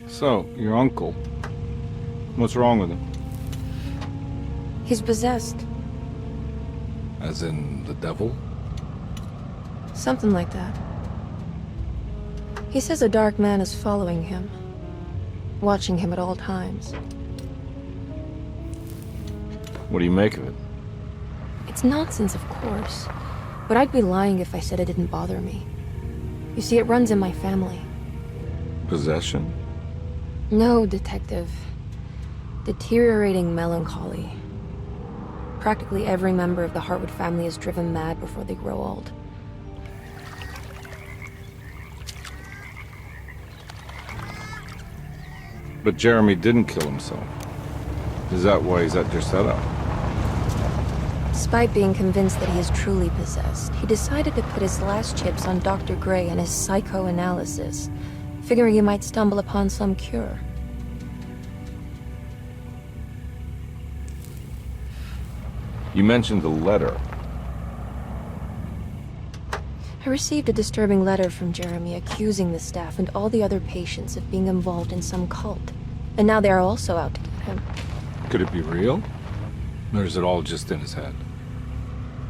So, your uncle. What's wrong with him? He's possessed. As in the devil? Something like that. He says a dark man is following him, watching him at all times. What do you make of it? It's nonsense, of course, but I'd be lying if I said it didn't bother me. You see, it runs in my family. Possession? No, Detective. Deteriorating melancholy. Practically every member of the Hartwood family is driven mad before they grow old. But Jeremy didn't kill himself. Is that why he's at Derceto? Despite being convinced that he is truly possessed, he decided to put his last chips on Dr. Gray and his psychoanalysis, figuring he might stumble upon some cure. You mentioned the letter. I received a disturbing letter from Jeremy accusing the staff and all the other patients of being involved in some cult. And now they are also out to get him. Could it be real? Or is it all just in his head?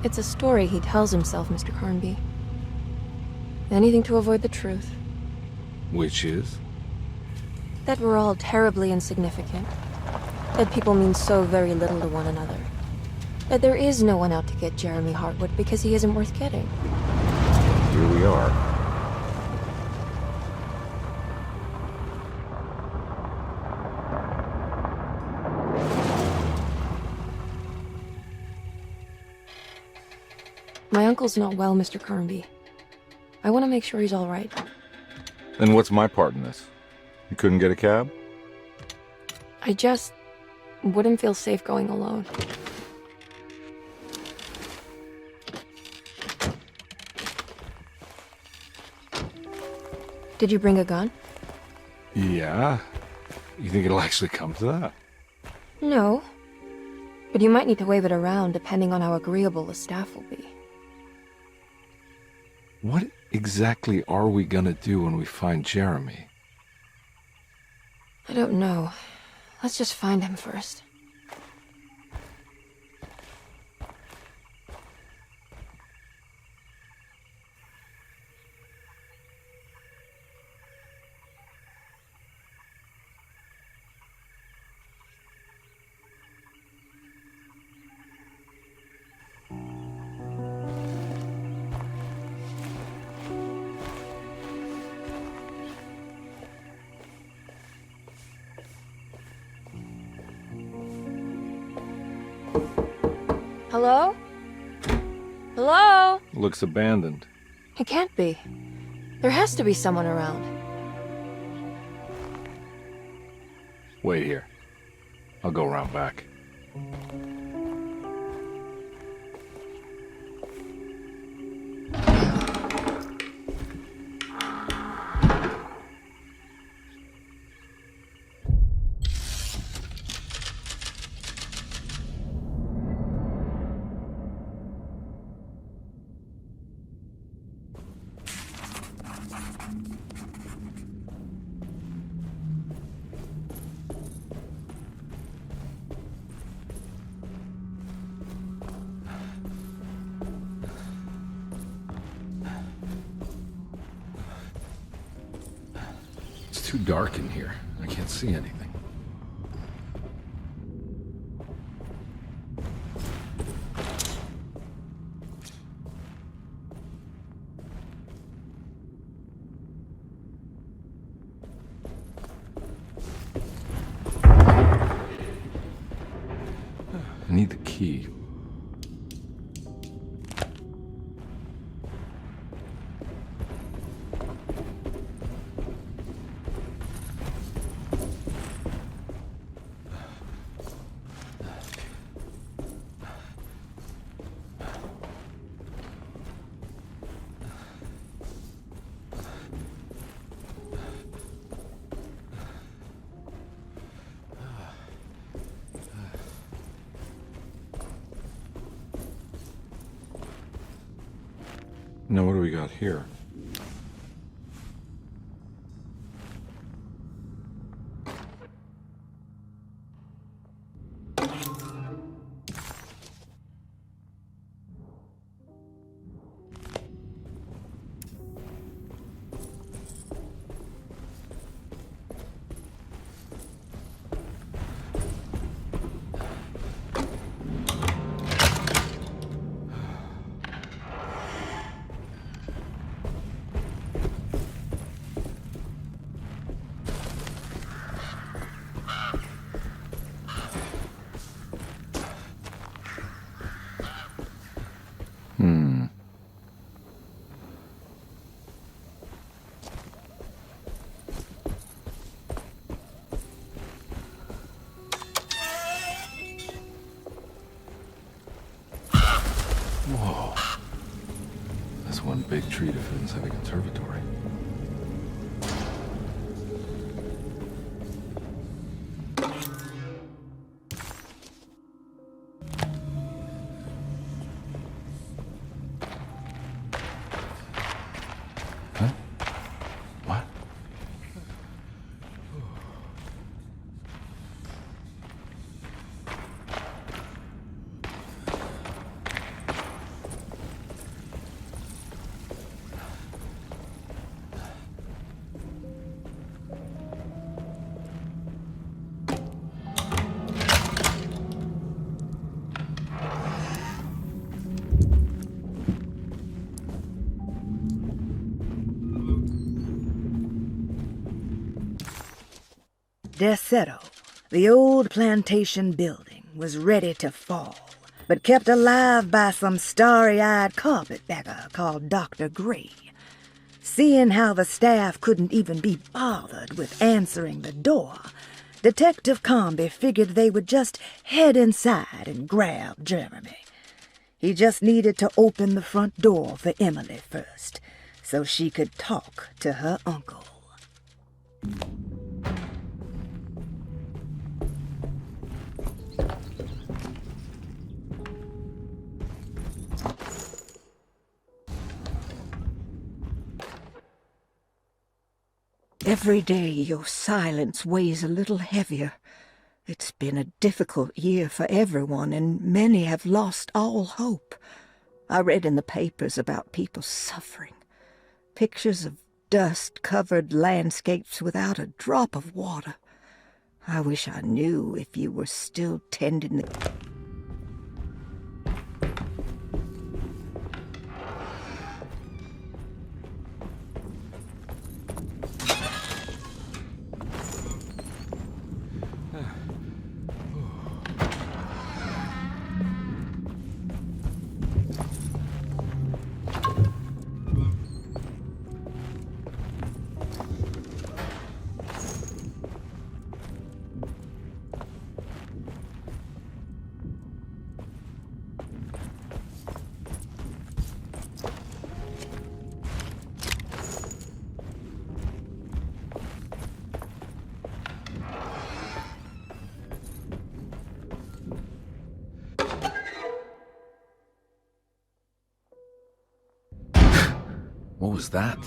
It's a story he tells himself, Mr. Carnby. Anything to avoid the truth. Which is? That we're all terribly insignificant. That people mean so very little to one another. That there is no one out to get Jeremy Hartwood because he isn't worth getting. Here we are. My uncle's not well, Mr. Carnby. I want to make sure he's all right. Then what's my part in this? You couldn't get a cab? I just wouldn't feel safe going alone. Did you bring a gun? Yeah. You think it'll actually come to that? No. But you might need to wave it around depending on how agreeable the staff will be. What exactly are we gonna do when we find Jeremy? I don't know. Let's just find him first. Hello? Hello? Looks abandoned. It can't be. There has to be someone around. Wait here. I'll go around back. It's too dark in here. I can't see anything. I need the key. Now what do we got here? Whoa. That's one big tree to fit inside a conservatory. Huh? What? Derceto, the old plantation building, was ready to fall, but kept alive by some starry-eyed carpetbagger called Dr. Gray. Seeing how the staff couldn't even be bothered with answering the door, Detective Carnby figured they would just head inside and grab Jeremy. He just needed to open the front door for Emily first, so she could talk to her uncle. Every day your silence weighs a little heavier. It's been a difficult year for everyone, and many have lost all hope. I read in the papers about people suffering. Pictures of dust-covered landscapes without a drop of water. I wish I knew if you were still tending the... What was that?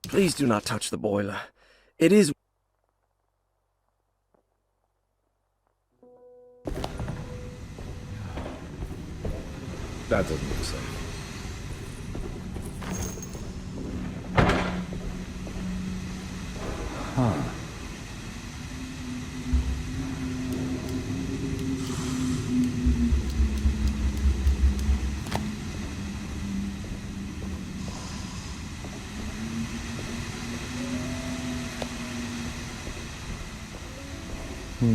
Please do not touch the boiler. It is... That doesn't look safe. Huh. I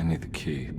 need the key.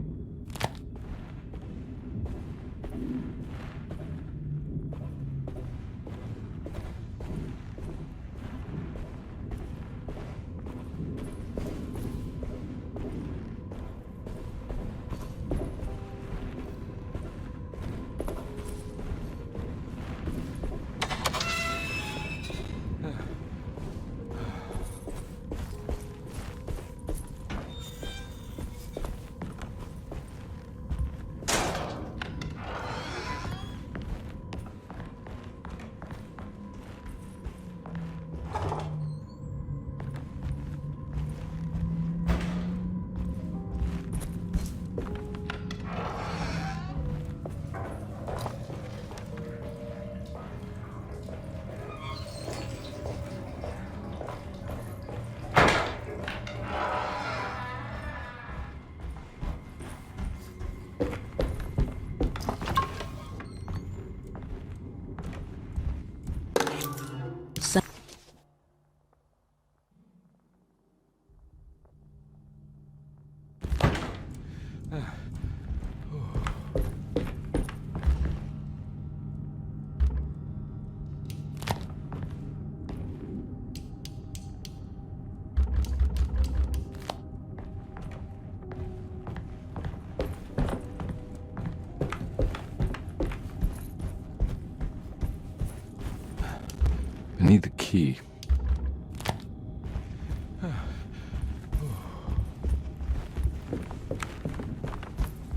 I need the key.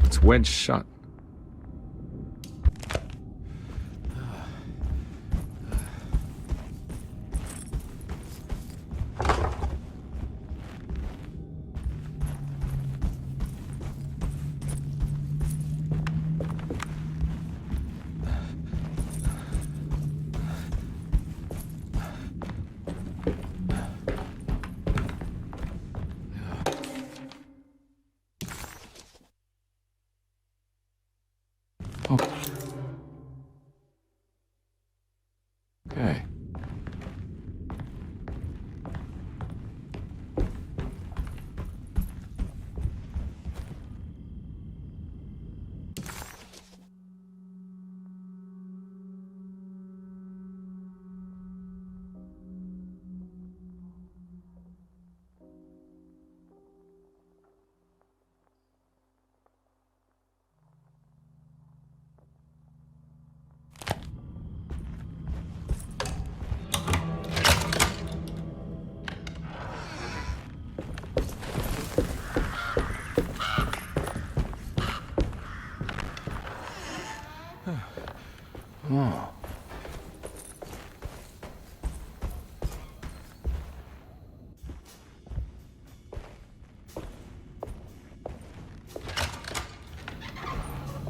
It's wedged shut. Okay. Oh.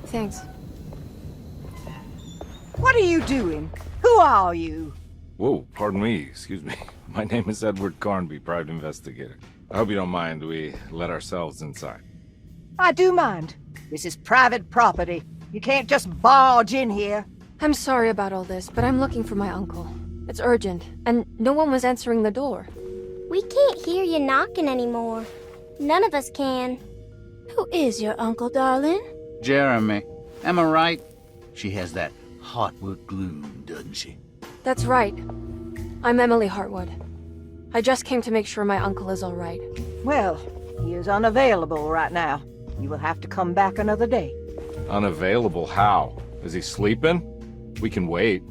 Thanks. What are you doing? Who are you? Whoa, pardon me, excuse me. My name is Edward Carnby, private investigator. I hope you don't mind we let ourselves inside. I do mind. This is private property. You can't just barge in here. I'm sorry about all this, but I'm looking for my uncle. It's urgent, and no one was answering the door. We can't hear you knocking anymore. None of us can. Who is your uncle, darling? Jeremy. Am I right? She has that Hartwood gloom, doesn't she? That's right. I'm Emily Hartwood. I just came to make sure my uncle is all right. Well, he is unavailable right now. You will have to come back another day. Unavailable how? Is he sleeping? We can wait.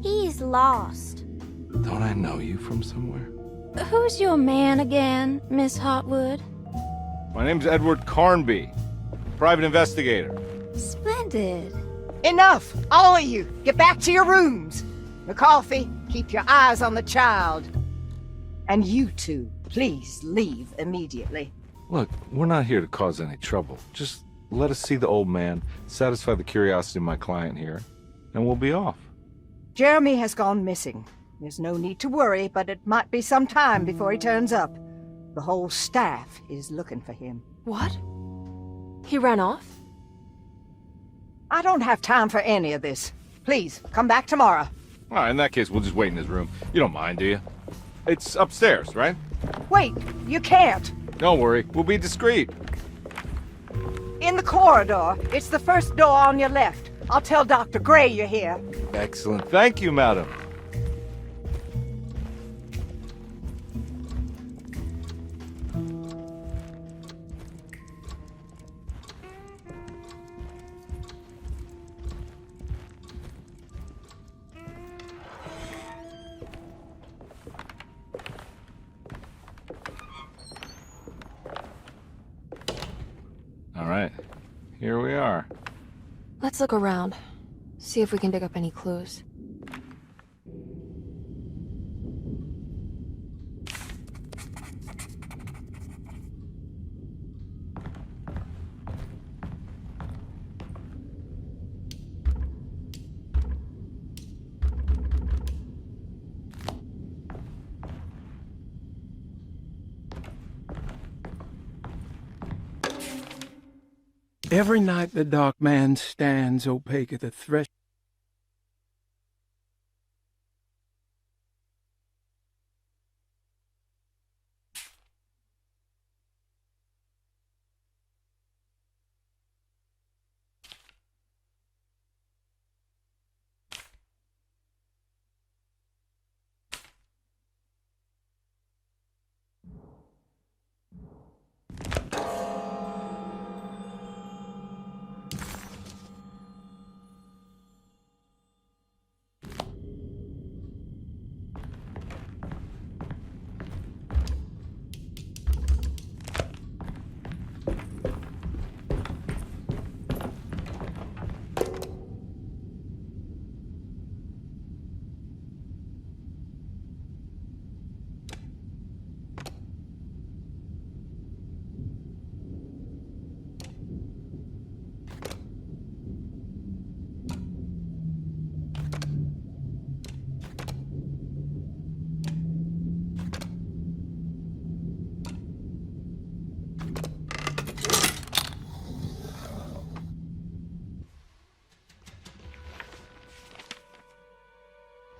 He's He's lost. Don't I know you from somewhere? Who's your man again, Miss Hartwood? My name's Edward Carnby, private investigator. Splendid. Enough! All of you! Get back to your rooms! McCarthy, keep your eyes on the child. And you two, please leave immediately. Look, we're not here to cause any trouble. Just let us see the old man, satisfy the curiosity of my client here, and we'll be off. Jeremy has gone missing. There's no need to worry, but it might be some time before he turns up. The whole staff is looking for him. What? He ran off? I don't have time for any of this. Please, come back tomorrow. All right, in that case, we'll just wait in his room. You don't mind, do you? It's upstairs, right? Wait, you can't. Don't worry, we'll be discreet. In the corridor. It's the first door on your left. I'll tell Dr. Gray you're here. Excellent. Thank you, madam. All right, here we are. Let's look around. See if we can dig up any clues. Every night the dark man stands opaque at the threshold.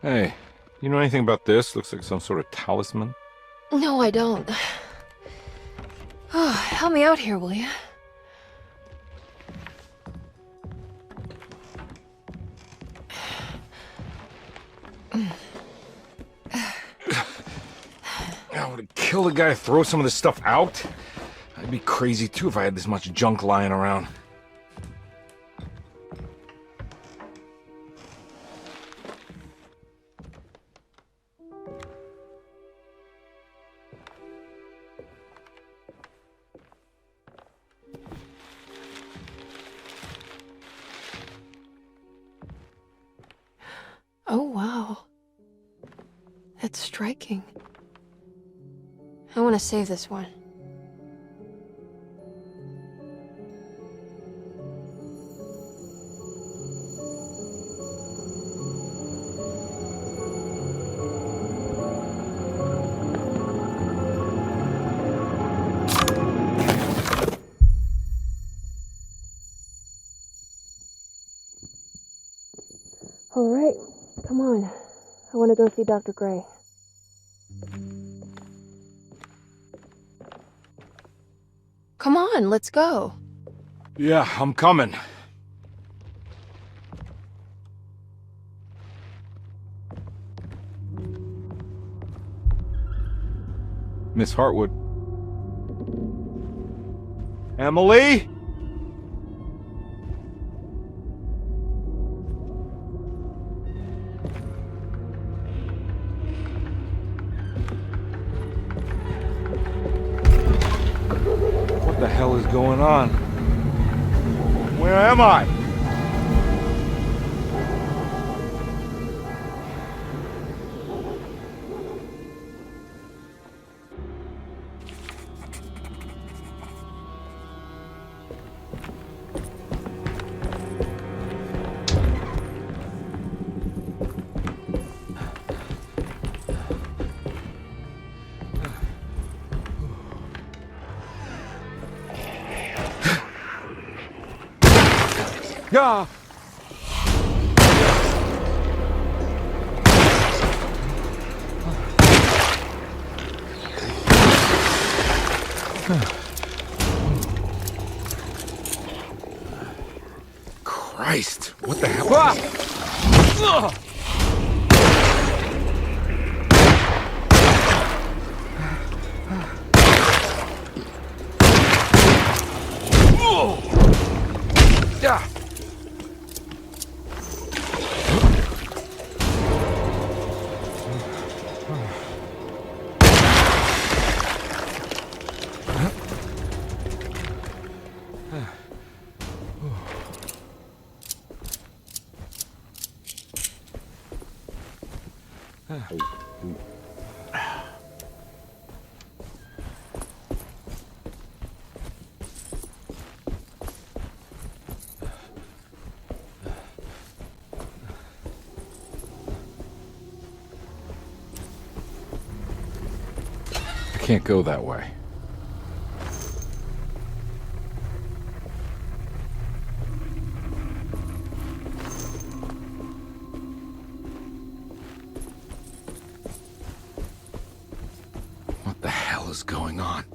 Hey, you know anything about this? Looks like some sort of talisman. No, I don't. Oh, help me out here, will you? I would kill the guy to throw some of this stuff out. I'd be crazy too if I had this much junk lying around. Oh, wow. That's striking. I want to save this one. All right, come on. I want to go see Dr. Gray. Come on, let's go. Yeah, I'm coming. Miss Hartwood. Emily? hell is going on? Where am I? Yeah. Christ, what the hell? Ah! Yeah. I can't go that way. What the hell is going on?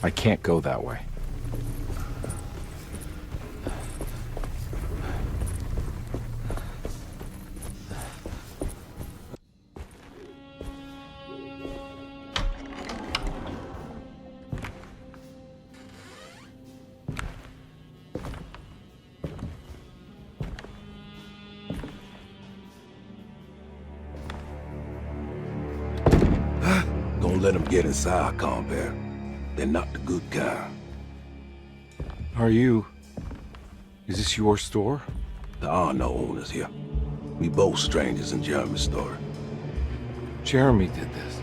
I can't go that way. Don't let them get inside, compare. They're not the good kind. Are you... Is this your store? There are no owners here. We both strangers in Jeremy's story. Jeremy did this.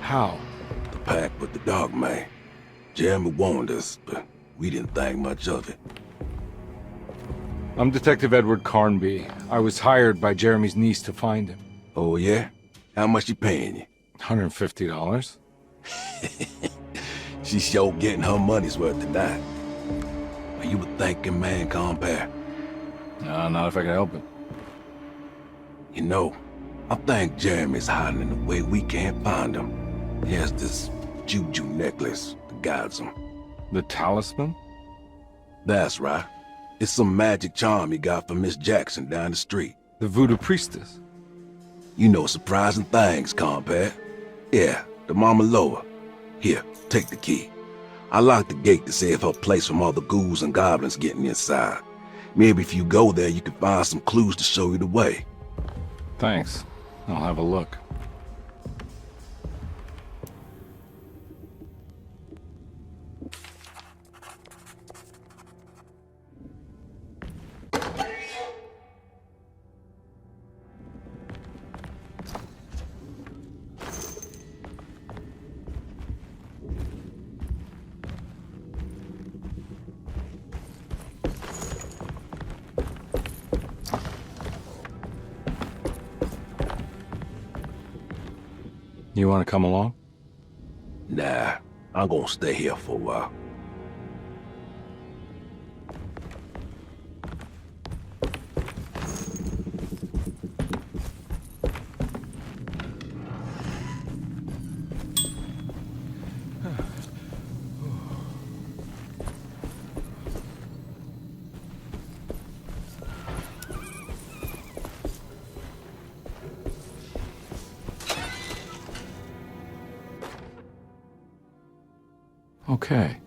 How? The pact with the dog man. Jeremy warned us, but we didn't think much of it. I'm Detective Edward Carnby. I was hired by Jeremy's niece to find him. Oh, yeah? How much she paying you? $150. She's sure getting her money's worth tonight. Are you a thinking man, compare? Not if I can help it. You know, I think Jeremy's hiding in a way we can't find him. He has this juju necklace that guides him. The talisman? That's right. It's some magic charm he got from Miss Jackson down the street. The voodoo priestess? You know surprising things, compare. Yeah, the Mama Loa. Here, take the key. I locked the gate to save her place from all the ghouls and goblins getting inside. Maybe if you go there, you can find some clues to show you the way. Thanks. I'll have a look. You want to come along? Nah, I'm gonna stay here for a while. Okay.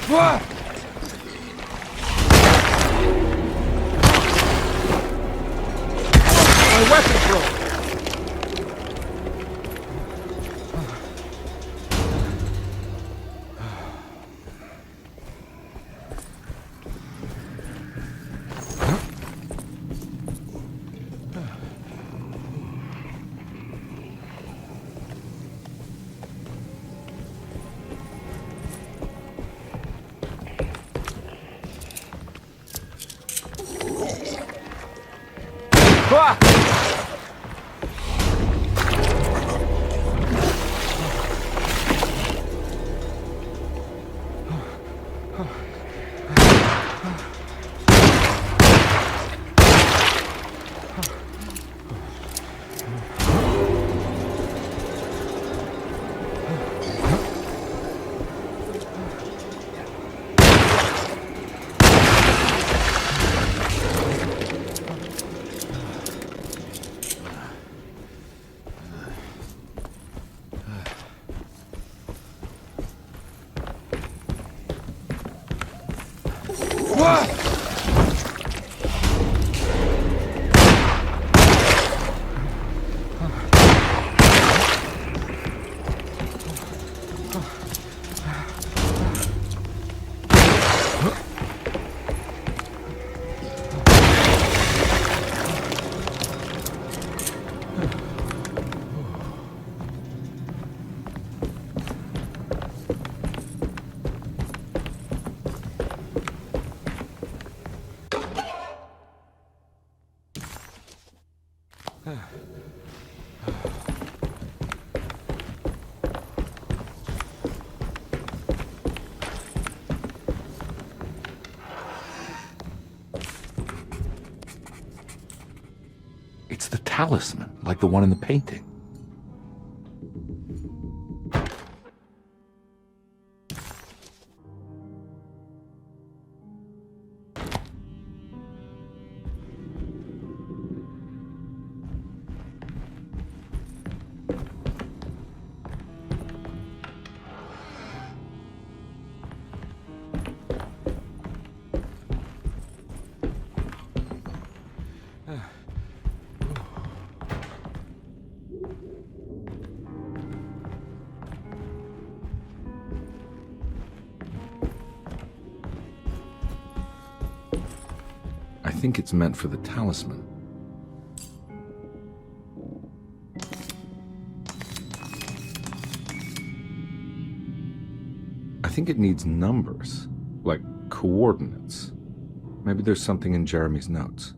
What? My weapon broke. It's the talisman, like the one in the painting. I think it's meant for the talisman. I think it needs numbers, like coordinates. Maybe there's something in Jeremy's notes.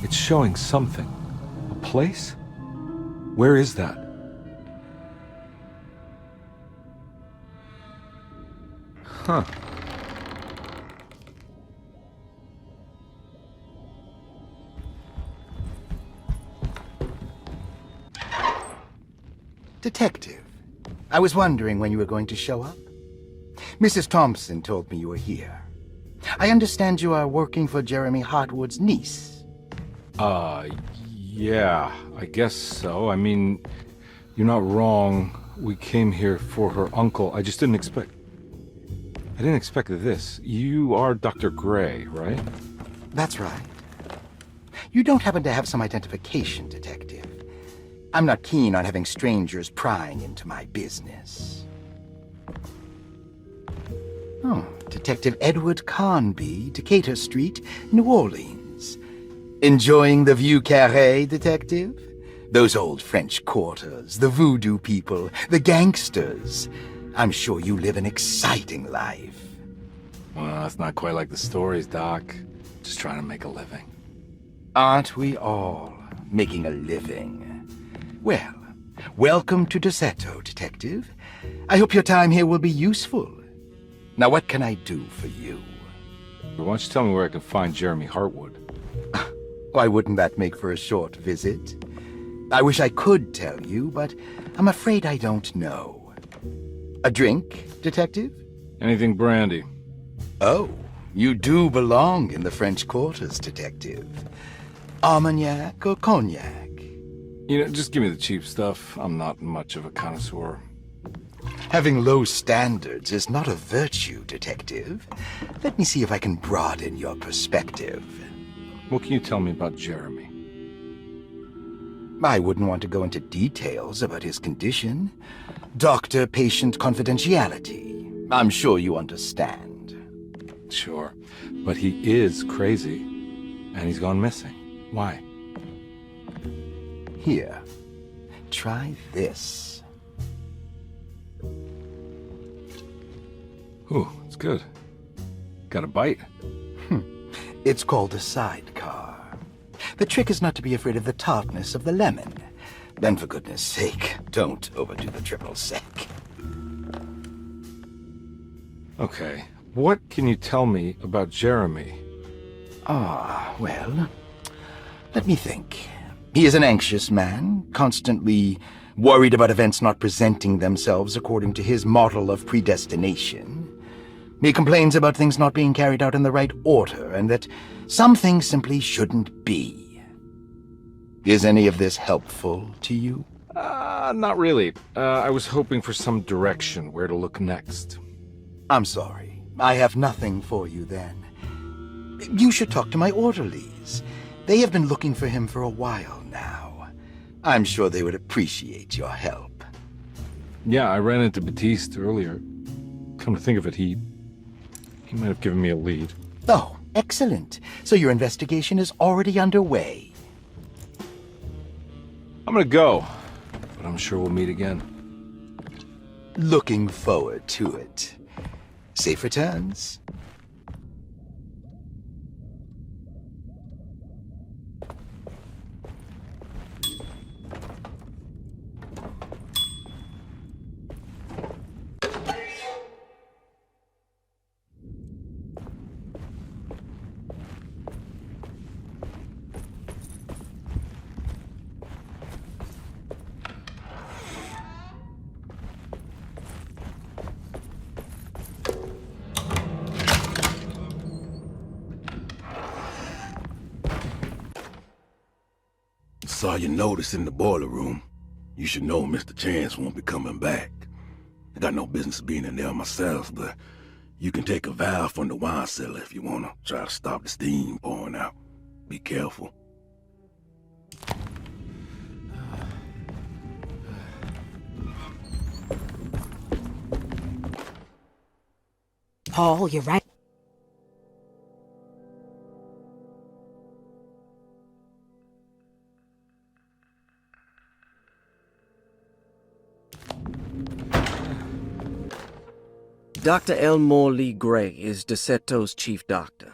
It's showing something. A place? Where is that? Huh. Detective, I was wondering when you were going to show up. Mrs. Thompson told me you were here. I understand you are working for Jeremy Hartwood's niece. Yeah, I guess so. I mean, you're not wrong. We came here for her uncle. I just didn't expect... I didn't expect this. You are Dr. Gray, right? That's right. You don't happen to have some identification, Detective. I'm not keen on having strangers prying into my business. Oh, Detective Edward Carnby, Decatur Street, New Orleans. Enjoying the Vieux Carré, Detective? Those old French quarters, the voodoo people, the gangsters. I'm sure you live an exciting life. Well, it's not quite like the stories, Doc. Just trying to make a living. Aren't we all making a living? Well, welcome to Derceto, Detective. I hope your time here will be useful. Now, what can I do for you? Why don't you tell me where I can find Jeremy Hartwood? Why wouldn't that make for a short visit? I wish I could tell you, but I'm afraid I don't know. A drink, Detective? Anything brandy. Oh, you do belong in the French quarters, Detective. Armagnac or cognac? You know, just give me the cheap stuff. I'm not much of a connoisseur. Having low standards is not a virtue, Detective. Let me see if I can broaden your perspective. What can you tell me about Jeremy? I wouldn't want to go into details about his condition. Doctor-patient confidentiality. I'm sure you understand. Sure, but he is crazy, and he's gone missing. Why? Here, try this. Ooh, it's good. Got a bite? It's called a sidecar. The trick is not to be afraid of the tartness of the lemon. Then, for goodness sake, don't overdo the triple sec. Okay, what can you tell me about Jeremy? Well, let me think. He is an anxious man, constantly worried about events not presenting themselves according to his model of predestination. He complains about things not being carried out in the right order, and that some things simply shouldn't be. Is any of this helpful to you? Not really. I was hoping for some direction where to look next. I'm sorry. I have nothing for you then. You should talk to my orderlies. They have been looking for him for a while now. I'm sure they would appreciate your help. Yeah, I ran into Batiste earlier. Come to think of it, he might have given me a lead. Oh, excellent. So your investigation is already underway. I'm gonna go, but I'm sure we'll meet again. Looking forward to it. Safe returns. Saw your notice in the boiler room. You should know Mr. Chance won't be coming back. I got no business being in there myself, but you can take a valve from the wine cellar if you want to try to stop the steam pouring out. Be careful. Paul, you're right. Dr. Elmore Lee Gray is Derceto's chief doctor.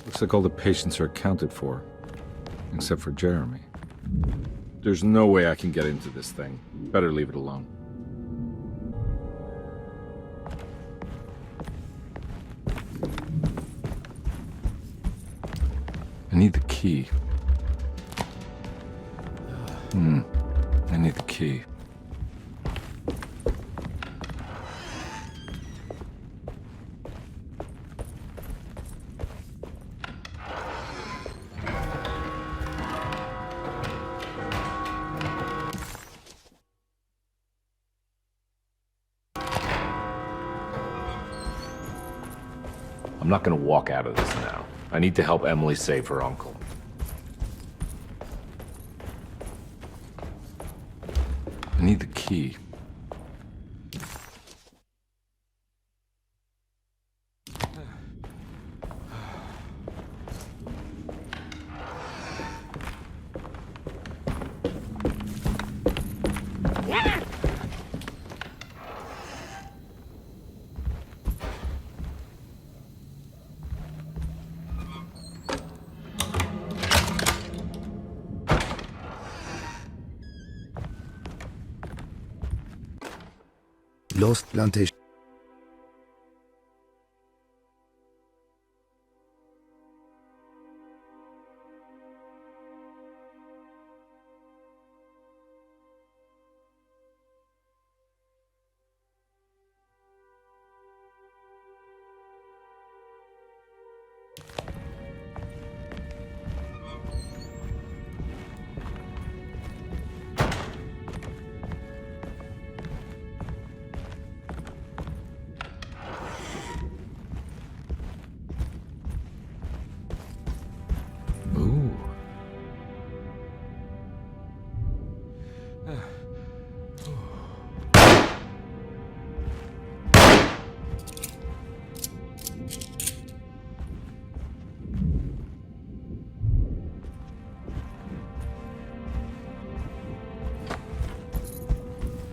Looks like all the patients are accounted for, except for Jeremy. There's no way I can get into this thing. Better leave it alone. I need the key. I need the key. I'm not gonna walk out of this now. I need to help Emily save her uncle. I need the key. Lost Plantation.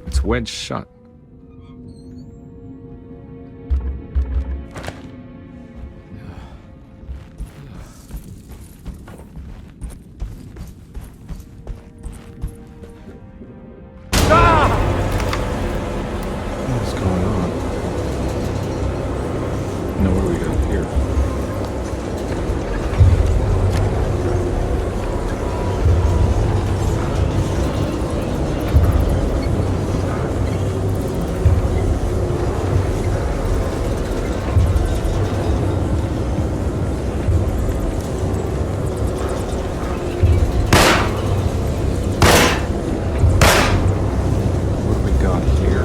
It's wedged shut. What's going on? No, what do we got here? What do we got here?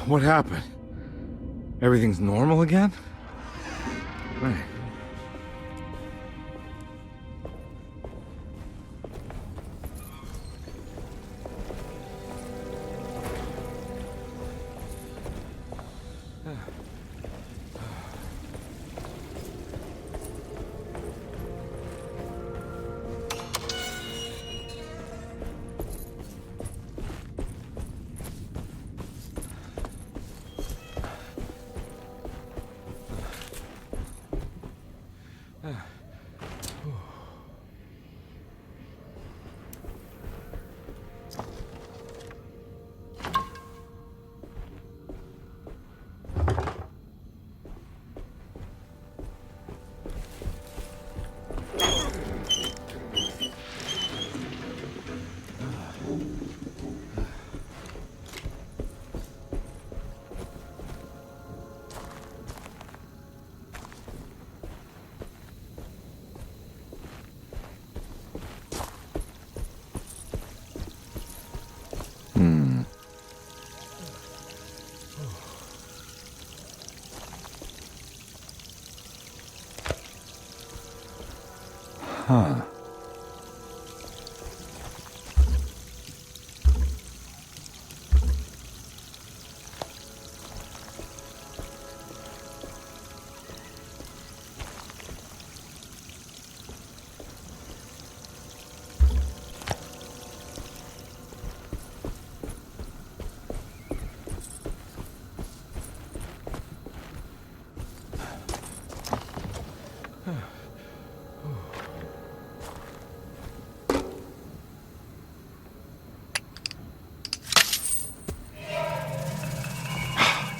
What happened? Everything's normal again? Right.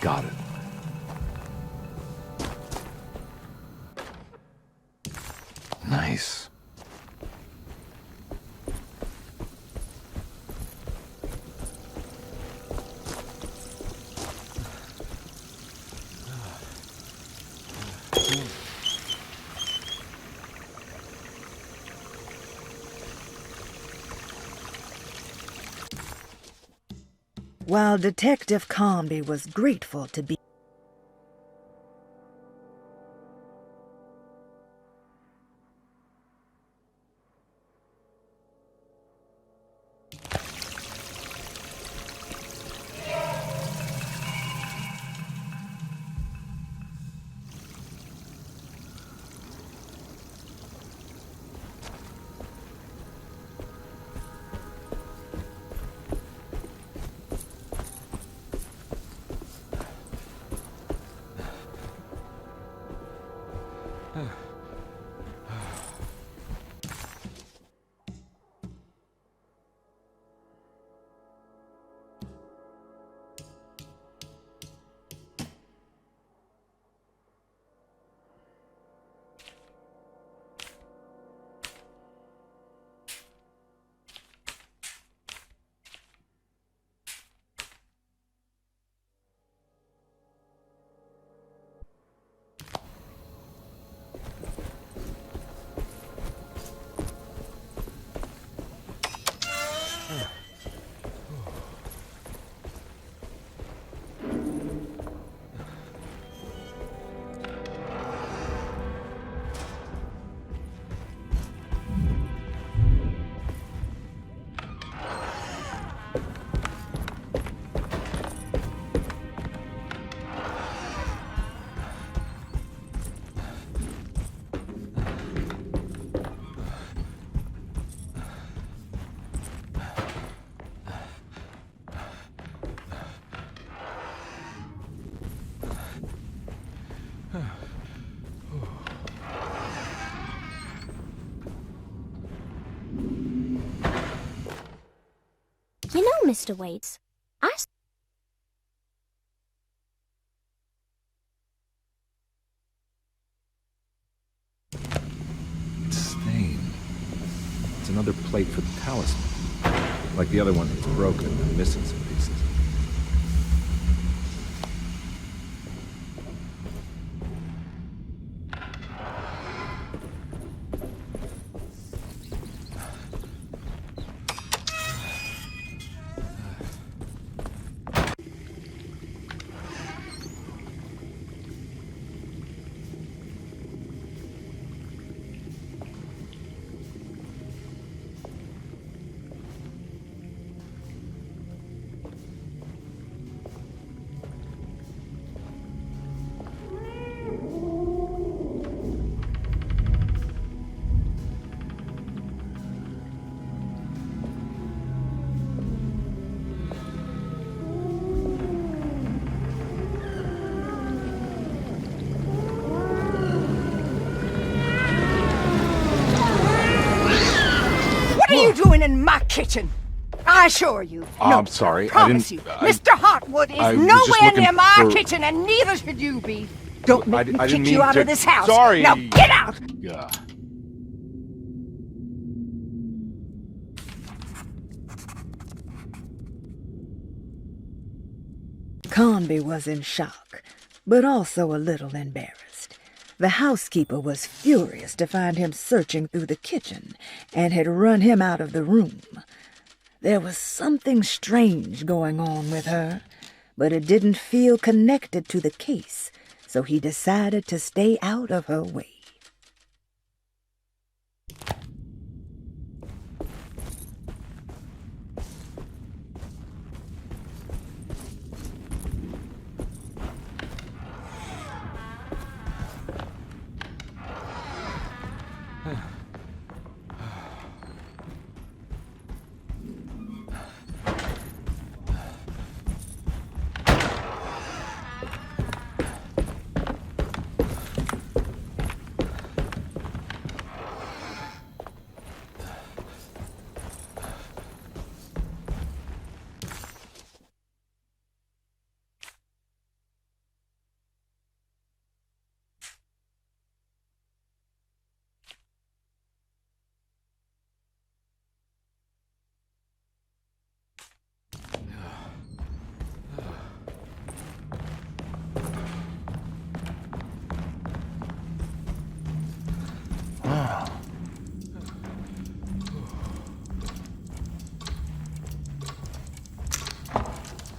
Got it. Nice. While Detective Carnby was grateful to be You know, Mr. Waits, It's staying. It's another plate for the talisman. Like the other one, it's broken and missing some pieces. What are you doing in my kitchen? I assure you. No, I'm sorry. I promise you. Mr. Hartwood is nowhere near my kitchen, and neither should you be. Don't make me kick you out of this house. Sorry. Now get out! Yeah. Carnby was in shock, but also a little embarrassed. The housekeeper was furious to find him searching through the kitchen and had run him out of the room. There was something strange going on with her, but it didn't feel connected to the case, so he decided to stay out of her way.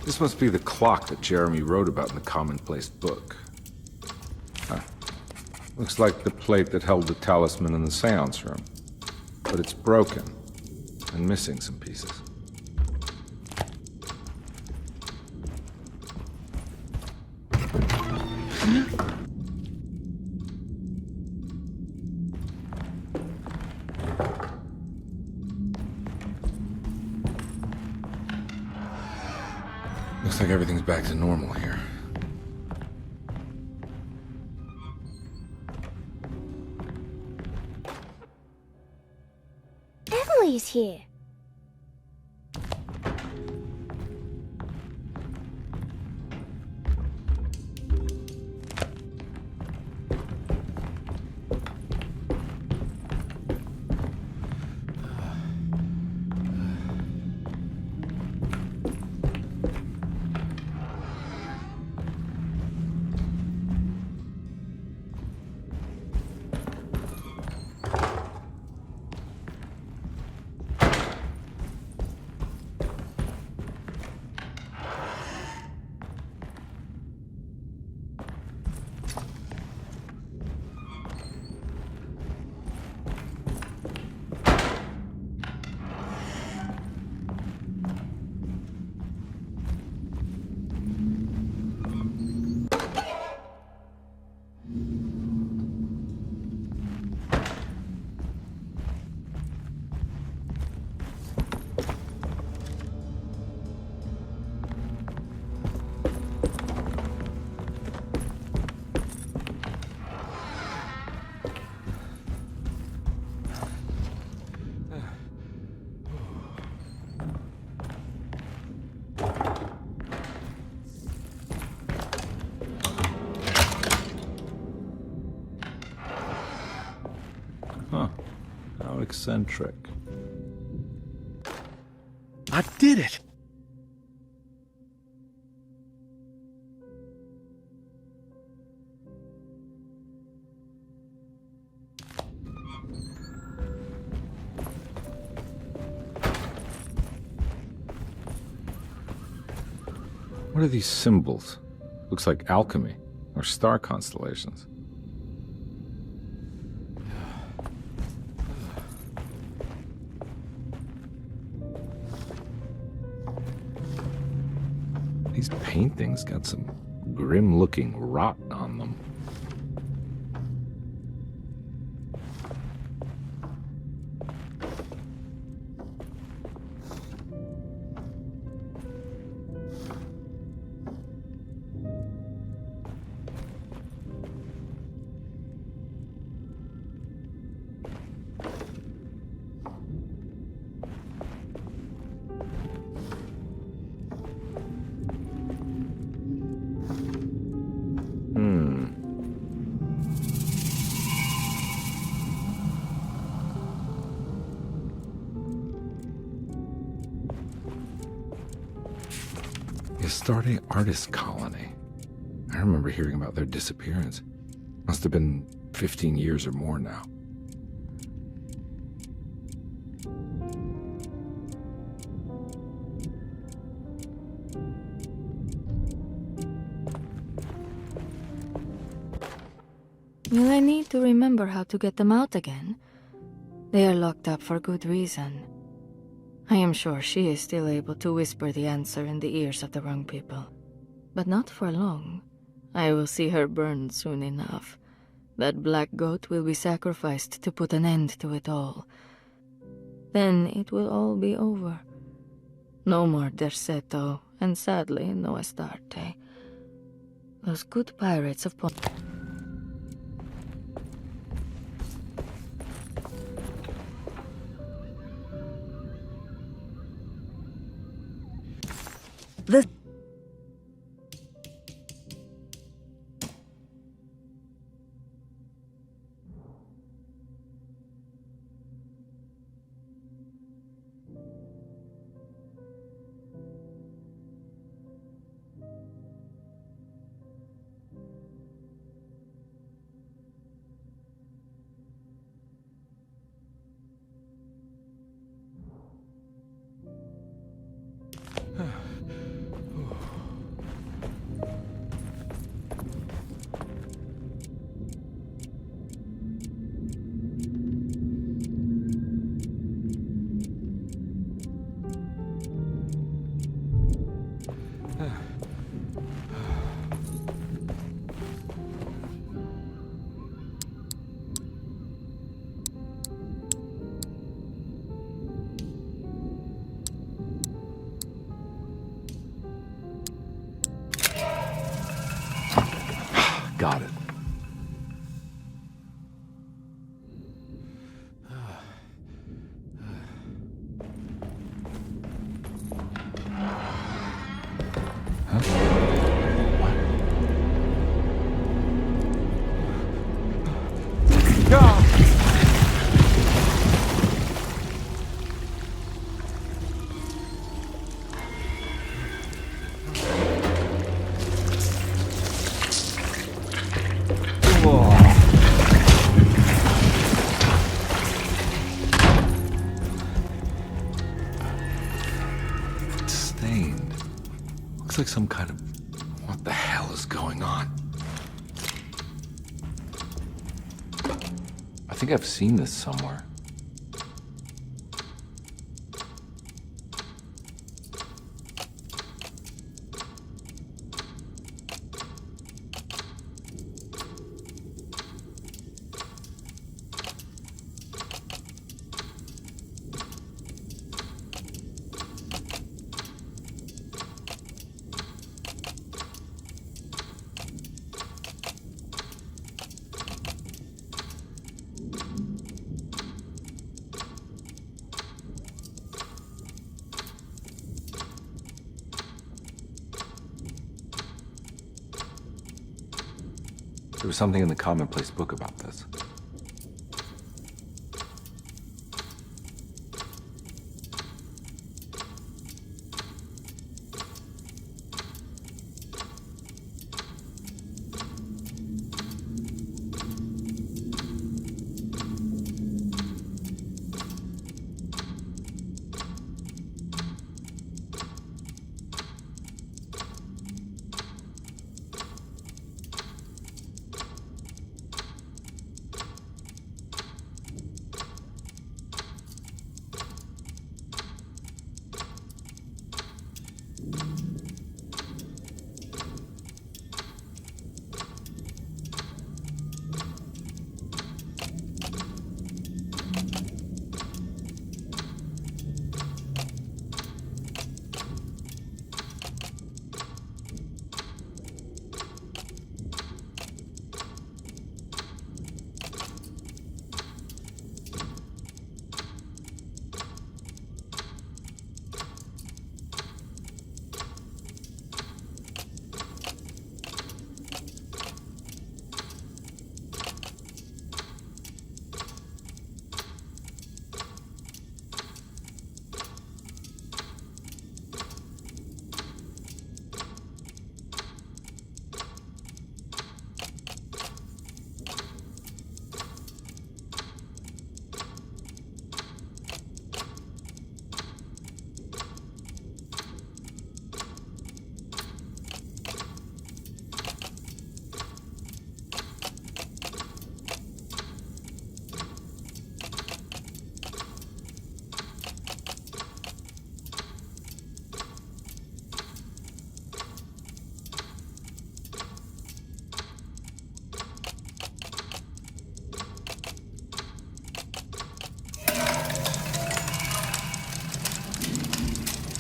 This must be the clock that Jeremy wrote about in the commonplace book. Huh. Looks like the plate that held the talisman in the seance room. But it's broken and missing some pieces. Looks like everything's back to normal here. Emily's here. Huh. How eccentric. I did it! What are these symbols? Looks like alchemy or star constellations. These paintings got some grim-looking rot on them. Astarte Artist Colony. I remember hearing about their disappearance. Must have been 15 years or more now. Will I need to remember how to get them out again? They are locked up for good reason. I am sure she is still able to whisper the answer in the ears of the wrong people. But not for long. I will see her burned soon enough. That black goat will be sacrificed to put an end to it all. Then it will all be over. No more Derceto, and sadly, no Astarte. Those good pirates of The got it. It's stained. Looks like some kind of... What the hell is going on? I think I've seen this somewhere. There was something in the commonplace book about this.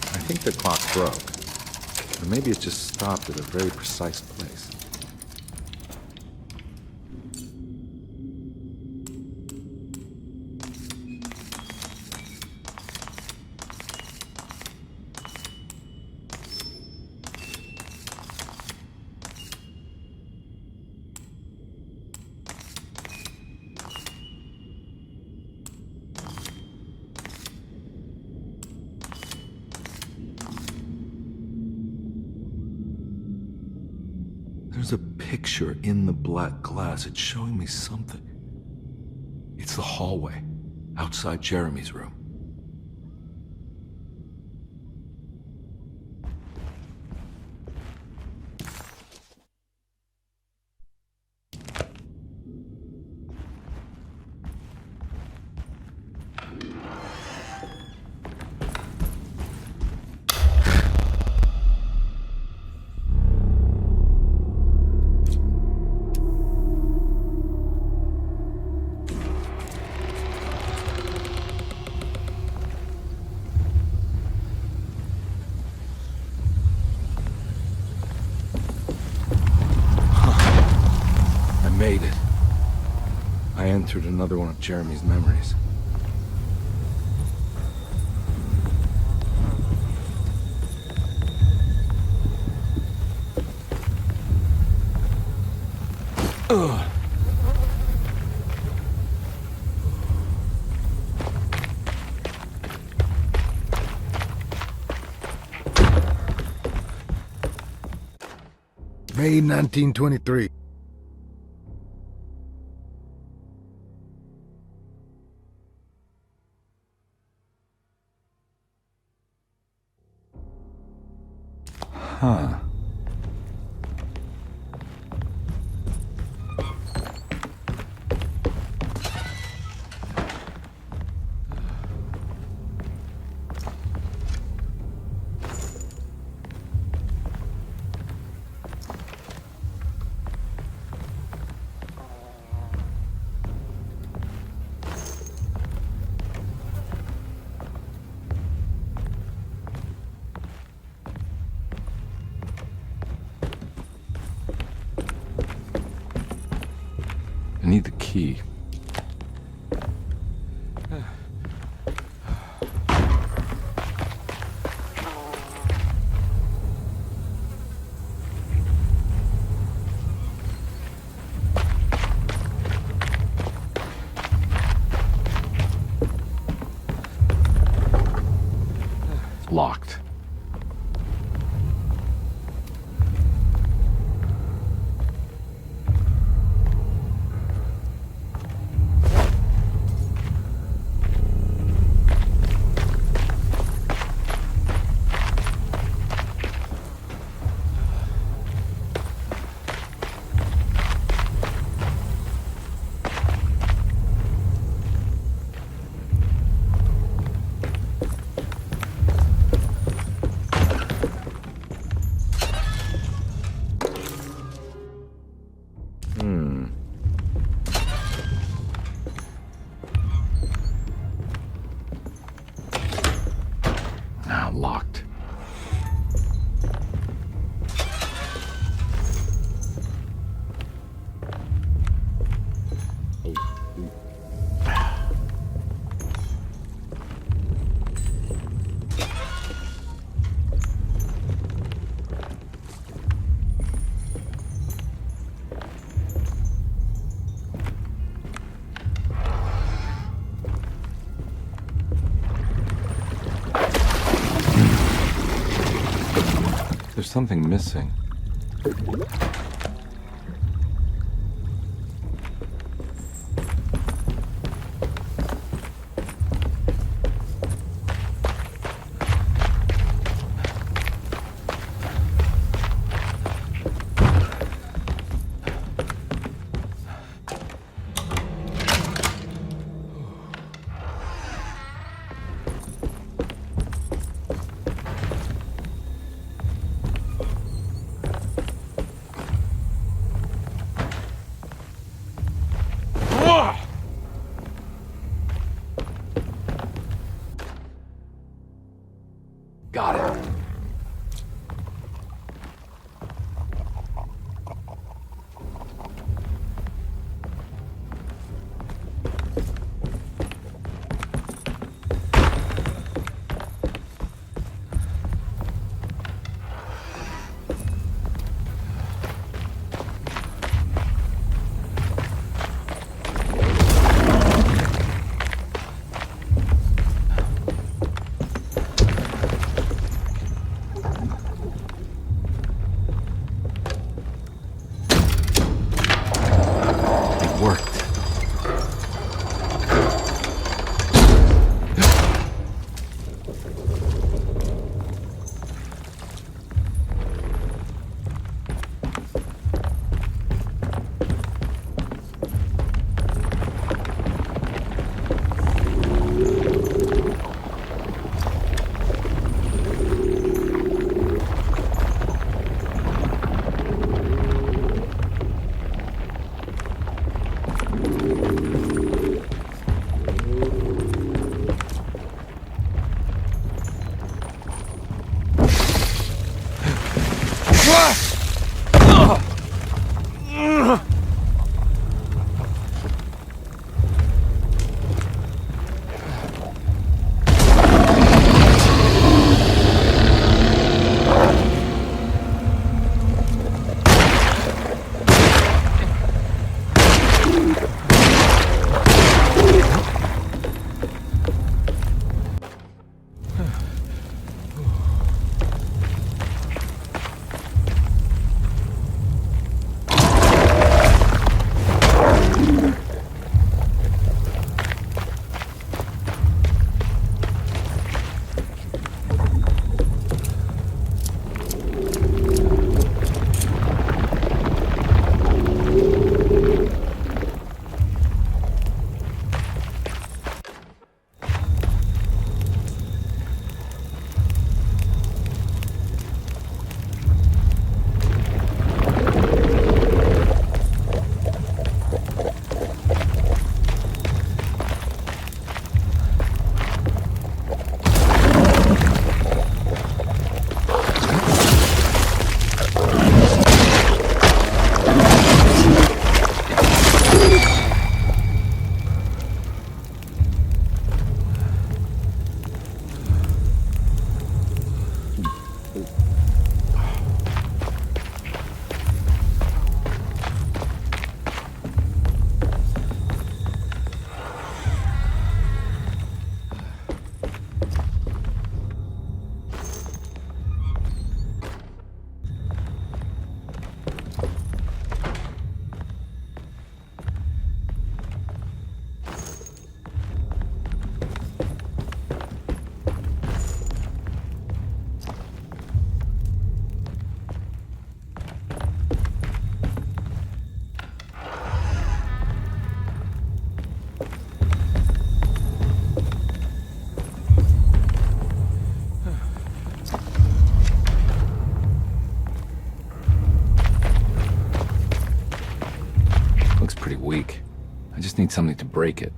I think the clock broke. Or maybe it just stopped at a very precise place. There's a picture in the black glass. It's showing me something. It's the hallway outside Jeremy's room. captured another one of Jeremy's memories. Ugh. May 1923. Huh. I need the key. Locked. Now locked. There's something missing. Got it. something to break it.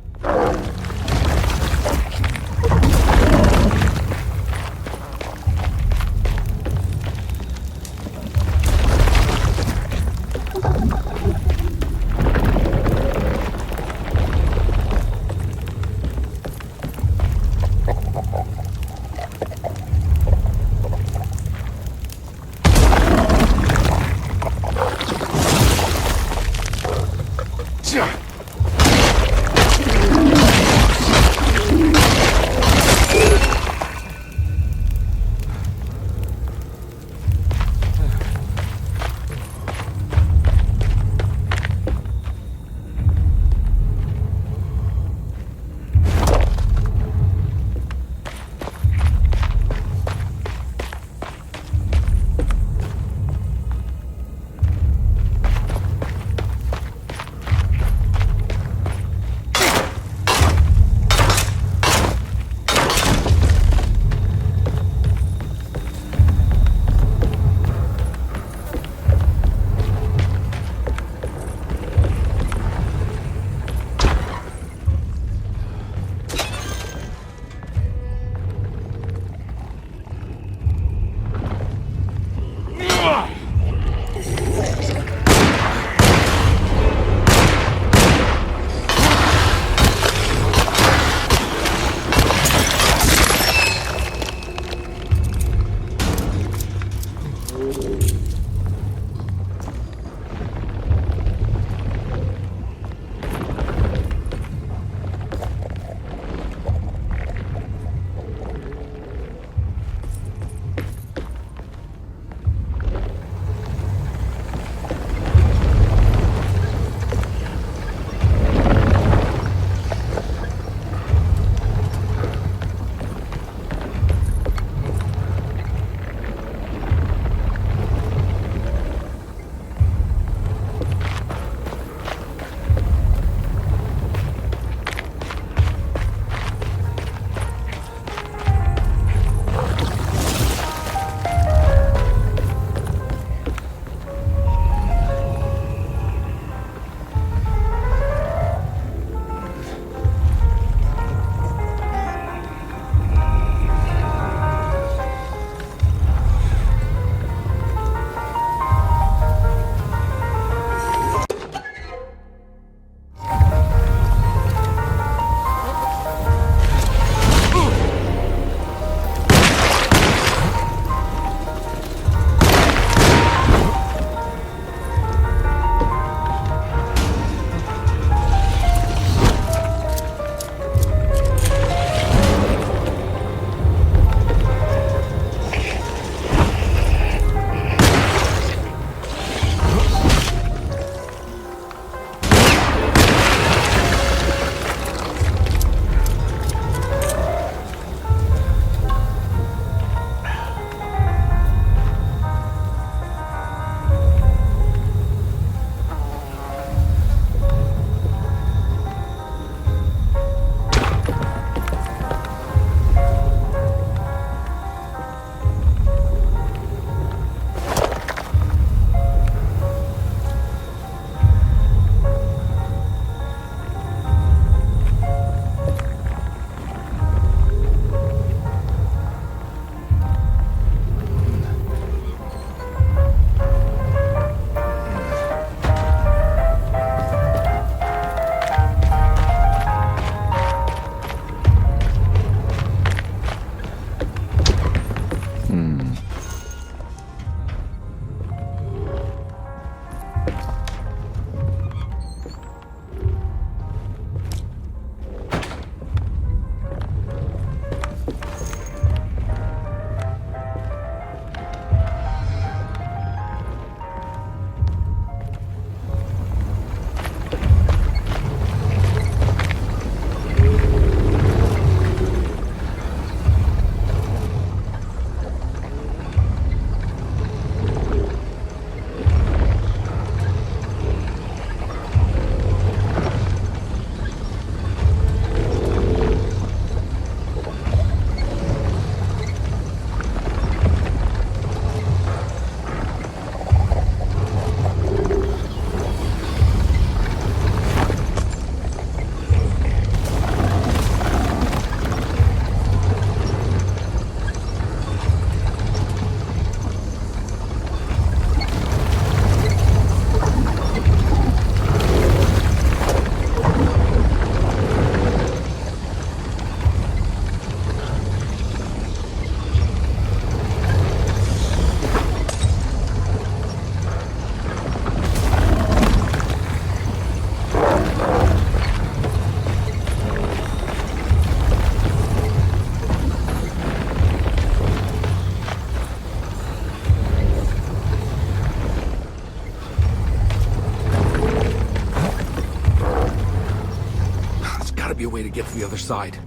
get to the other side.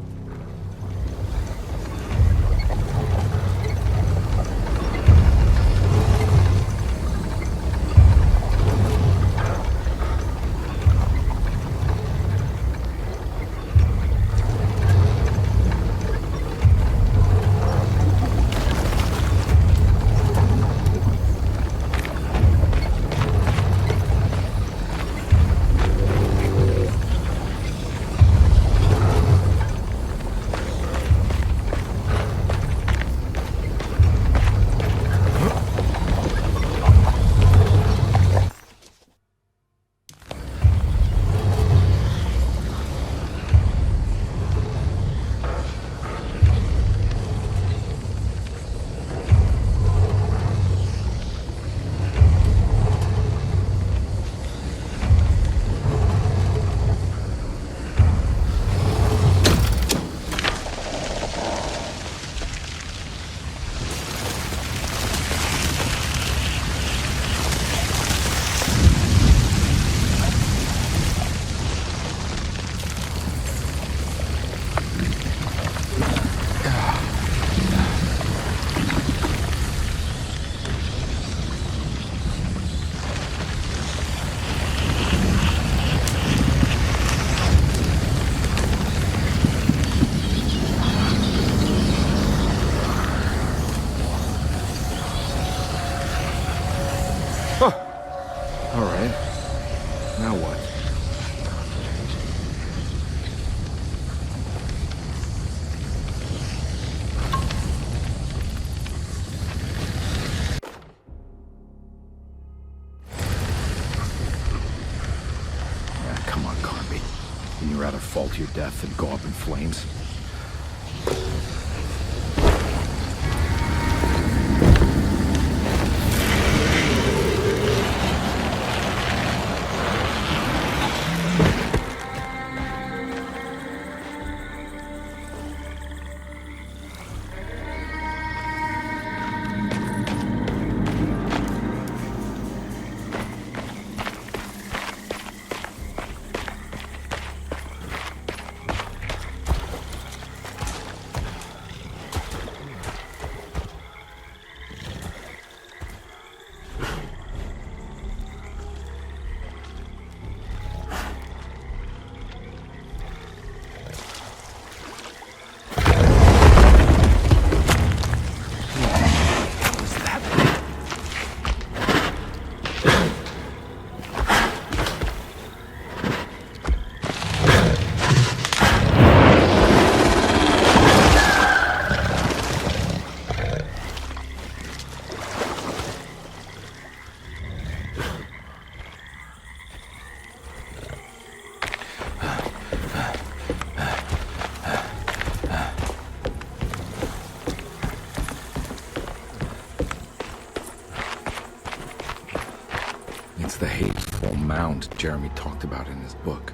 Fall to your death and go up in flames. The hateful mound Jeremy talked about in his book.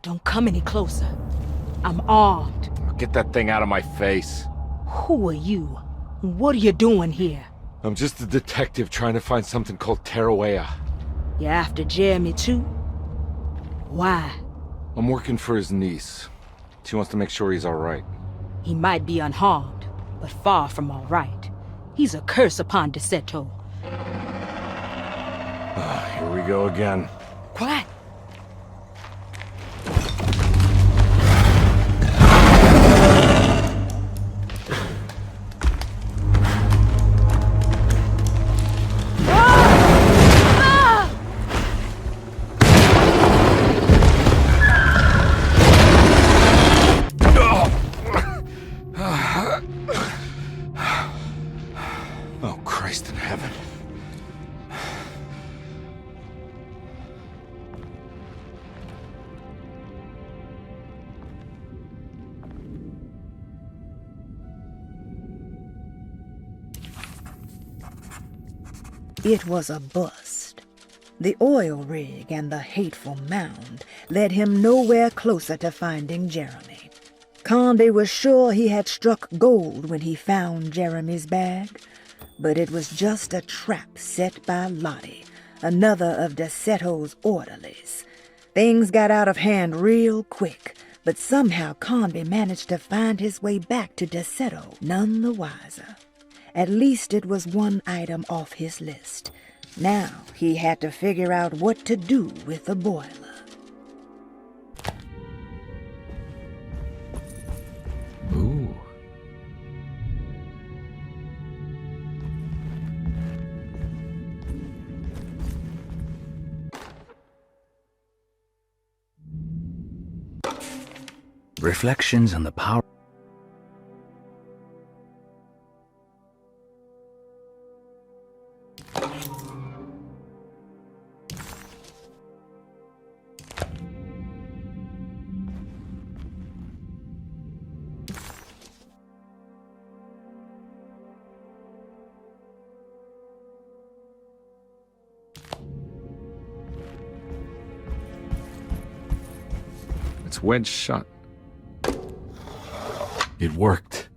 Don't come any closer. I'm armed. Get that thing out of my face. Who are you? What are you doing here? I'm just a detective trying to find something called Teruea. You're after Jeremy too? Why? I'm working for his niece. She wants to make sure he's all right. He might be unharmed, but far from all right. He's a curse upon Derceto. Here we go again. Quiet. It was a bust. The oil rig and the hateful mound led him nowhere closer to finding Jeremy. Carnby was sure he had struck gold when he found Jeremy's bag, but it was just a trap set by Lottie, another of Derceto's orderlies. Things got out of hand real quick, but somehow Carnby managed to find his way back to Derceto none the wiser. At least it was one item off his list. Now he had to figure out what to do with the boiler. Ooh. Reflections on the power. It's wedged shut. It worked.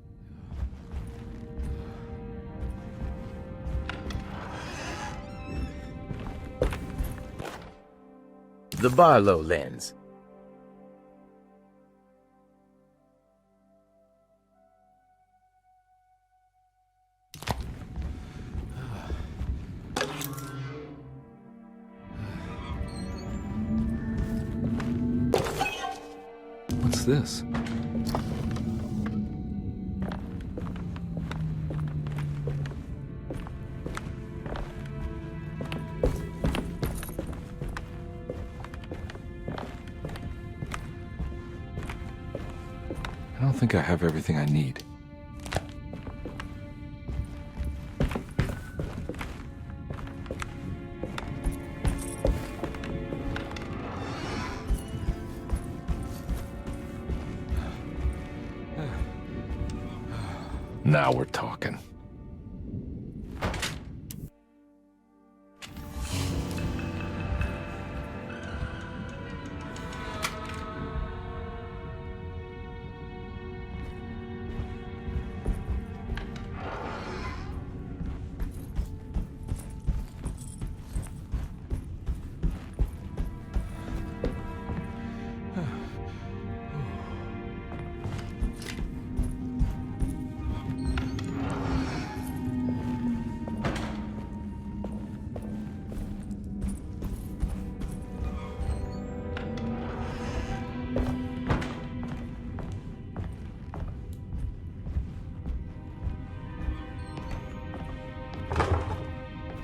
The Barlow lens. What's this? I don't think I have everything I need. Now we're talking.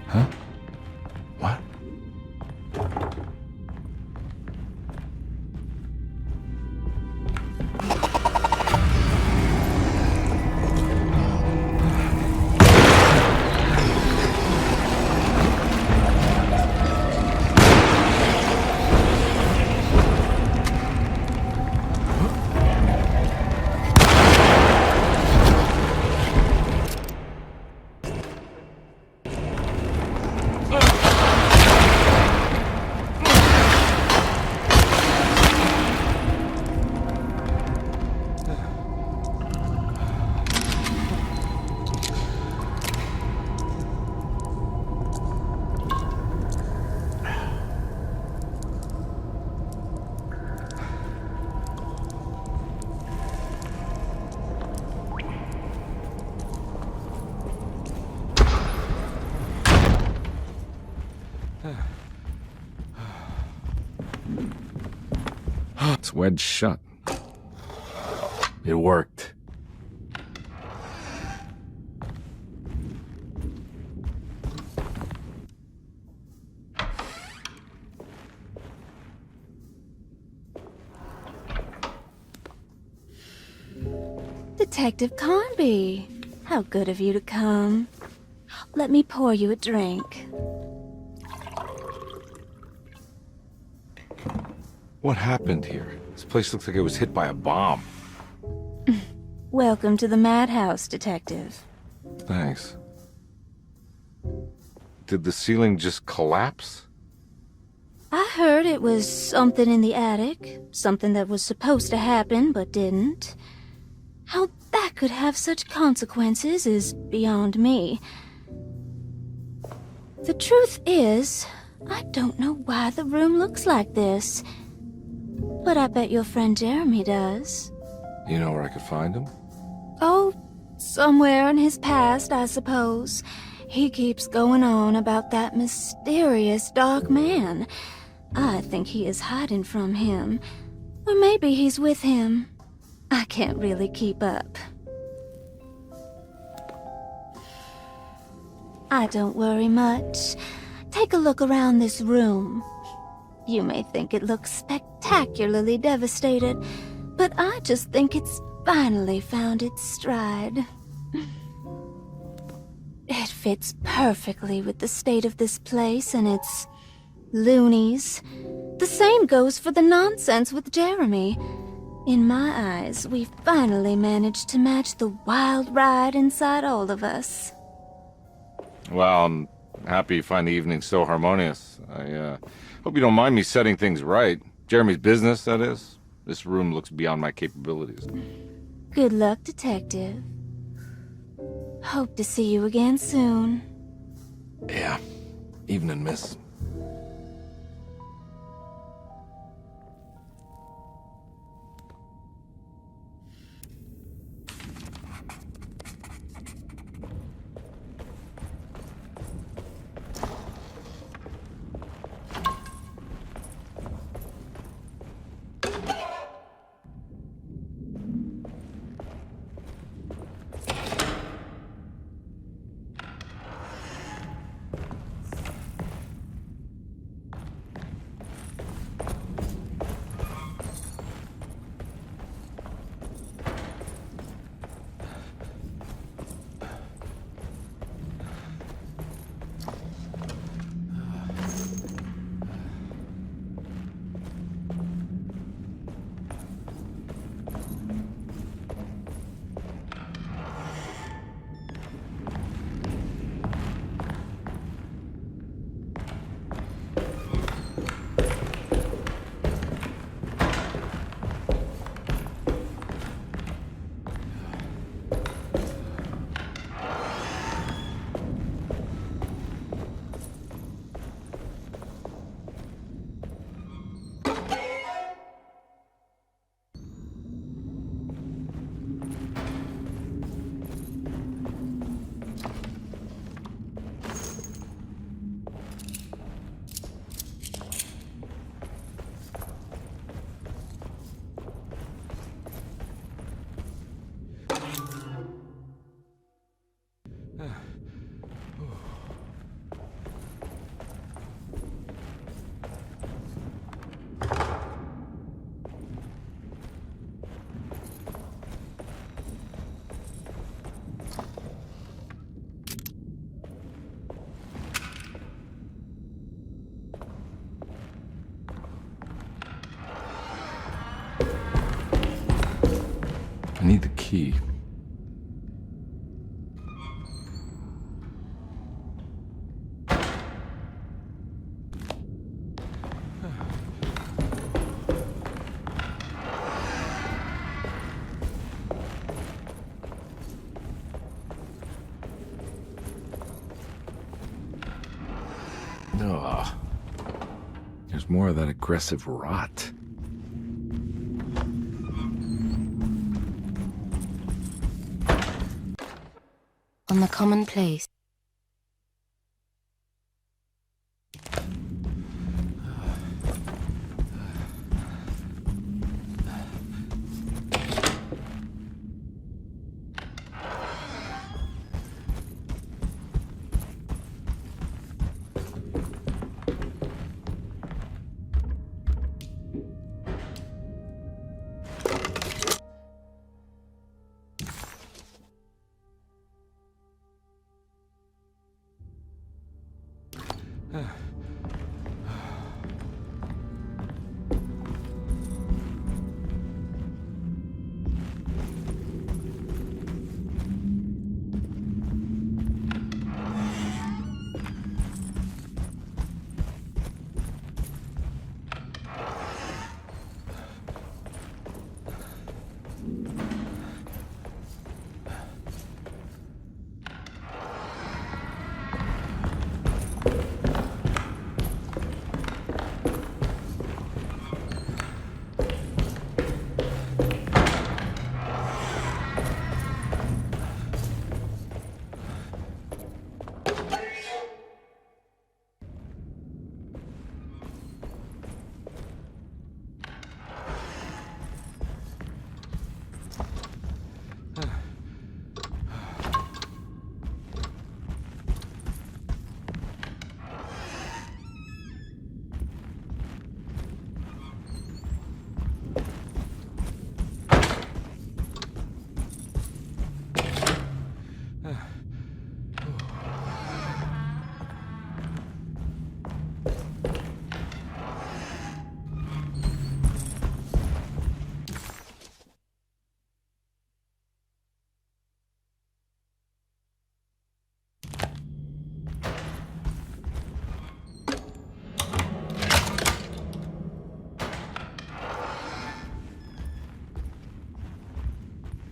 Huh? What? It's wedged shut. It worked. Detective Carnby, how good of you to come. Let me pour you a drink. What happened here? This place looks like it was hit by a bomb. Welcome to the madhouse, Detective. Thanks. did the ceiling just collapse? I heard it was something in the attic, something that was supposed to happen but didn't. How that could have such consequences is beyond me. The truth is, I don't know why the room looks like this. But I bet your friend Jeremy does. You know where I could find him? Oh, somewhere in his past, I suppose. He keeps going on about that mysterious dark man. I think he is hiding from him. Or maybe he's with him. I can't really keep up. I don't worry much. Take a look around this room. You may think it looks spectacularly devastated, but I just think it's finally found its stride. It fits perfectly with the state of this place and its loonies. The same goes for the nonsense with Jeremy. In my eyes, we've finally managed to match the wild ride inside all of us. Well, I'm happy you find the evening so harmonious. I hope you don't mind me setting things right. Jeremy's business, that is. This room looks beyond my capabilities. Good luck, Detective. Hope to see you again soon. Yeah. Evening, miss. I need the key. Ugh. There's more of that aggressive rot. On the commonplace.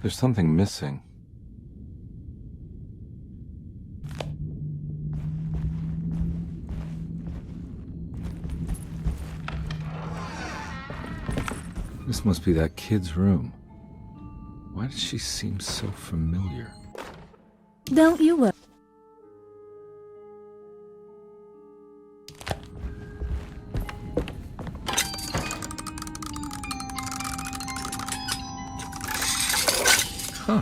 There's something missing. This must be that kid's room. Why does she seem so familiar? Don't you worry. Huh.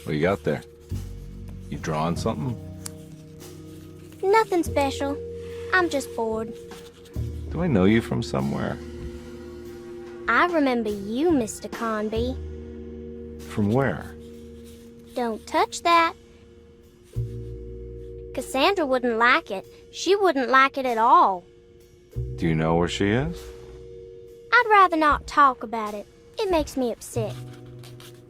What you got there? You drawing something? Nothing special. I'm just bored. Do I know you from somewhere? I remember you, Mr. Carnby. From where? Don't touch that. Cassandra wouldn't like it. She wouldn't like it at all. Do you know where she is? I'd rather not talk about it. It makes me upset.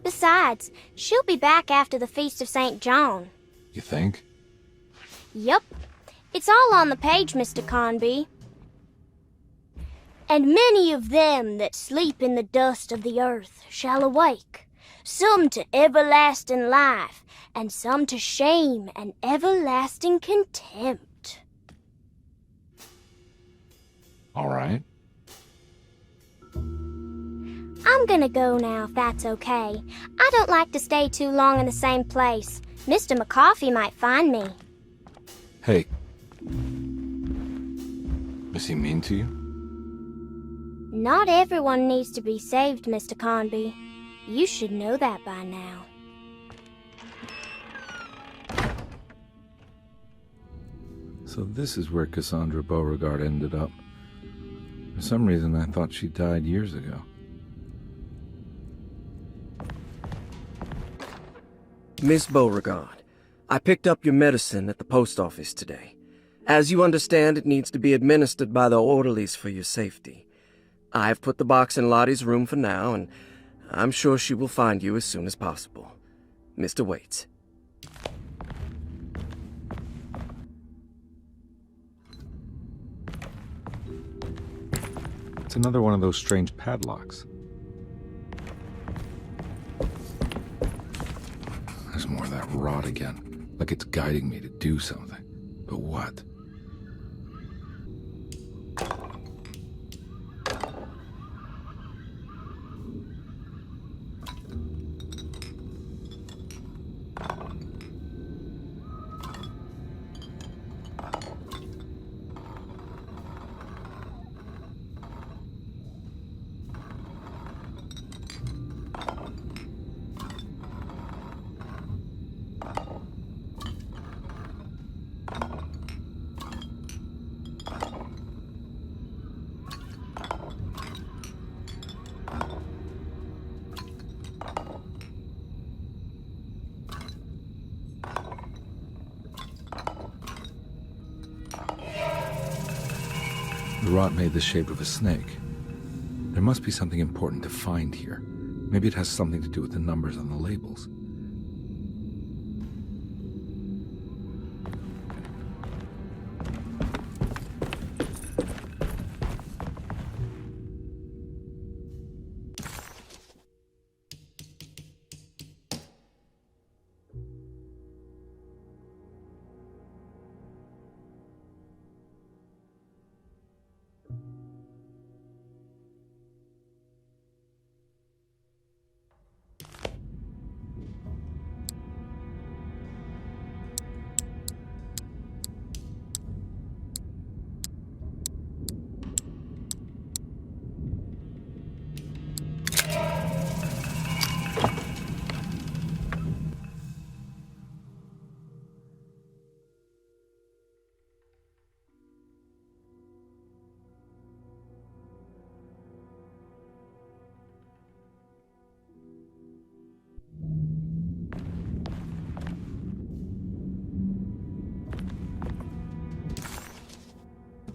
Besides, she'll be back after the Feast of St. John. You think? Yup. It's all on the page, Mr. Carnby. And many of them that sleep in the dust of the earth shall awake, some to everlasting life, and some to shame and everlasting contempt. All right. I'm gonna go now, if that's okay. I don't like to stay too long in the same place. Mr. McCoffey might find me. Hey. Is he mean to you? Not everyone needs to be saved, Mr. Carnby. You should know that by now. So this is where Cassandra Beauregard ended up. For some reason, I thought she died years ago. Miss Beauregard, I picked up your medicine at the post office today. As you understand, it needs to be administered by the orderlies for your safety. I've put the box in Lottie's room for now, and I'm sure she will find you as soon as possible. Mr. Waits. It's another one of those strange padlocks. There's more of that rot again, like it's guiding me to do something. But what? The rot made the shape of a snake. There must be something important to find here. Maybe it has something to do with the numbers on the labels.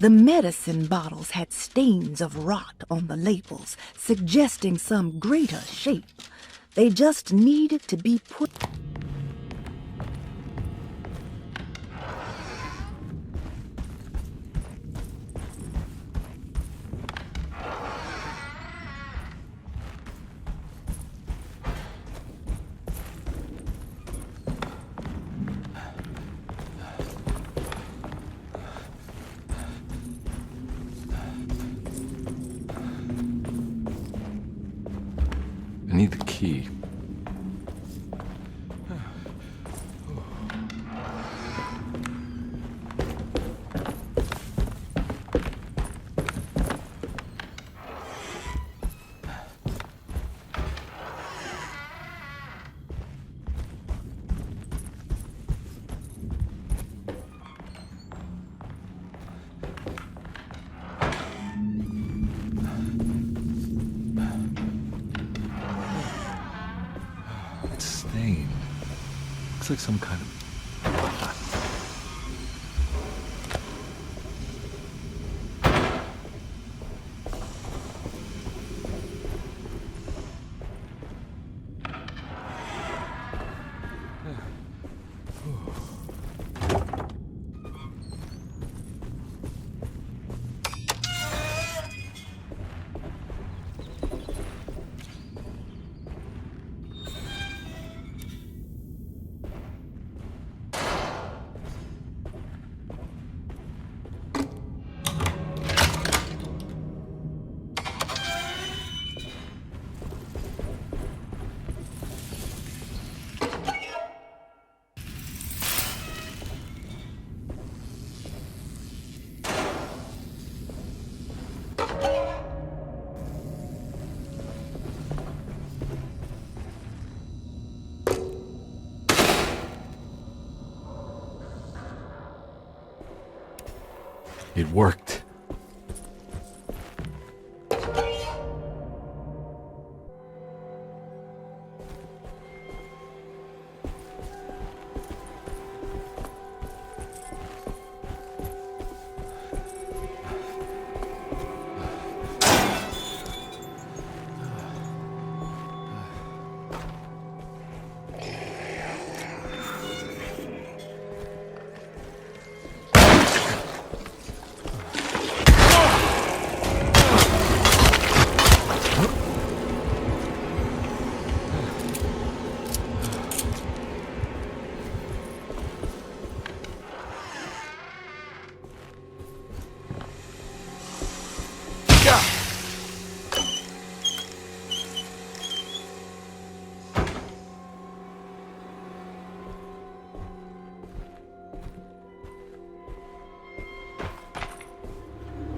The medicine bottles had stains of rot on the labels, suggesting some greater shape. They just needed to be put... I need the key. Looks like some kind of... It worked.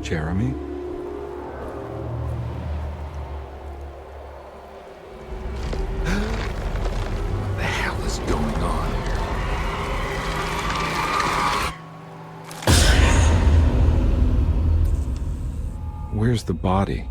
Jeremy? What the hell is going on here? Where's the body?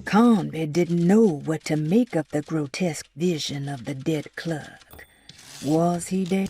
Carnby didn't know what to make of the grotesque vision of the dead clerk. Was he dead?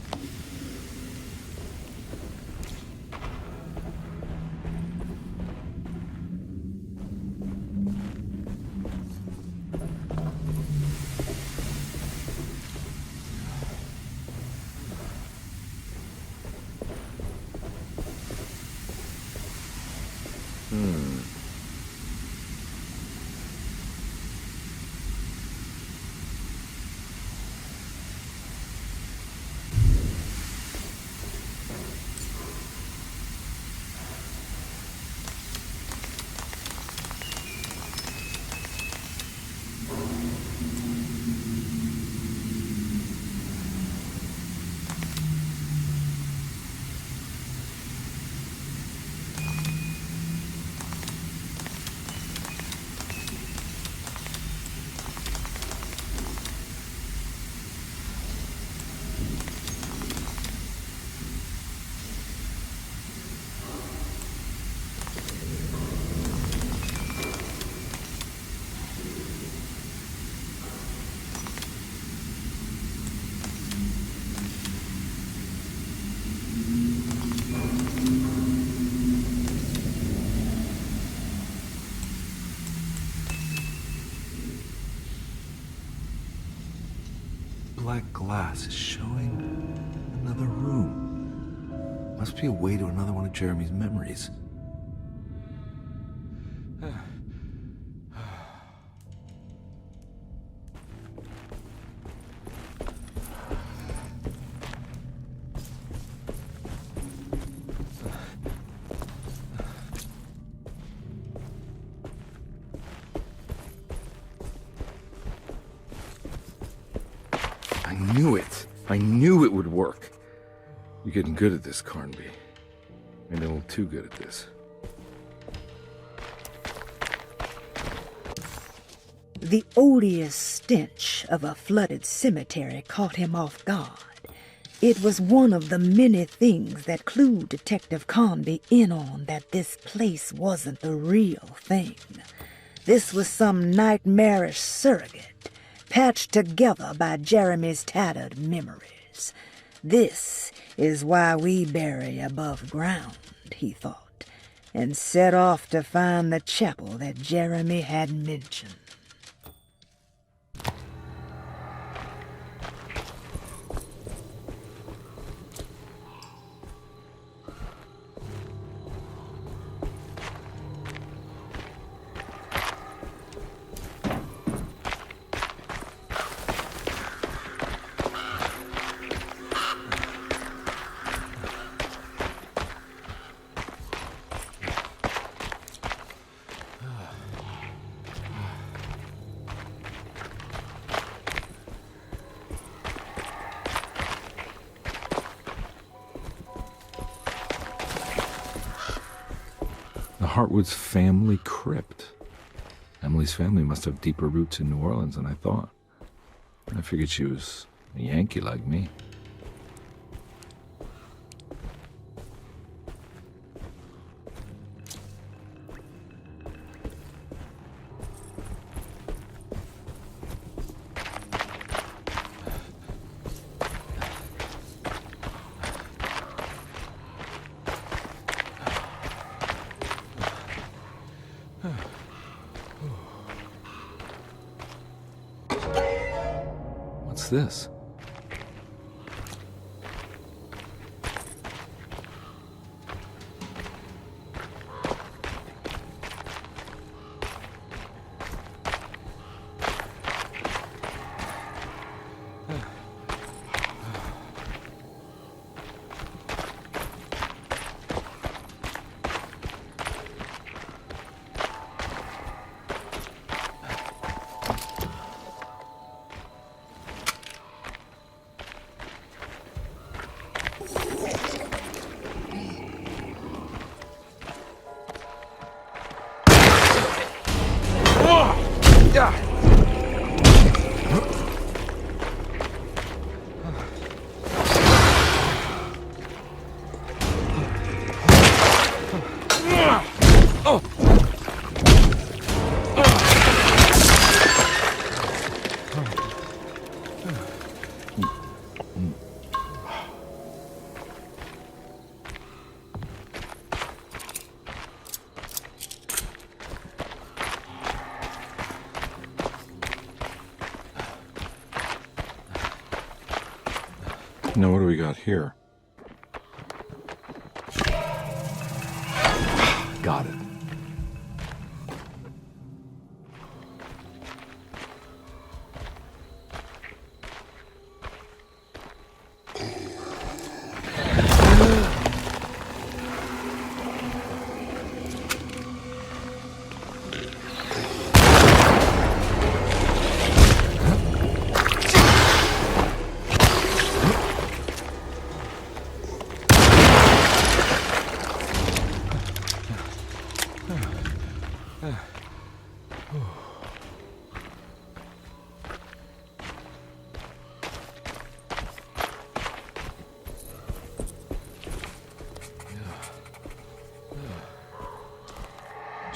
Black glass is showing another room. Must be a way to another one of Jeremy's memories. I knew it would work. You're getting good at this, Carnby. Maybe a little too good at this. The odious stench of a flooded cemetery caught him off guard. It was one of the many things that clued Detective Carnby in on that this place wasn't the real thing. This was some nightmarish surrogate, patched together by Jeremy's tattered memories. This is why we bury above ground, he thought, and set off to find the chapel that Jeremy had mentioned. Hartwood's family crypt. Emily's family must have deeper roots in New Orleans than I thought. I figured she was a Yankee like me. What's this? Now, what do we got here? Got it.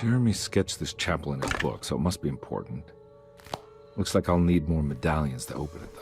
Jeremy sketched this chapel in his book, so it must be important. Looks like I'll need more medallions to open it, though.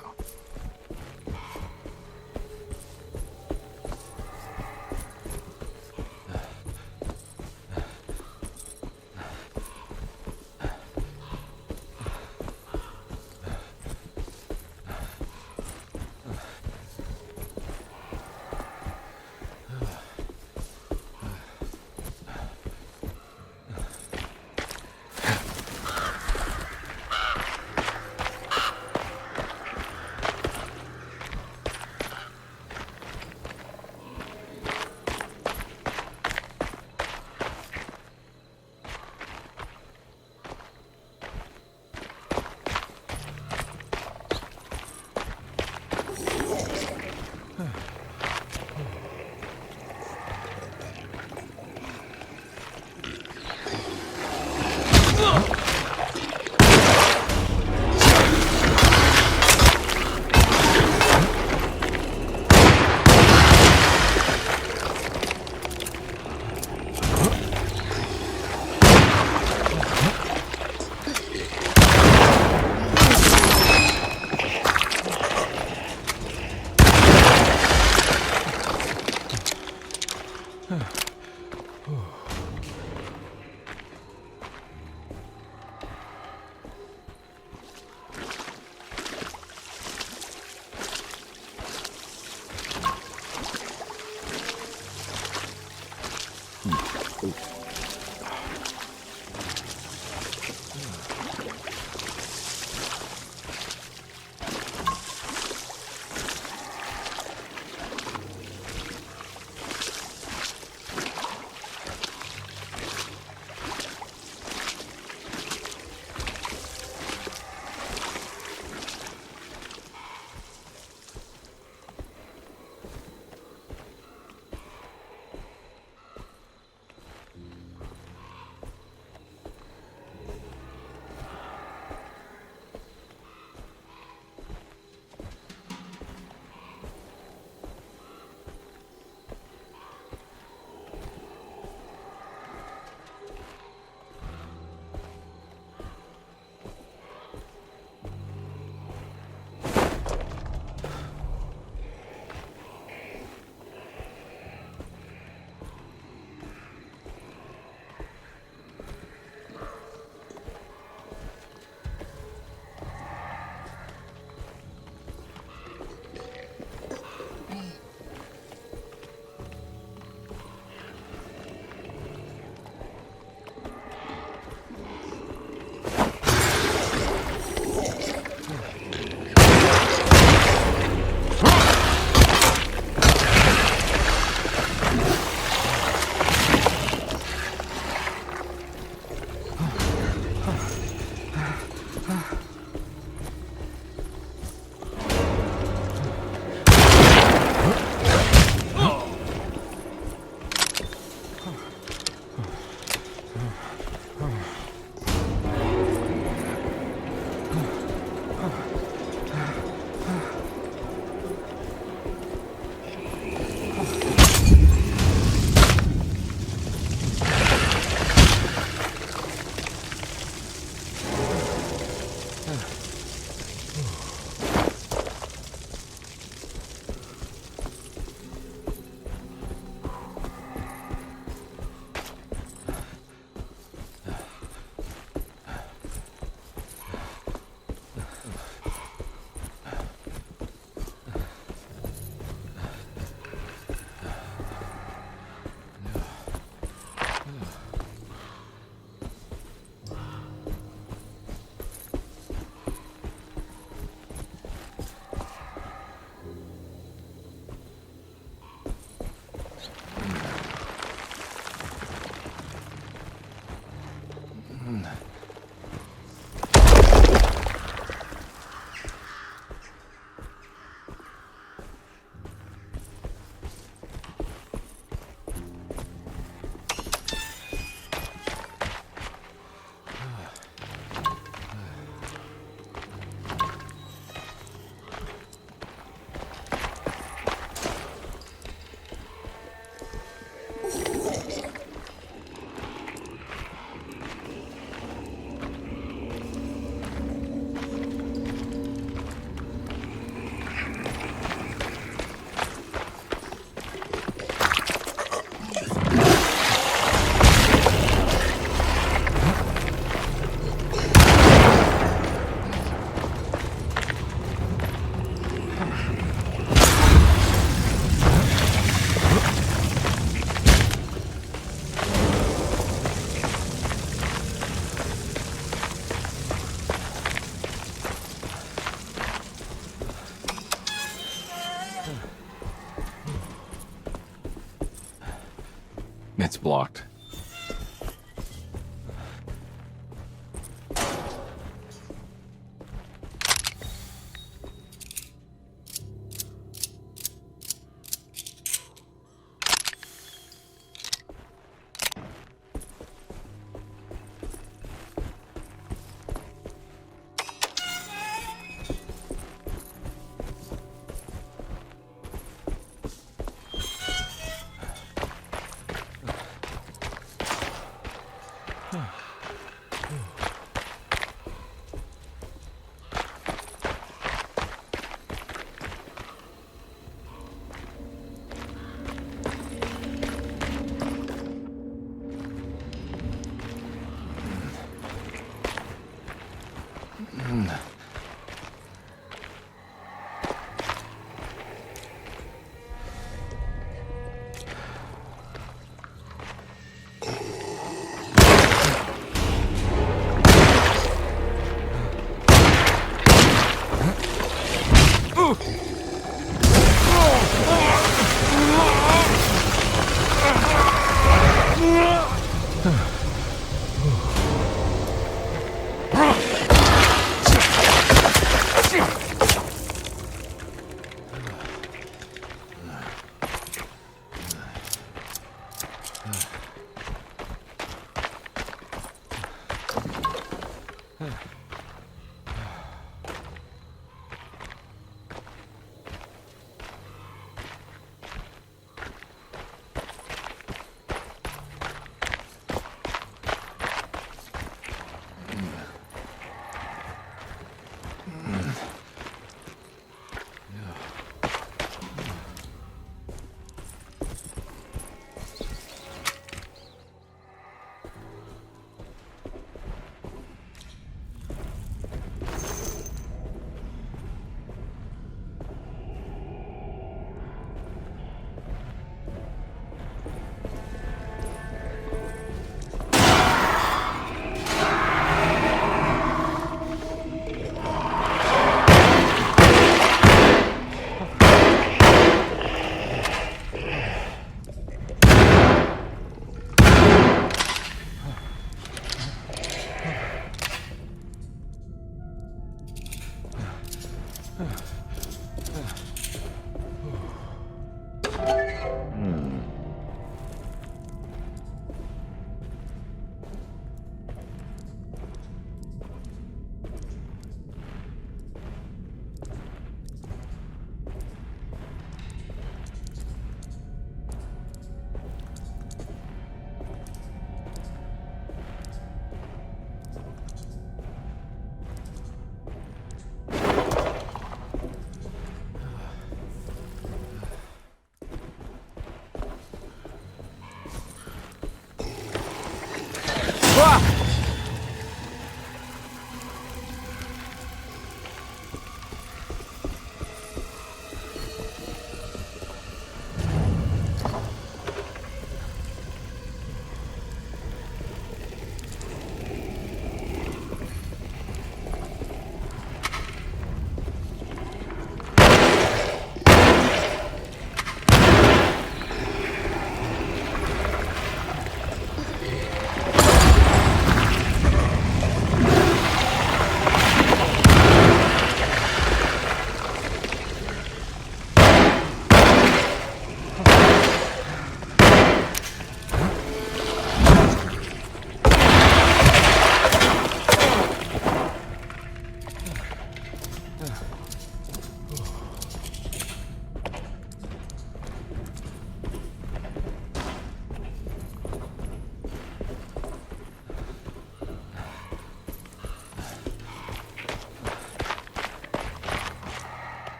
It's blocked.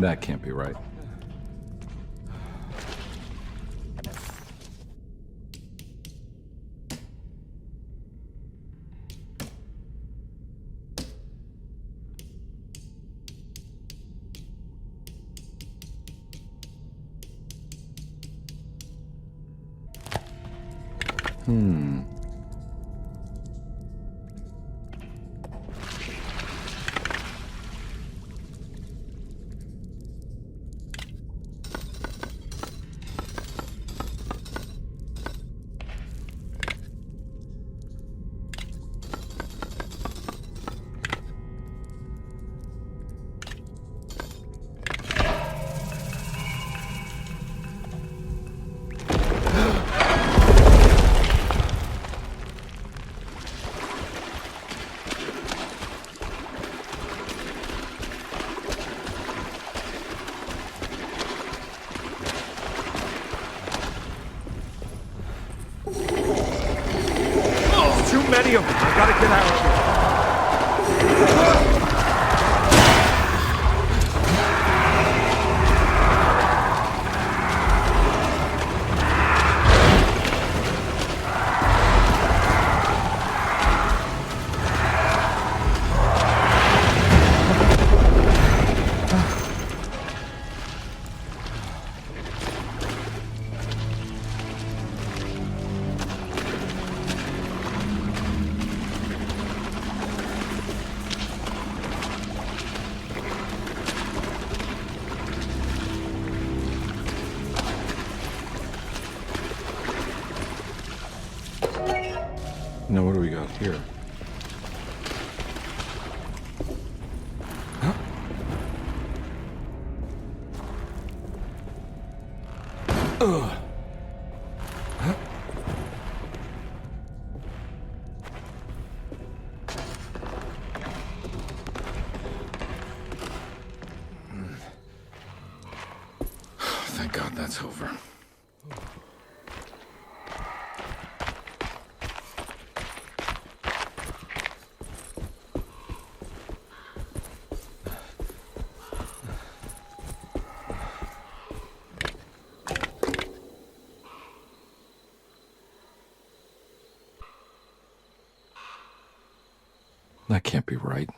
That can't be right. Too many of them. I gotta get out of here. Now what do we got here? Huh? Ugh. Huh? Thank God that's over. That can't be right.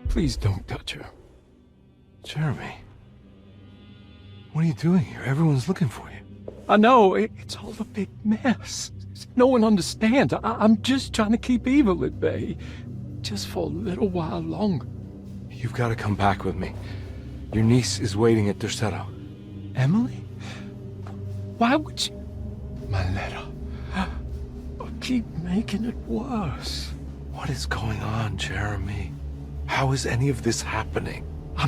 Please don't touch her. Jeremy, what are you doing here? Everyone's looking for you. I know, it's all a big mess. No one understands. I'm just trying to keep evil at bay. Just for a little while longer. You've got to come back with me. Your niece is waiting at Derceto. Emily? Why would you... My letter. I'll keep making it worse. What is going on, Jeremy? How is any of this happening? I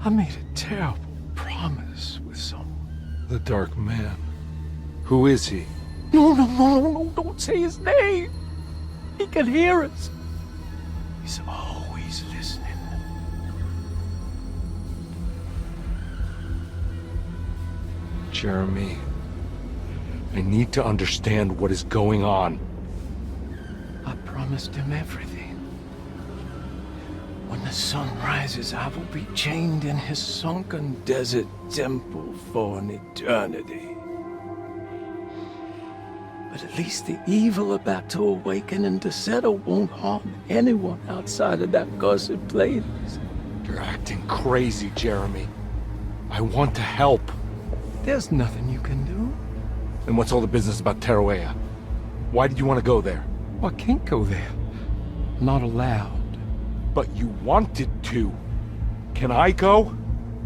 made a terrible promise with someone. The Dark Man. Who is he? No, don't say his name. He can hear us. He's always listening. Jeremy, I need to understand what is going on. I promised him everything. When the sun rises, I will be chained in his sunken desert temple for an eternity. But at least the evil about to awaken in Derceto won't harm anyone outside of that cursed place. You're acting crazy, Jeremy. I want to help. There's nothing you can do. Then what's all the business about Teruya? Why did you want to go there? Well, I can't go there. I'm not allowed. But you wanted to. Can I go?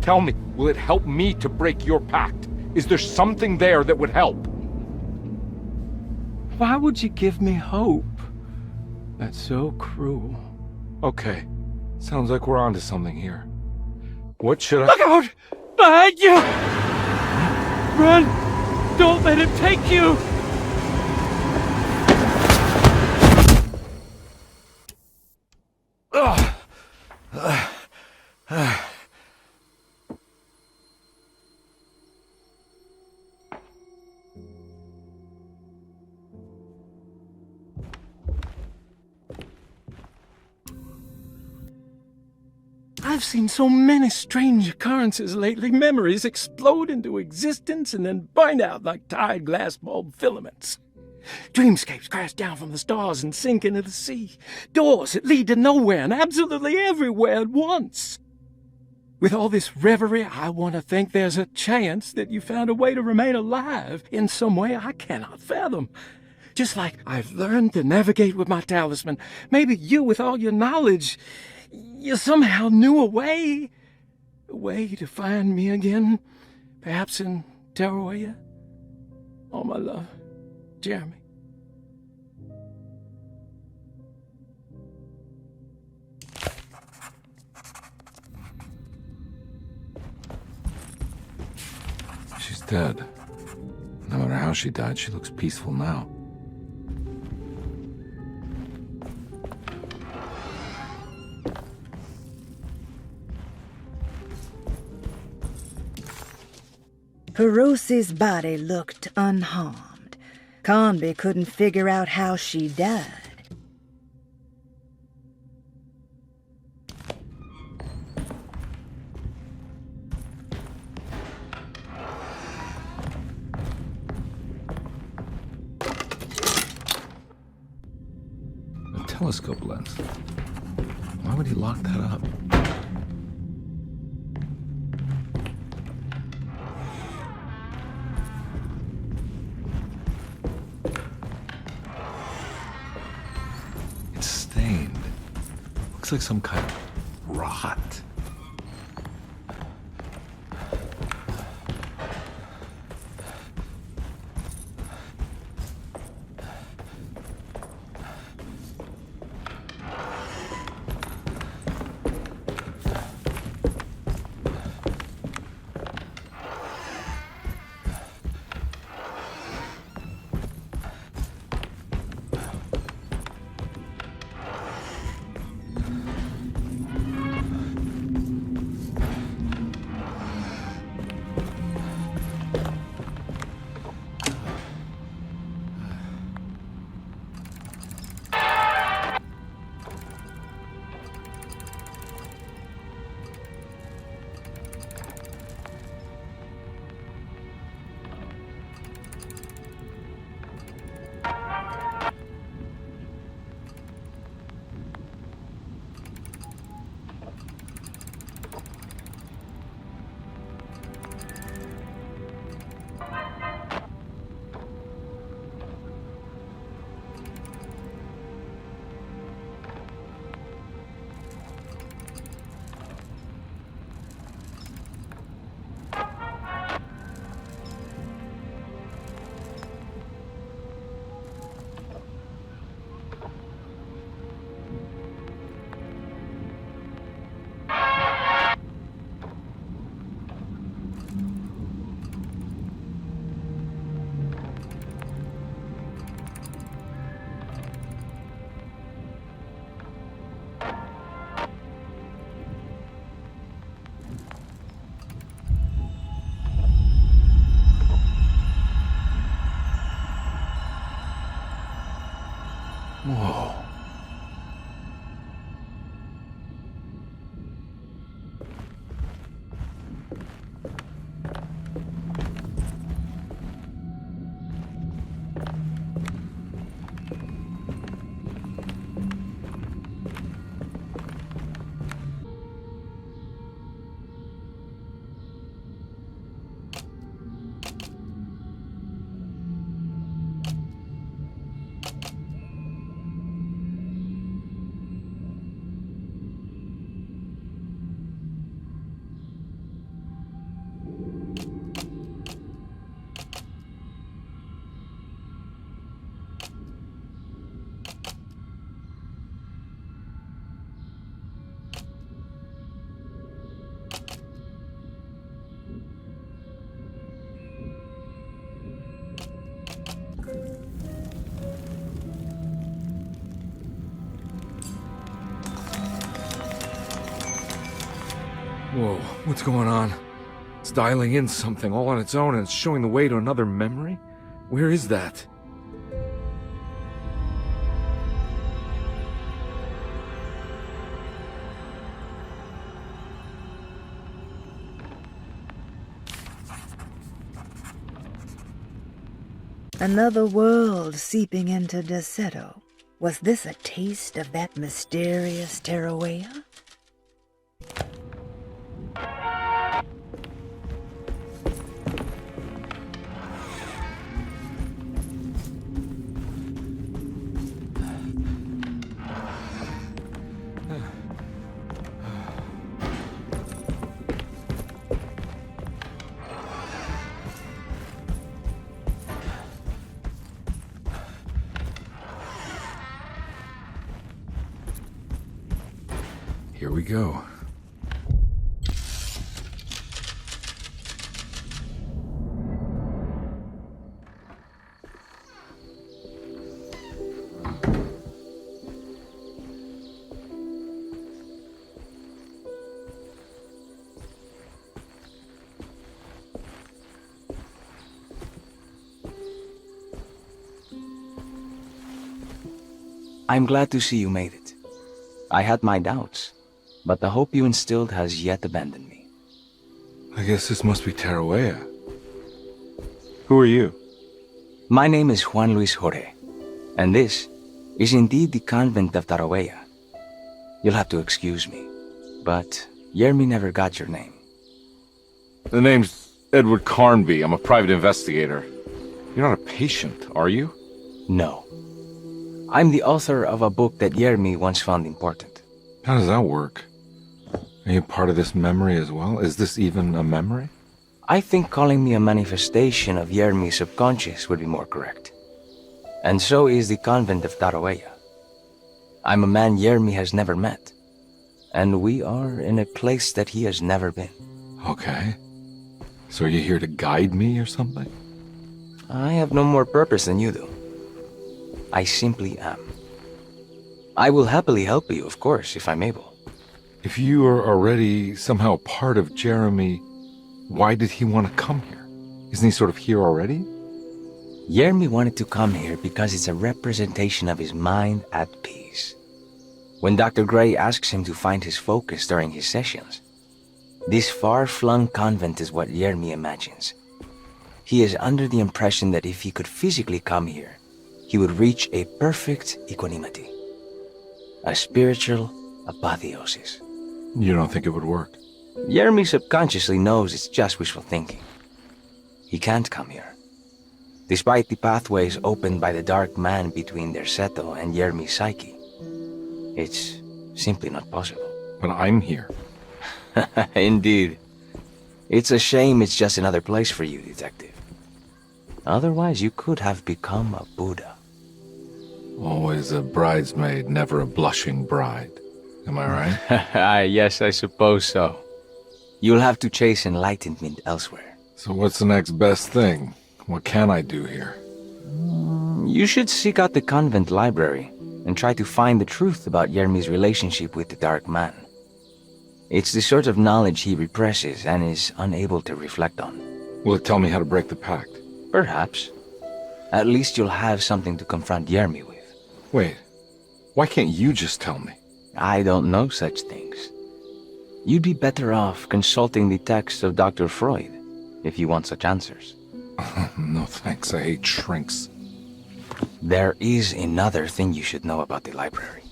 Tell me, will it help me to break your pact? Is there something there that would help? Why would you give me hope? That's so cruel. Okay, sounds like we're onto something here. What should I— Look out! Behind you! Run! Don't let him take you! I've seen so many strange occurrences lately. Memories explode into existence and then burn out like tired glass bulb filaments. Dreamscapes crash down from the stars and sink into the sea. Doors that lead to nowhere and absolutely everywhere at once. With all this reverie, I want to think there's a chance that you found a way to remain alive in some way I cannot fathom. Just like I've learned to navigate with my talisman. Maybe you, with all your knowledge, you somehow knew a way to find me again, perhaps in Teruya. All my love, Jeremy. She's dead. No matter how she died, she looks peaceful now. Hirosi's body looked unharmed. Carnby couldn't figure out how she died. A telescope lens. Why would he lock that up? Looks like some kind of rot. What's going on? It's dialing in something all on its own and it's showing the way to another memory? Where is that? Another world seeping into Derceto. Was this a taste of that mysterious Terrawea? Here we go. I'm glad to see you made it. I had my doubts, but the hope you instilled has yet abandoned me. I guess this must be Terrawea. Who are you? My name is Juan Luis Jorge, and this is indeed the convent of Terrawea. You'll have to excuse me, but Yermi never got your name. The name's Edward Carnby. I'm a private investigator. You're not a patient, are you? No. I'm the author of a book that Yermi once found important. How does that work? Are you part of this memory as well? Is this even a memory? I think calling me a manifestation of Yermi's subconscious would be more correct. And so is the convent of Terrawea. I'm a man Yermi has never met, and we are in a place that he has never been. Okay. So are you here to guide me or something? I have no more purpose than you do. I simply am. I will happily help you, of course, if I'm able. If you are already somehow part of Jeremy, why did he want to come here? Isn't he sort of here already? Yermi wanted to come here because it's a representation of his mind at peace. When Dr. Gray asks him to find his focus during his sessions, this far-flung convent is what Yermi imagines. He is under the impression that if he could physically come here, he would reach a perfect equanimity, a spiritual apotheosis. You don't think it would work? Yermi subconsciously knows it's just wishful thinking. He can't come here. Despite the pathways opened by the dark man between Derceto and Yermi's psyche, it's simply not possible. But I'm here. Indeed. It's a shame it's just another place for you, Detective. Otherwise, you could have become a Buddha. Always a bridesmaid, never a blushing bride. Am I right? Yes, I suppose so. You'll have to chase enlightenment elsewhere. So what's the next best thing? What can I do here? You should seek out the convent library and try to find the truth about Yermi's relationship with the Dark Man. It's the sort of knowledge he represses and is unable to reflect on. Will it tell me how to break the pact? Perhaps. At least you'll have something to confront Yermi with. Wait, why can't you just tell me? I don't know such things. You'd be better off consulting the text of Dr. Freud if you want such answers. No thanks, I hate shrinks. There is another thing you should know about the library.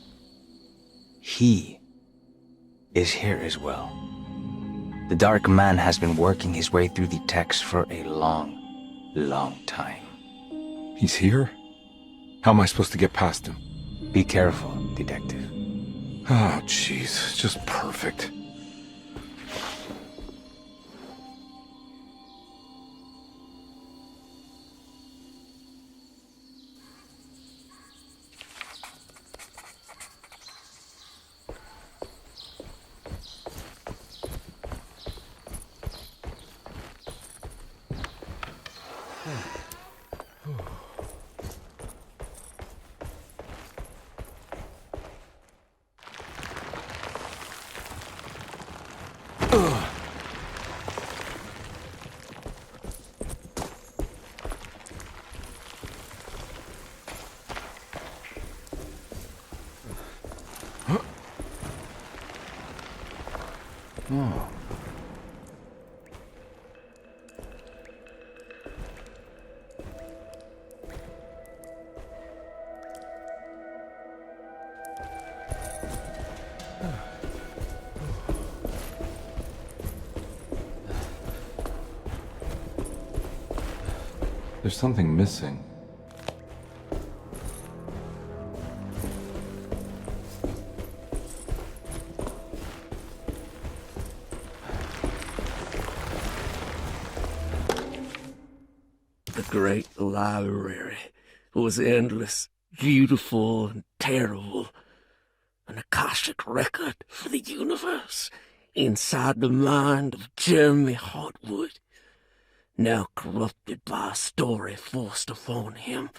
He is here as well. The Dark Man has been working his way through the text for a long time. He's here? How am I supposed to get past him? Be careful, Detective. Oh, jeez, just perfect. There's something missing. The great library was endless, beautiful, and terrible. An Akashic record for the universe inside the mind of Jeremy Hartwood, now corrupted by a story forced upon him,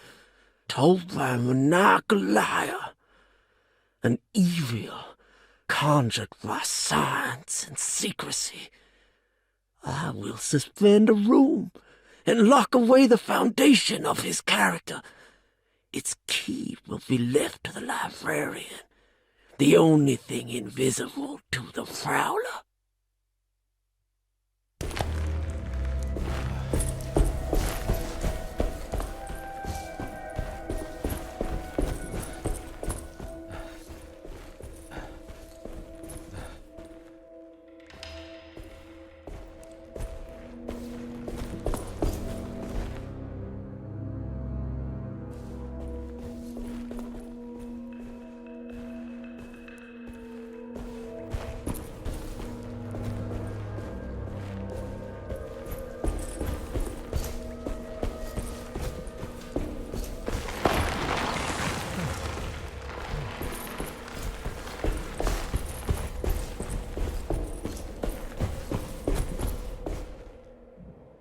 told by a maniacal liar, an evil conjured by science and secrecy. I will suspend a room and lock away the foundation of his character. Its key will be left to the librarian, the only thing invisible to the prowler.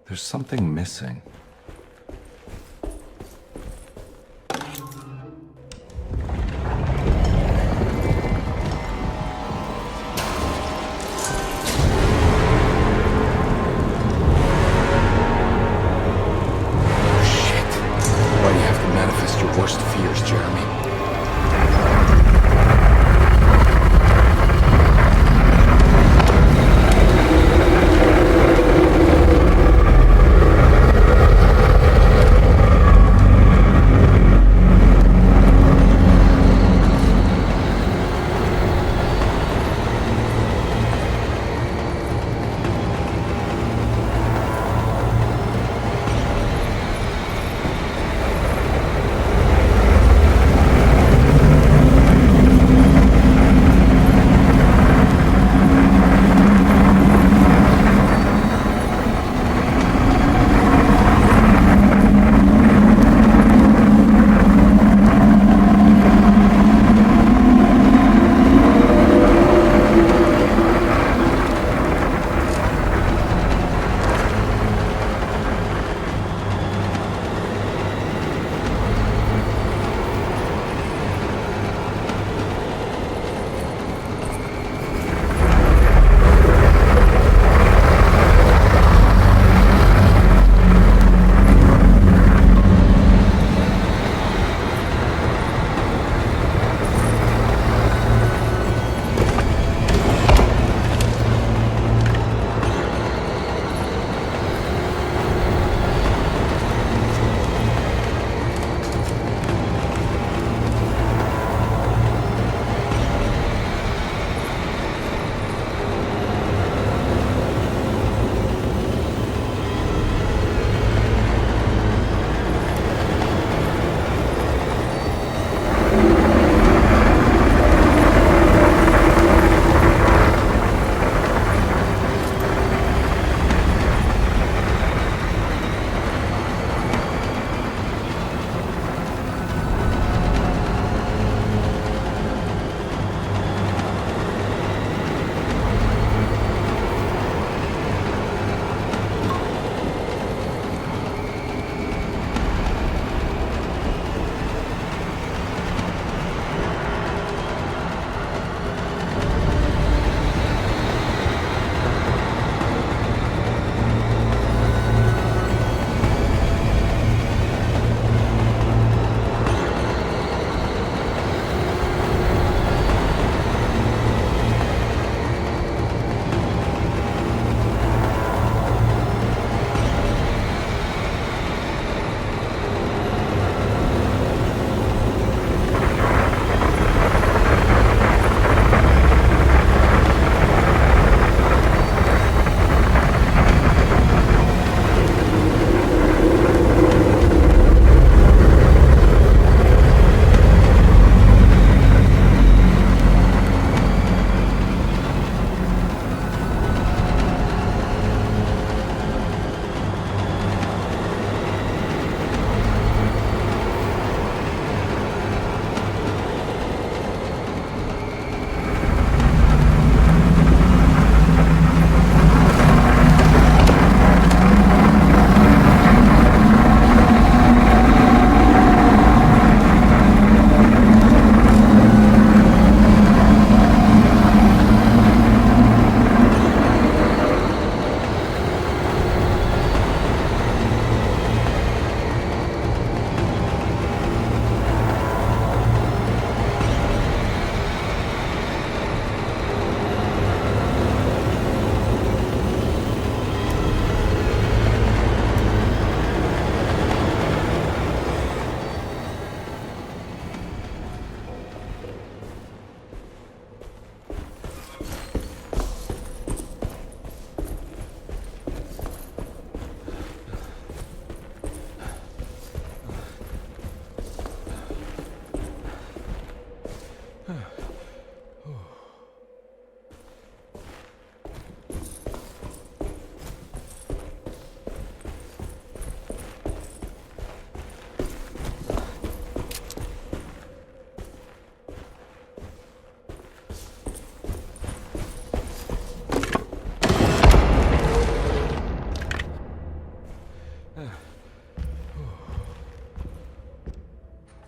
There's something missing. Why do you have to manifest your worst fears, Jeremy?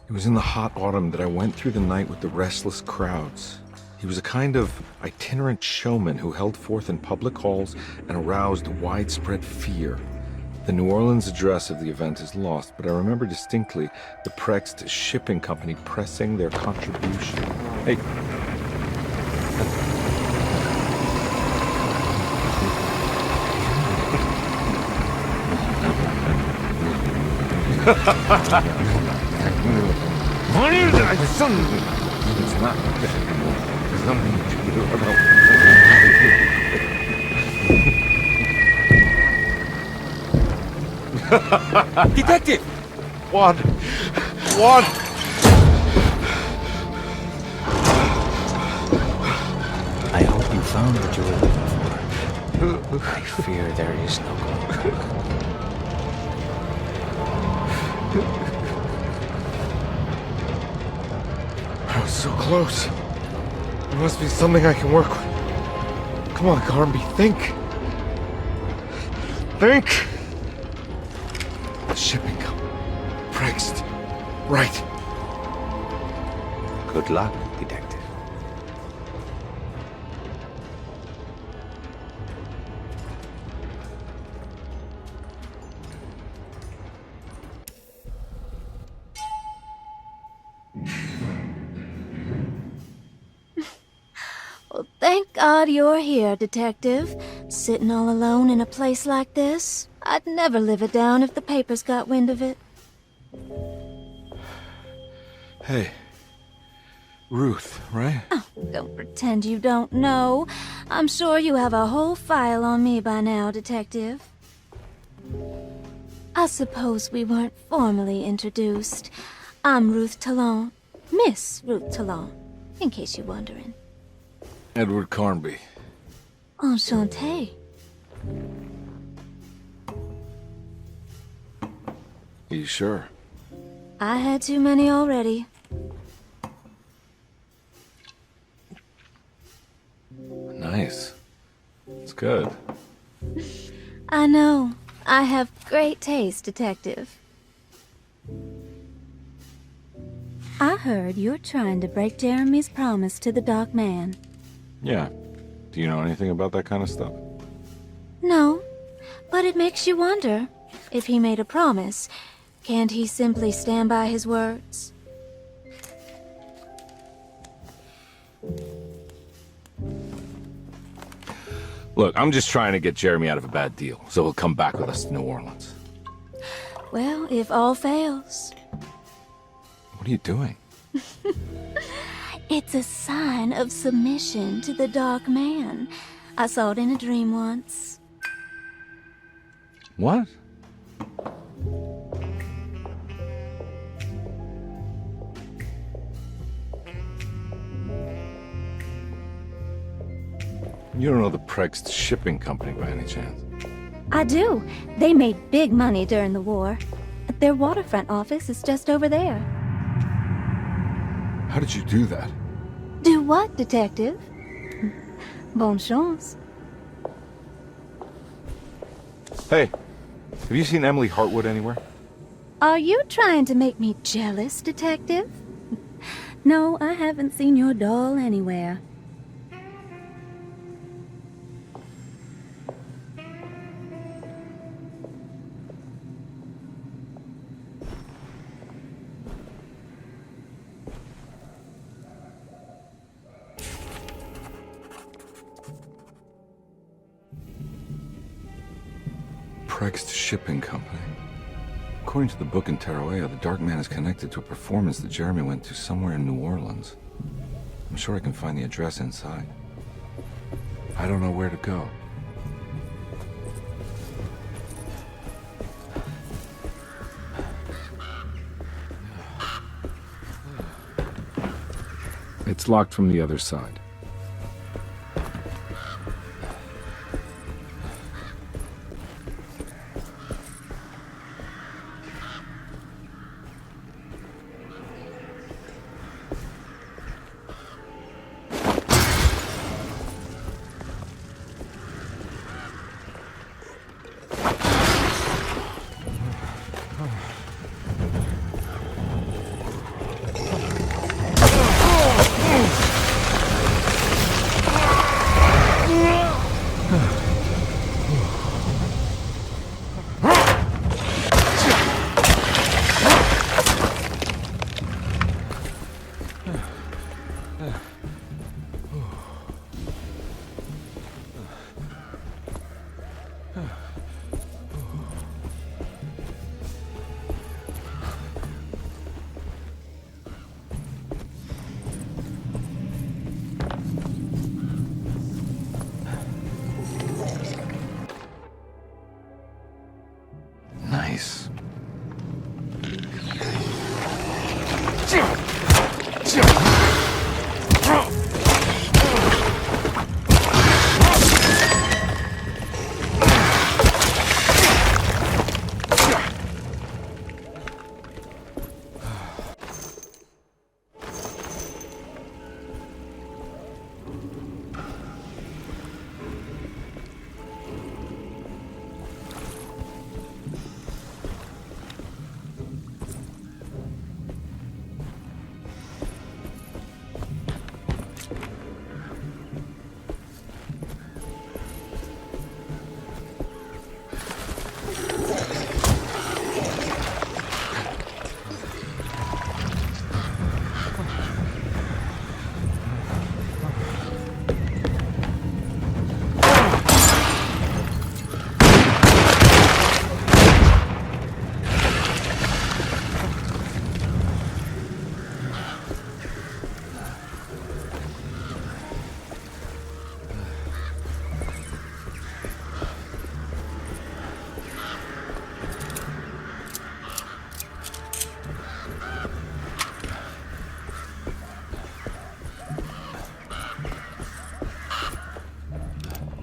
It was in the hot autumn that I went through the night with the restless crowds. He was a kind of itinerant showman who held forth in public halls and aroused widespread fear. The New Orleans address of the event is lost, but I remember distinctly the Prext Shipping Company pressing their contribution. Hey. It's not something you do about. Detective! What? I hope you found what you were looking for. I fear there is no going back. I was so close. There must be something I can work with. Come on, Carnby, think. Think! The shipping company. Prext. Right. Good luck, detective. Well, thank God you're here, Detective. Sitting all alone in a place like this? I'd never live it down if the papers got wind of it. Hey. Ruth, right? Oh, don't pretend you don't know. I'm sure you have a whole file on me by now, Detective. I suppose we weren't formally introduced. I'm Ruth Talon. Miss Ruth Talon, in case you're wondering. Edward Carnby. Enchanté. You sure? I had too many already. Nice. It's good. I know. I have great taste, Detective. I heard you're trying to break Jeremy's promise to the Dark Man. Yeah. Do you know anything about that kind of stuff? No, but it makes you wonder. If he made a promise, can't he simply stand by his words? Look, I'm just trying to get Jeremy out of a bad deal, so he'll come back with us to New Orleans. Well, if all fails. What are you doing? It's a sign of submission to the Dark Man. I saw it in a dream once. What? You don't know the Prext Shipping Company by any chance? I do. They made big money during the war. Their waterfront office is just over there. How did you do that? Do what, Detective? Bonne chance. Hey, have you seen Emily Hartwood anywhere? Are you trying to make me jealous, Detective? No, I haven't seen your doll anywhere. Prext Shipping Company. According to the book in Tarouea, the Dark Man is connected to a performance that Jeremy went to somewhere in New Orleans. I'm sure I can find the address inside. I don't know where to go. It's locked from the other side. Nice.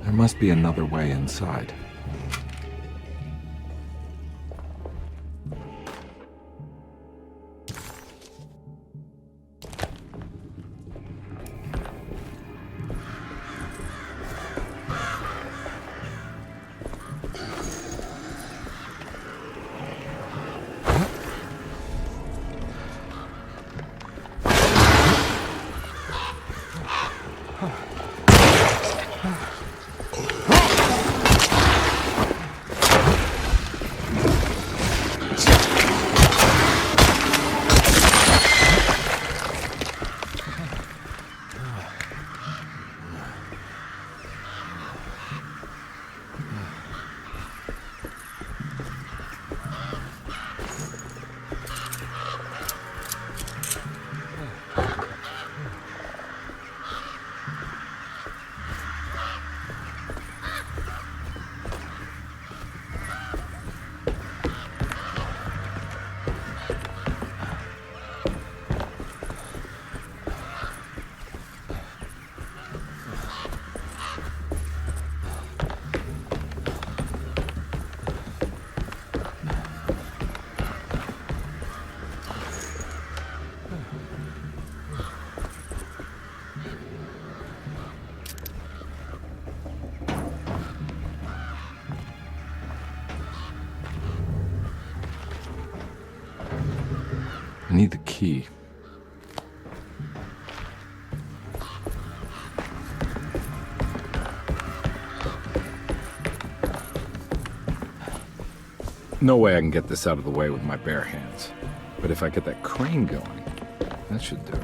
There must be another way inside. I need the key. No way I can get this out of the way with my bare hands. But if I get that crane going, that should do it.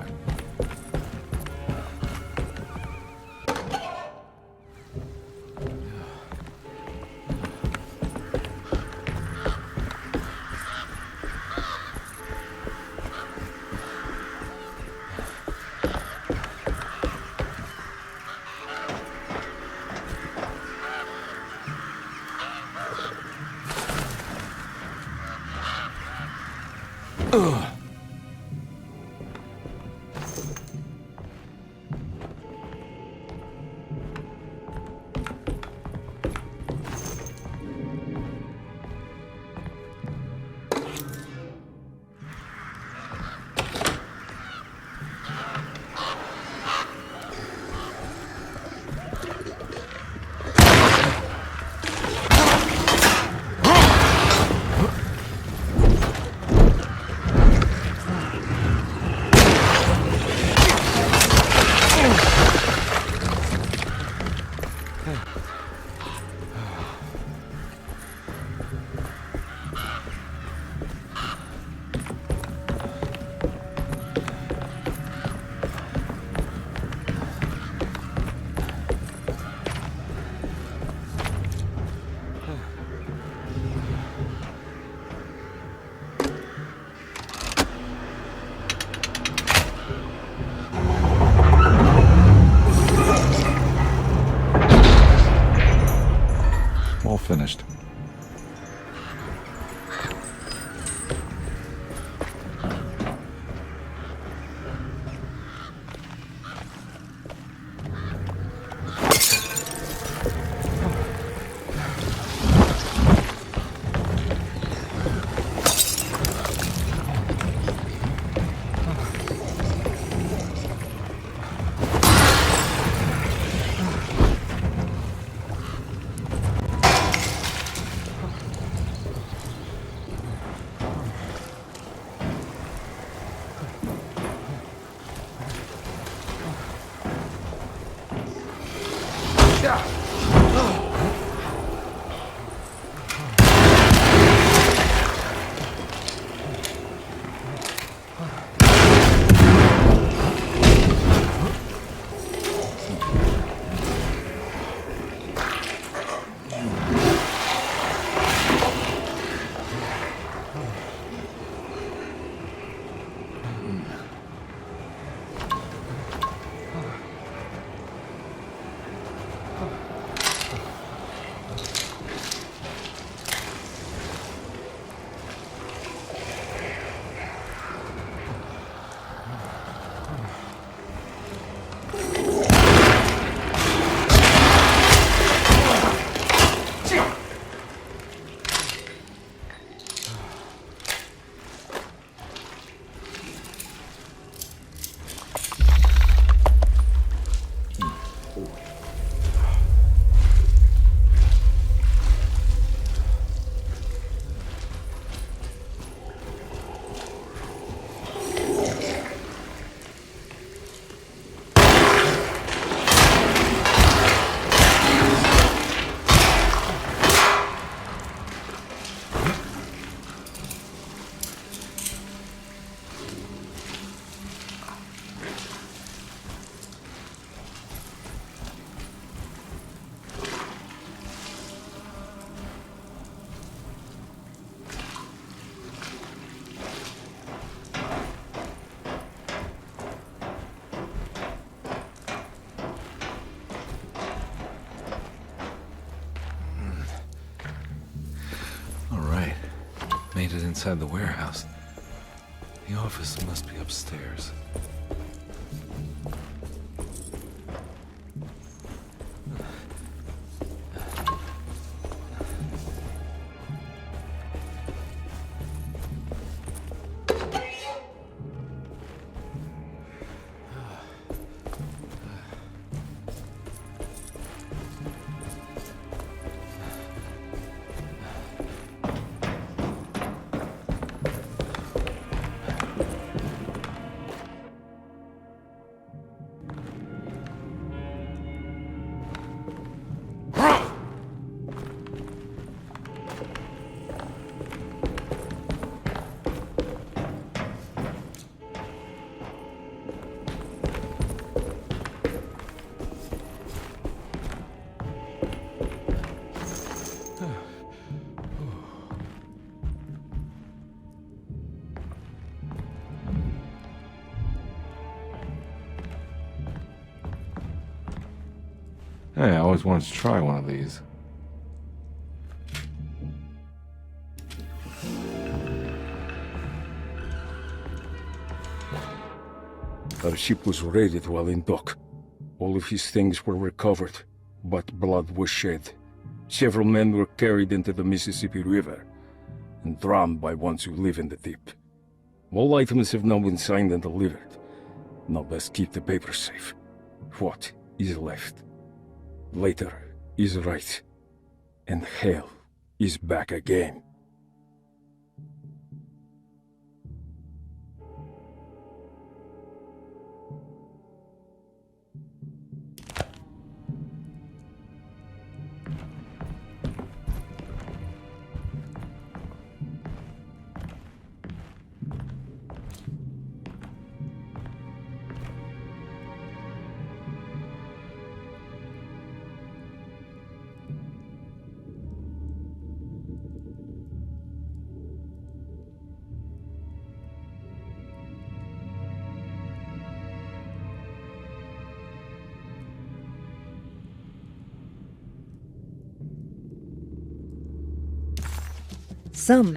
made it inside the warehouse. The office must be upstairs. Hey, I always wanted to try one of these. Our ship was raided while in dock. All of his things were recovered, but blood was shed. Several men were carried into the Mississippi River and drowned by ones who live in the deep. All items have now been signed and delivered. Now best keep the papers safe. What is left? Later is right, and hell is back again. Some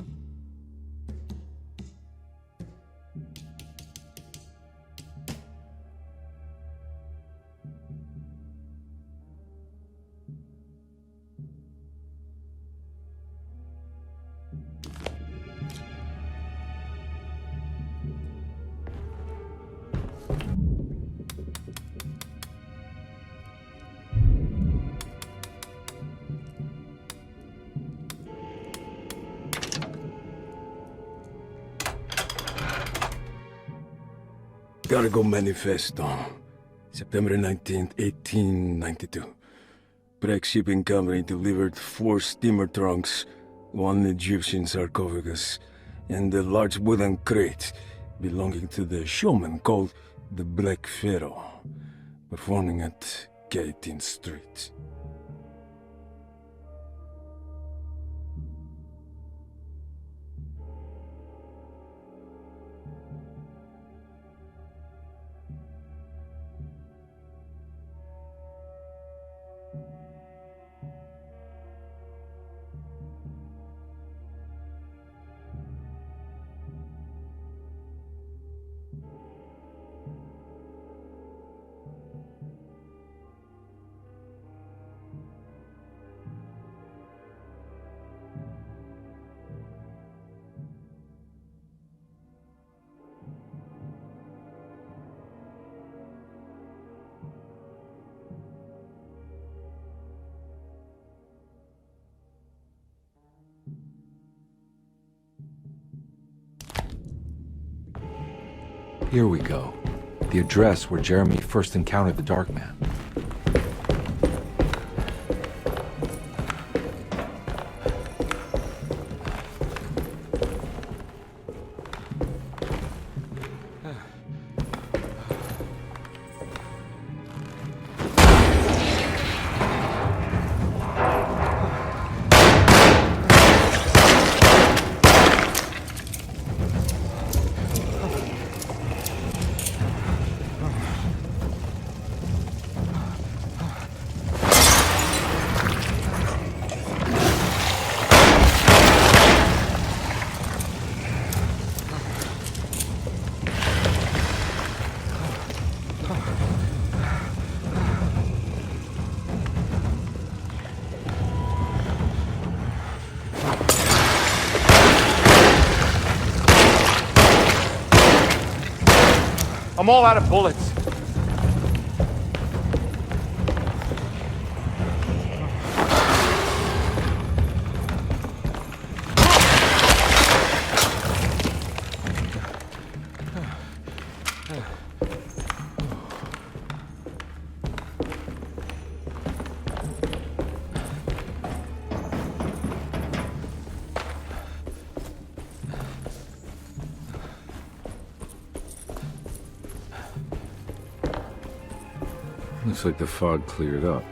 Cargo Manifesto, September 19th, 1892. Breck Shipping Company delivered 4 steamer trunks, 1 Egyptian sarcophagus, and a large wooden crate belonging to the showman called the Black Pharaoh, performing at 18th Street. Here we go. The address where Jeremy first encountered the Dark Man. I'm all out of bullets. Looks like the fog cleared up.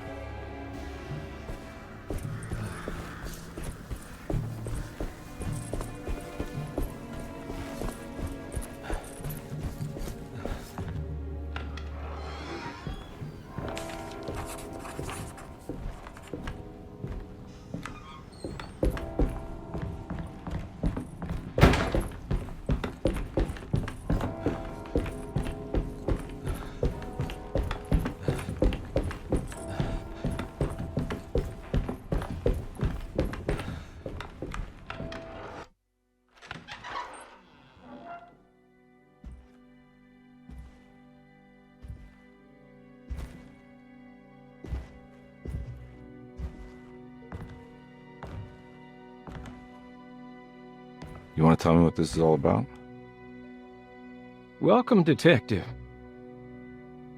You want to tell me what this is all about? Welcome, Detective,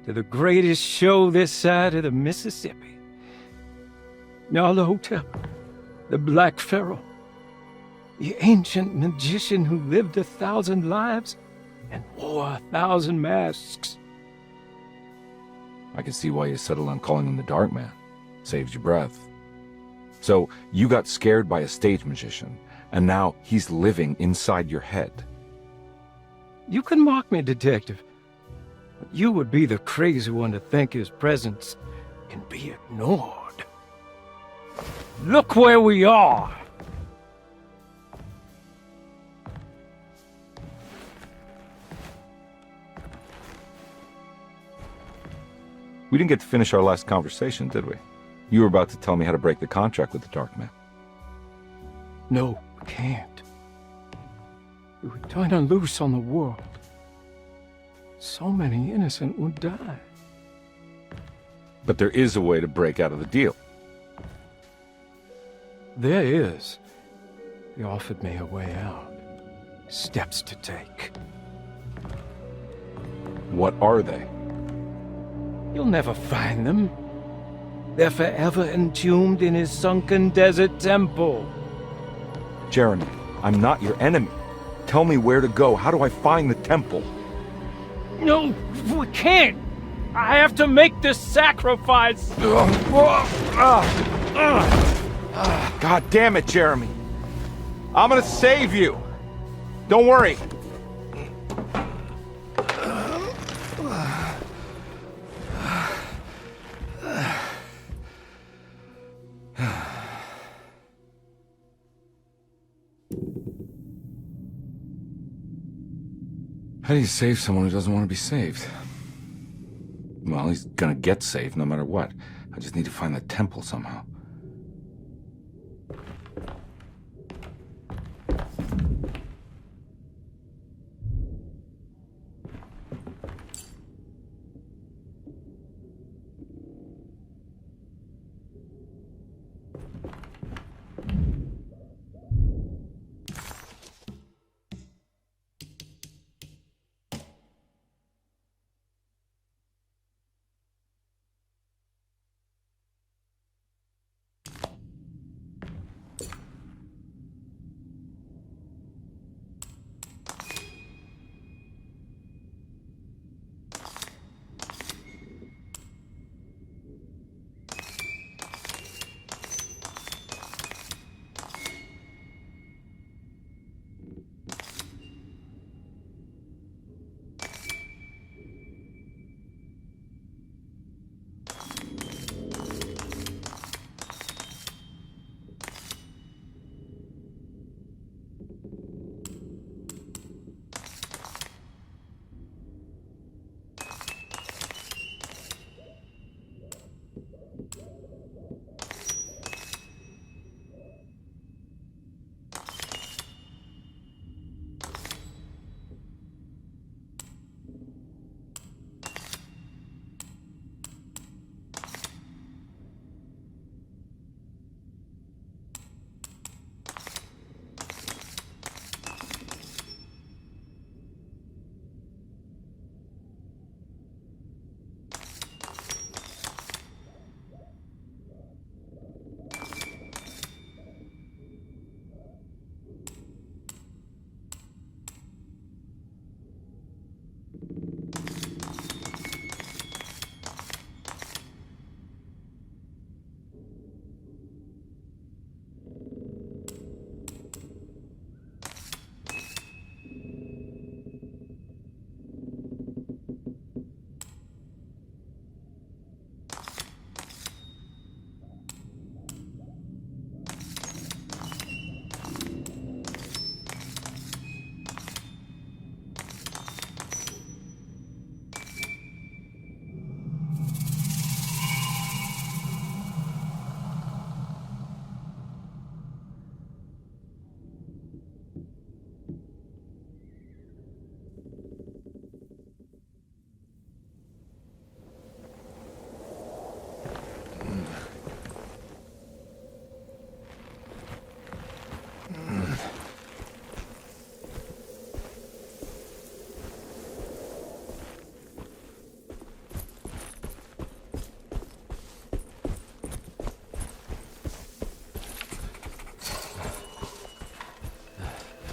to the greatest show this side of the Mississippi. Nyarlathotep, the Black Pharaoh, the ancient magician who lived 1,000 lives and wore 1,000 masks. I can see why you settled on calling him the Dark Man. Saves your breath. So, you got scared by a stage magician, and now he's living inside your head. You can mock me, Detective, but you would be the crazy one to think his presence can be ignored. Look where we are! We didn't get to finish our last conversation, did we? You were about to tell me how to break the contract with the Dark Man. No, we can't. If we turn her loose on the world, so many innocent would die. But there is a way to break out of the deal. There is. He offered me a way out. Steps to take. What are they? You'll never find them. They're forever entombed in his sunken desert temple. Jeremy, I'm not your enemy. Tell me where to go. How do I find the temple? No, we can't. I have to make this sacrifice. God damn it, Jeremy. I'm gonna save you. Don't worry. How do you save someone who doesn't want to be saved? Well, he's gonna get saved no matter what. I just need to find the temple somehow.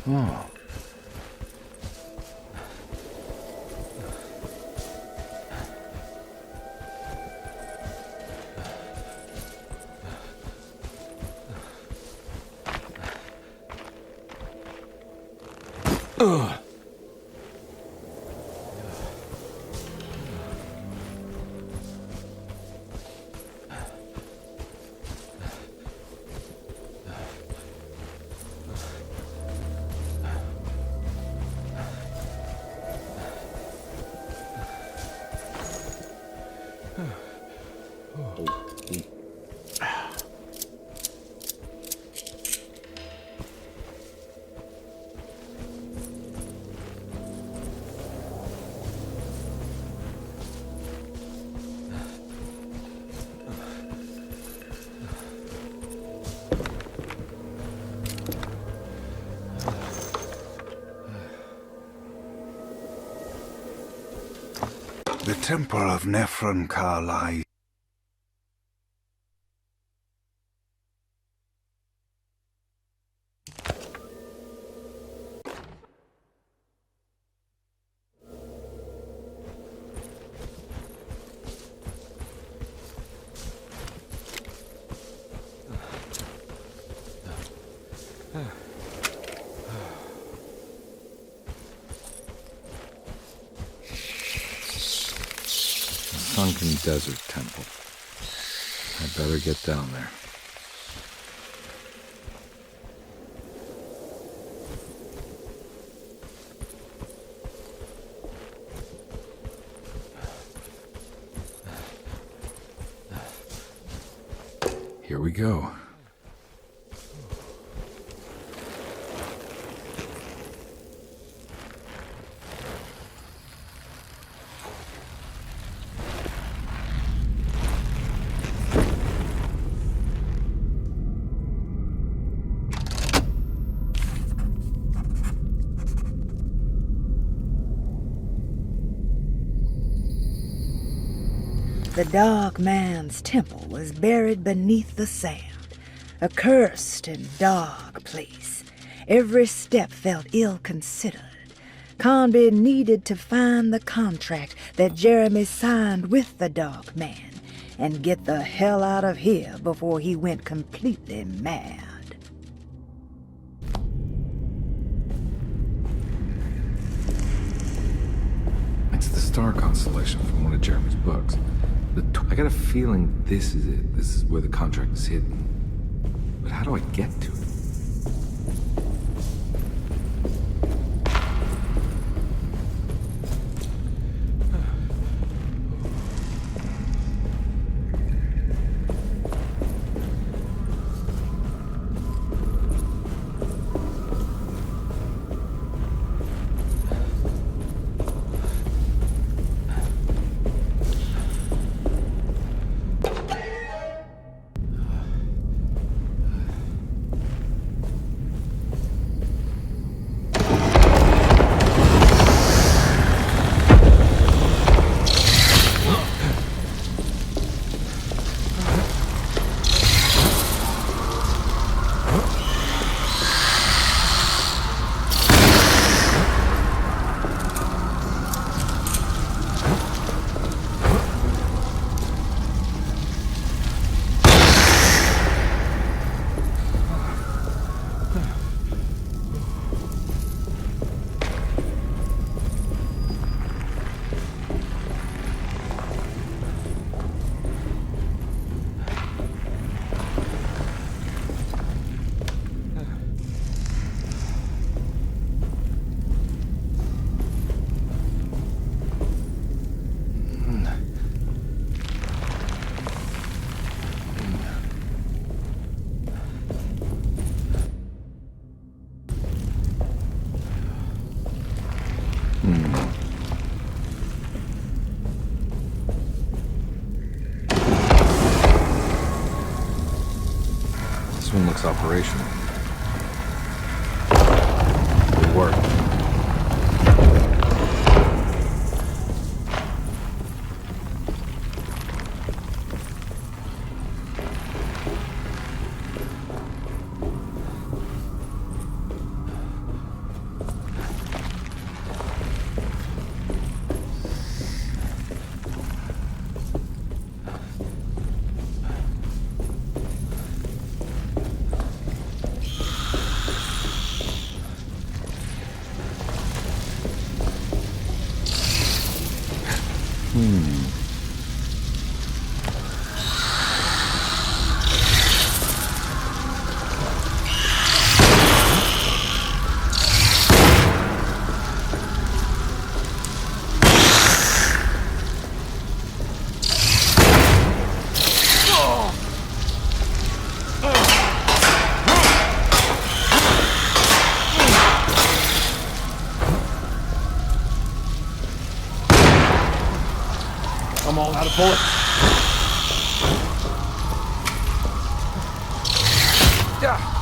Oh. Ugh. The temple of Nephron lies. Sunken desert temple. I better get down there. Here we go. The Dog Man's temple was buried beneath the sand, a cursed and dark place. Every step felt ill-considered. Carnby needed to find the contract that Jeremy signed with the Dog Man and get the hell out of here before he went completely mad. It's the star constellation from one of Jeremy's books. I got a feeling this is it. This is where the contract is hidden. But how do I get to it? This one looks operational. Good work. I'm all out of bullets. Yeah.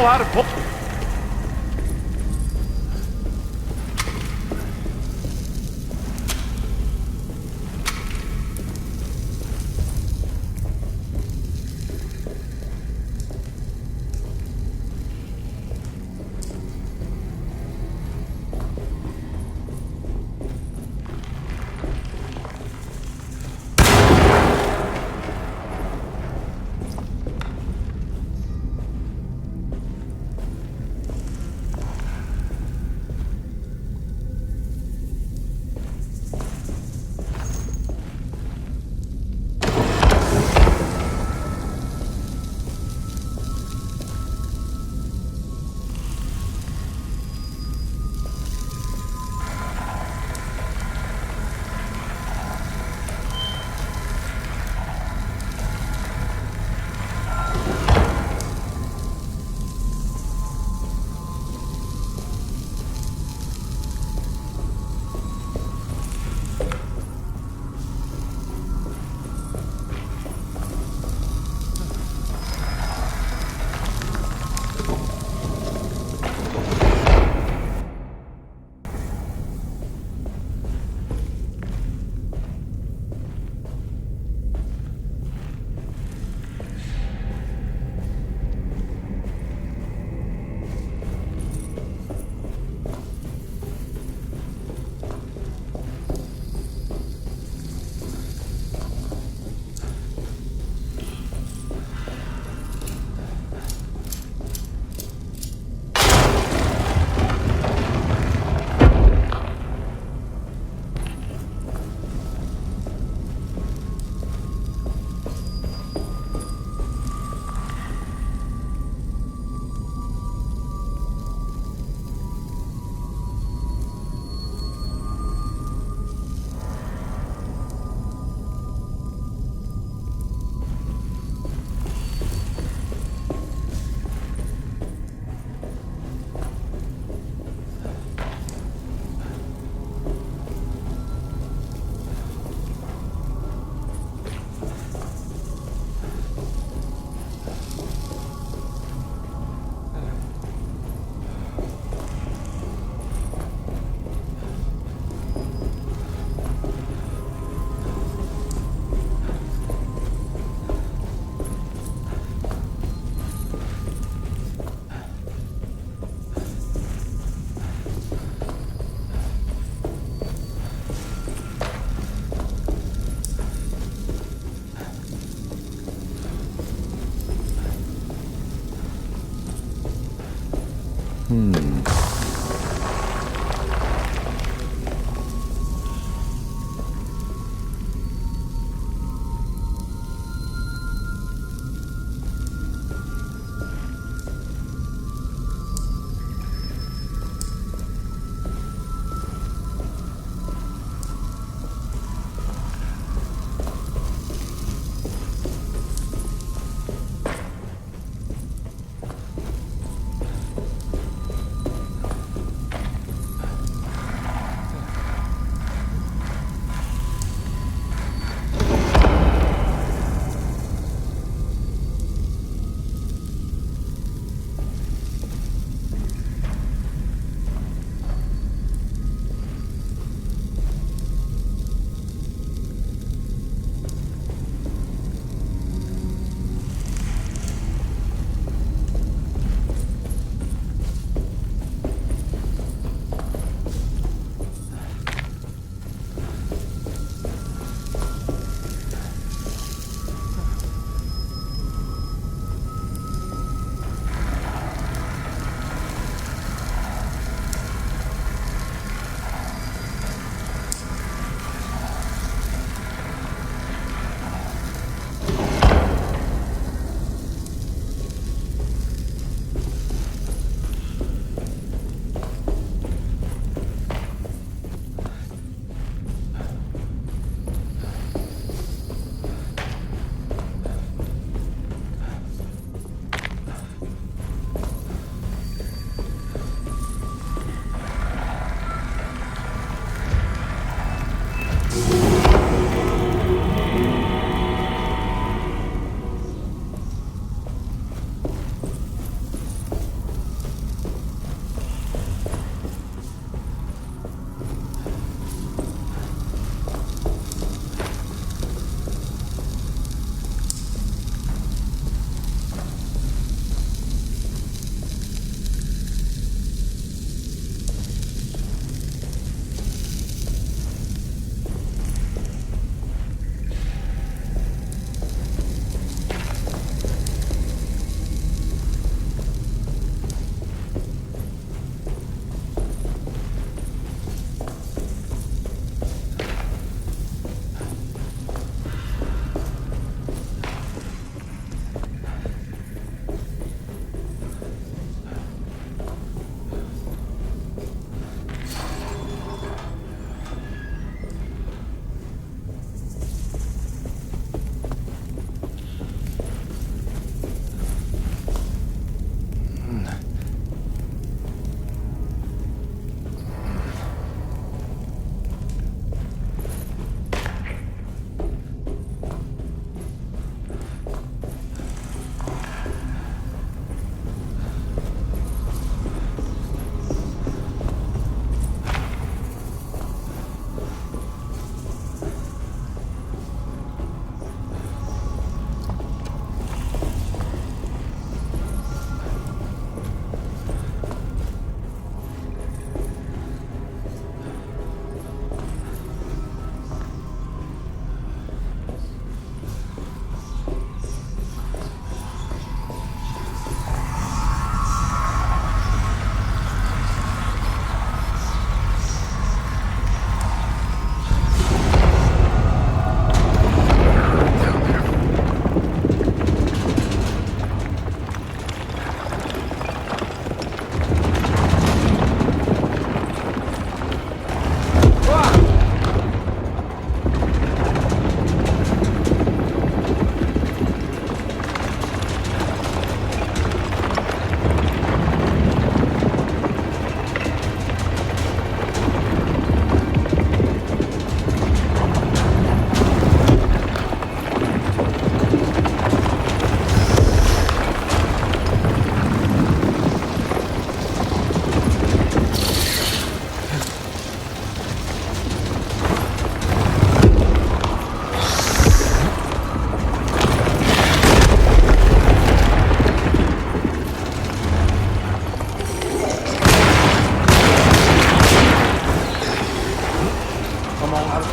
how to pull.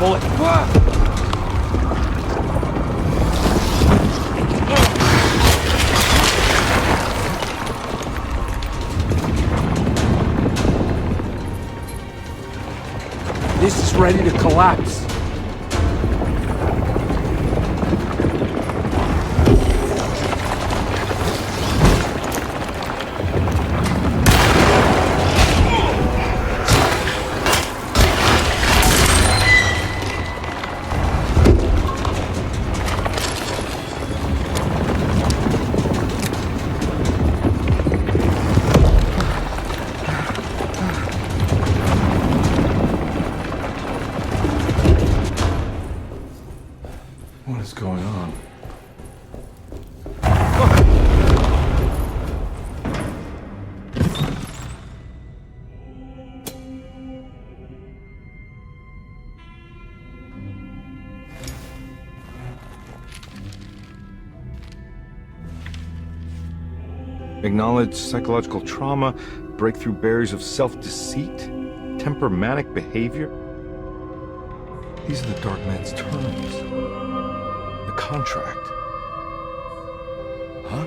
bullet. This is ready to collapse. What is going on? Acknowledge psychological trauma, break through barriers of self-deceit, temper manic behavior. These are the Dark Man's terms. The contract. Huh?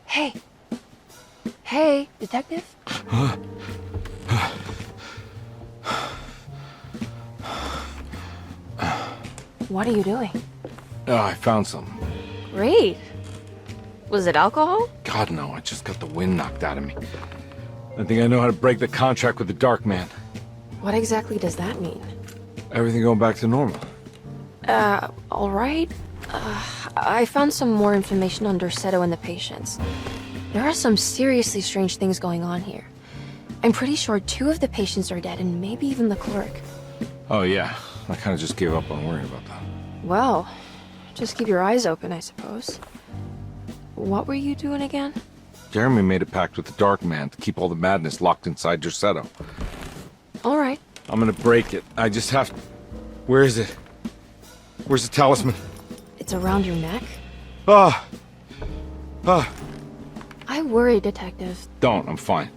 Hey. Hey, detective? What are you doing? Oh, I found something. Great. Was it alcohol? God, no, I just got the wind knocked out of me. I think I know how to break the contract with the Dark Man. What exactly does that mean? Everything going back to normal. All right. I found some more information on Derceto and the patients. There are some seriously strange things going on here. I'm pretty sure 2 of the patients are dead, and maybe even the clerk. Oh, yeah. I kind of just gave up on worrying about that. Well, just keep your eyes open, I suppose. What were you doing again? Jeremy made a pact with the Dark Man to keep all the madness locked inside Derceto. All right. I'm gonna break it. I just have to... Where is it? Where's the talisman? It's around your neck? I worry, Detective. Don't, I'm fine.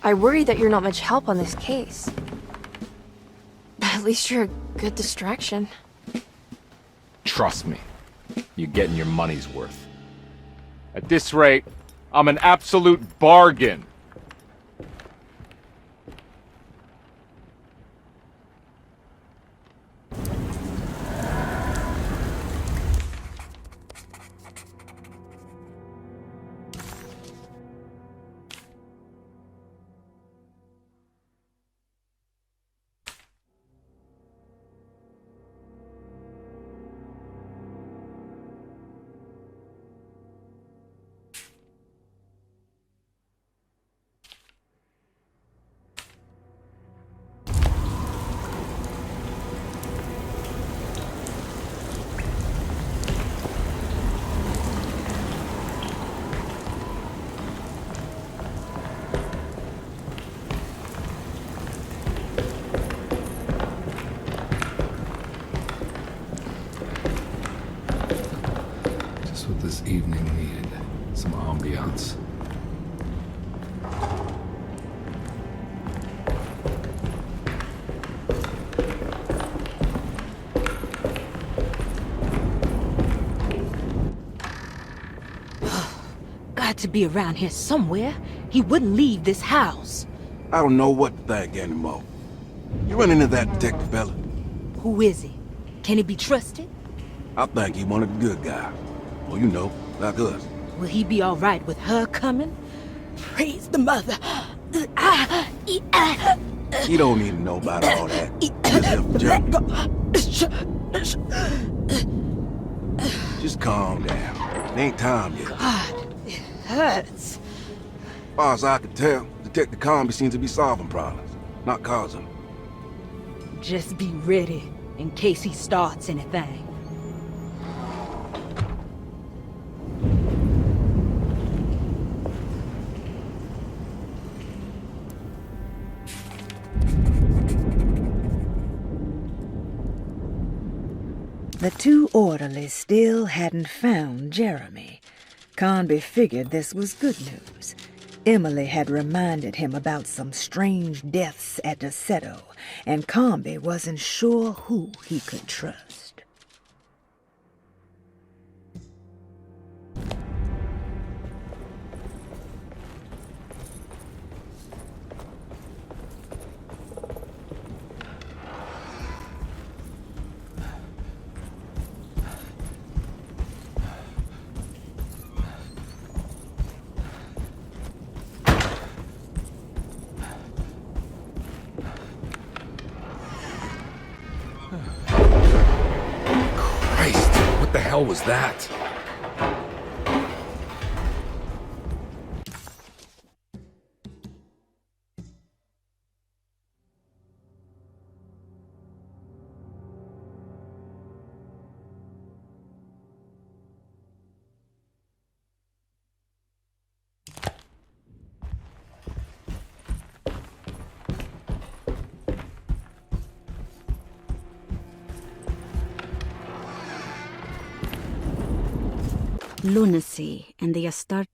I worry that you're not much help on this case. At least you're a good distraction. Trust me. You're getting your money's worth. At this rate, I'm an absolute bargain. This evening needed some ambiance. Got to be around here somewhere. He wouldn't leave this house. I don't know what to think anymore. You run into that detective fella? Who is he? Can he be trusted? I think he one of the good guys. Well, you know, like us. Will he be all right with her coming? Praise the mother. He don't need to know about all that. Just calm down. It ain't time yet. God, hurts. As far as I can tell, Detective Carnby seems to be solving problems, not causing them. Just be ready in case he starts anything. The two orderlies still hadn't found Jeremy. Carnby figured this was good news. Emily had reminded him about some strange deaths at Derceto, and Carnby wasn't sure who he could trust. What the hell was that? Lunacy and the Astarte.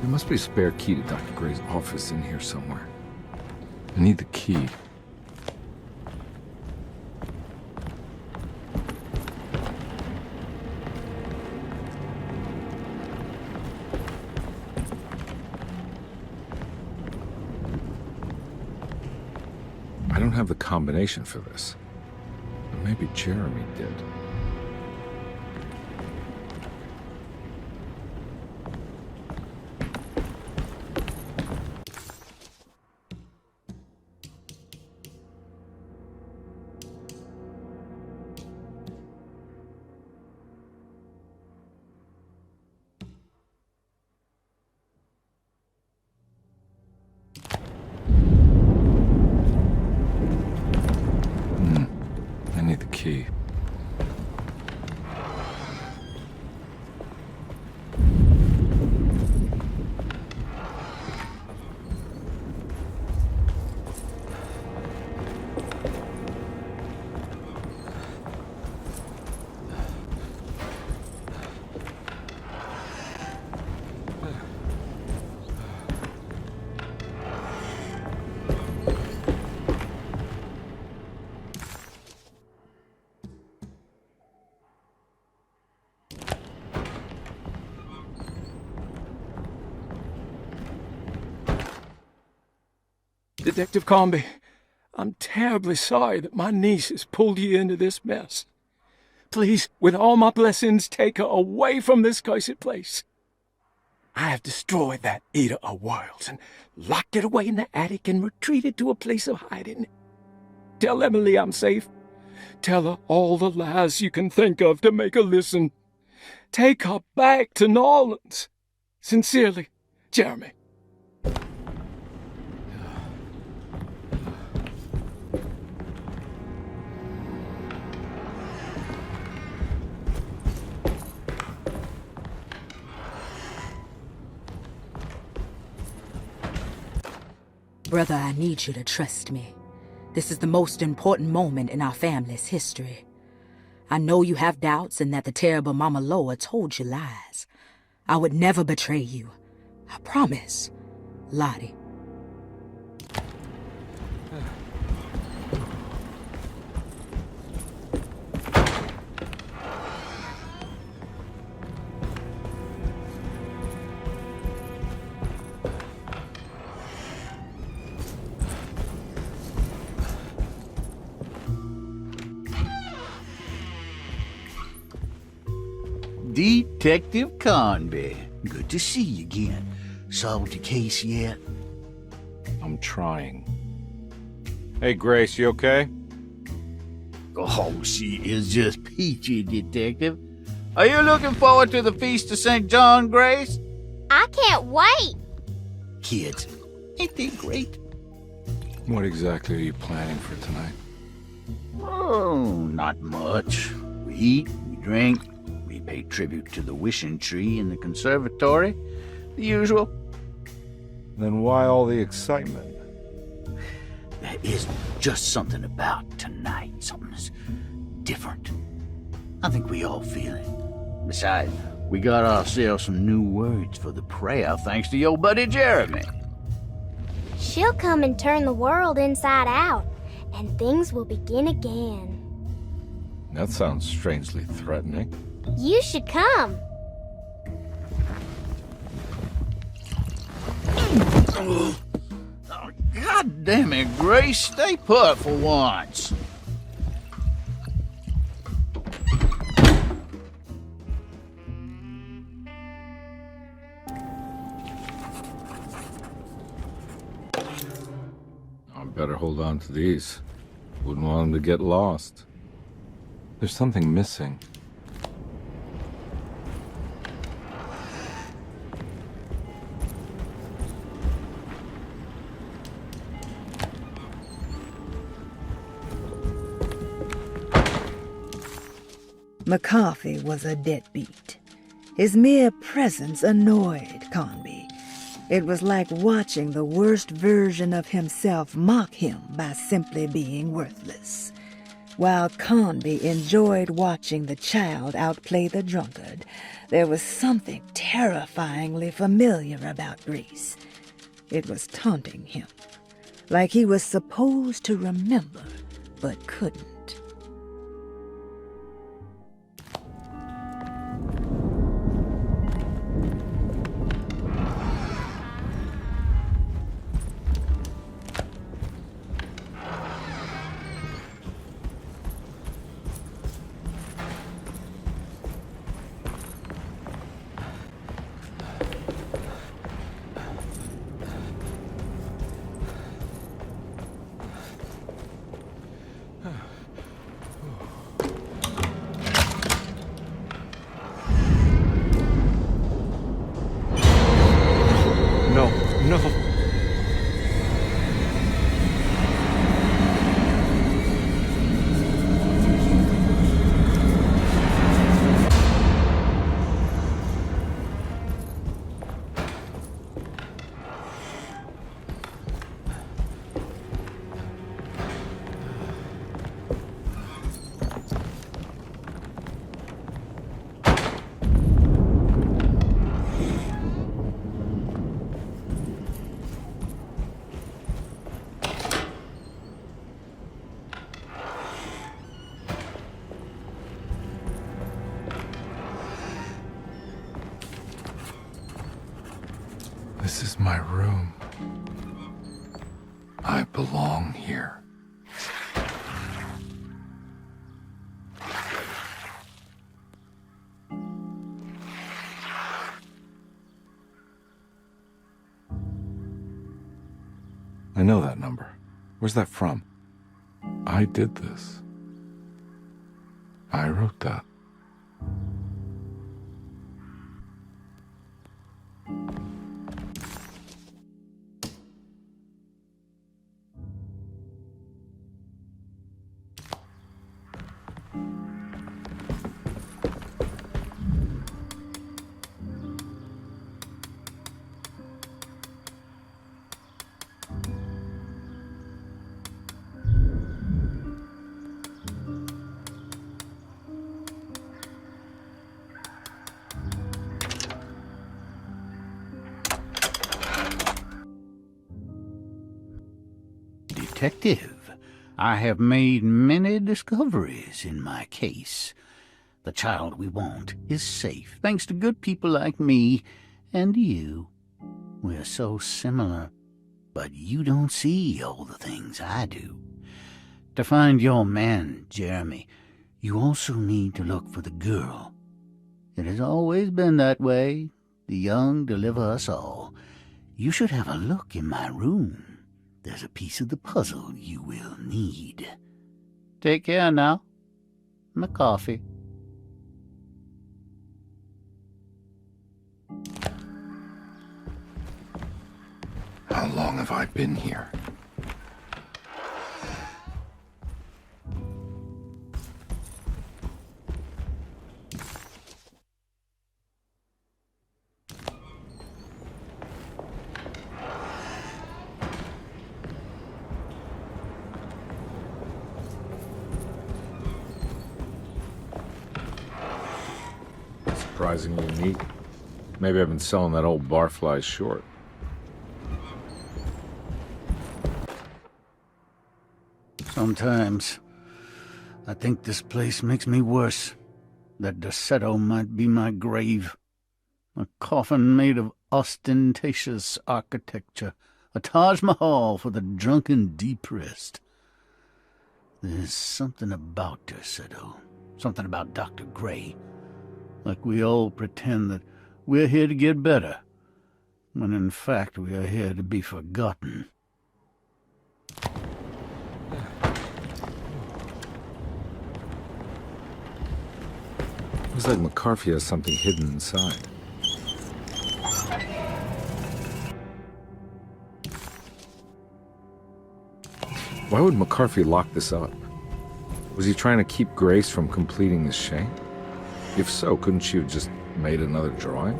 There must be a spare key to Dr. Gray's office in here somewhere. I need the key. I don't have the combination for this. But maybe Jeremy did. Detective Carnby, I'm terribly sorry that my niece has pulled you into this mess. Please, with all my blessings, take her away from this cursed place. I have destroyed that eater of worlds and locked it away in the attic and retreated to a place of hiding. Tell Emily I'm safe. Tell her all the lies you can think of to make her listen. Take her back to New Orleans. Sincerely, Jeremy. Brother, I need you to trust me. This is the most important moment in our family's history. I know you have doubts and that the terrible Mama Loa told you lies. I would never betray you. I promise. Lottie. Detective Carnby. Good to see you again. Solved your case yet? I'm trying. Hey, Grace, you okay? Oh, she is just peachy, Detective. Are you looking forward to the Feast of St. John, Grace? I can't wait. Kids, ain't they great? What exactly are you planning for tonight? Oh, not much. We eat, we drink, we pay tribute to the wishing tree in the conservatory. The usual. Then why all the excitement? There is just something about tonight. Something's different. I think we all feel it. Besides, we got ourselves some new words for the prayer thanks to your buddy Jeremy. She'll come and turn the world inside out, and things will begin again. That sounds strangely threatening. You should come. Oh, God damn it, Grace. Stay put for once. I better hold on to these. Wouldn't want them to get lost. There's something missing. McCarthy was a deadbeat. His mere presence annoyed Carnby. It was like watching the worst version of himself mock him by simply being worthless. While Carnby enjoyed watching the child outplay the drunkard, there was something terrifyingly familiar about Grace. It was taunting him, like he was supposed to remember, but couldn't. This is my room. I belong here. I know that number. Where's that from? I did this. I wrote that. Detective, I have made many discoveries in my case. The child we want is safe, thanks to good people like me and you. We're so similar, but you don't see all the things I do. To find your man, Jeremy, you also need to look for the girl. It has always been that way. The young deliver us all. You should have a look in my room. There's a piece of the puzzle you will need. Take care now. My coffee. How long have I been here? Surprisingly neat. Maybe I've been selling that old barfly short. Sometimes I think this place makes me worse. That Derceto might be my grave. A coffin made of ostentatious architecture. A Taj Mahal for the drunken depressed. There's something about Derceto. Something about Dr. Gray. Like we all pretend that we're here to get better, when in fact we are here to be forgotten. Looks like McCarthy has something hidden inside. Why would McCarthy lock this up? Was he trying to keep Grace from completing the shame? If so, couldn't she have just made another drawing?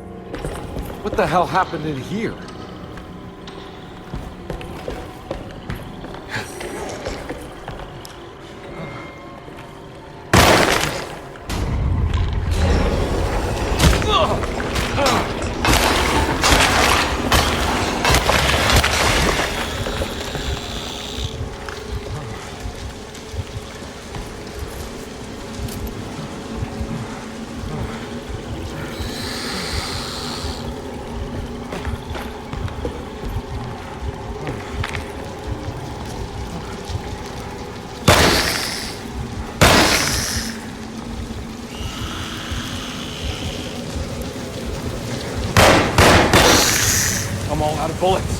What the hell happened in here? I'm all out of bullets.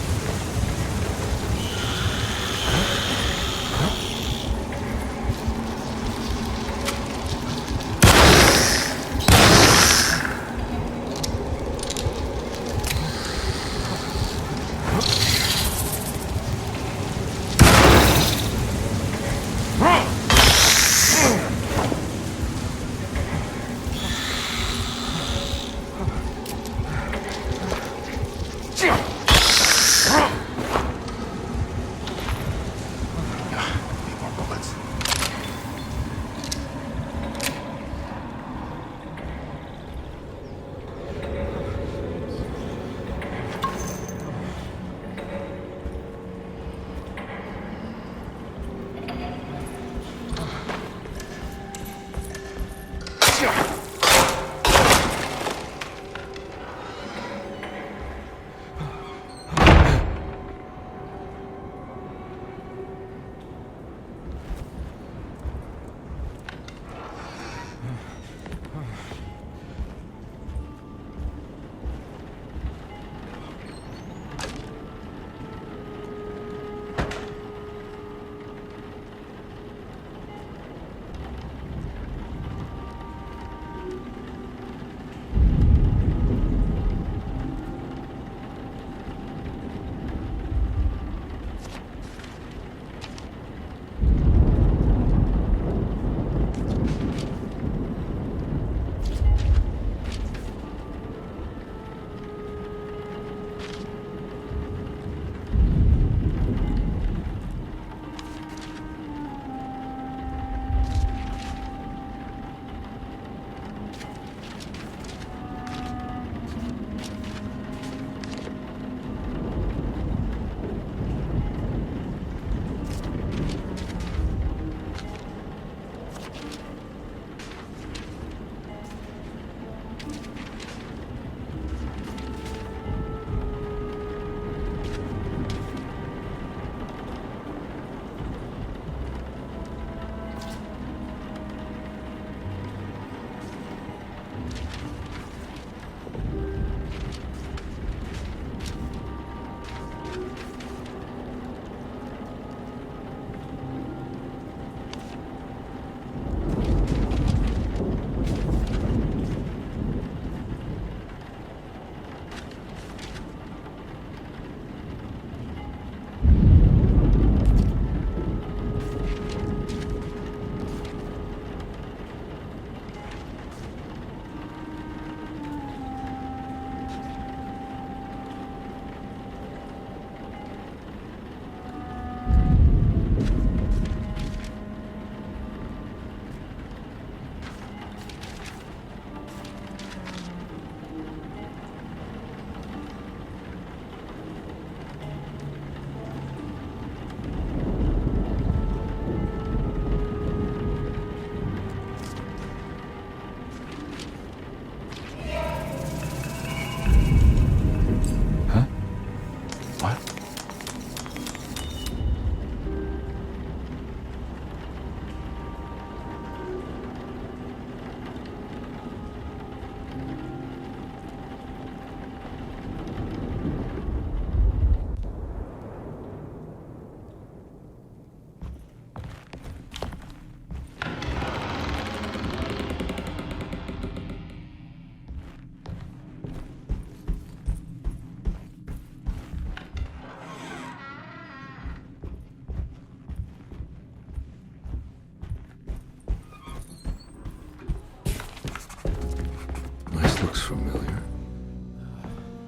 looks familiar.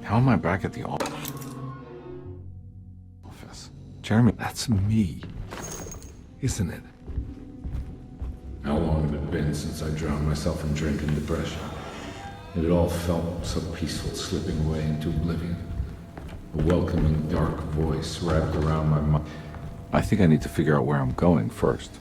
How am I back at the office? Jeremy, that's me. Isn't it? How long had it been since I drowned myself in drink and depression? It all felt so peaceful, slipping away into oblivion. A welcoming, dark voice wrapped around my mind. I think I need to figure out where I'm going first.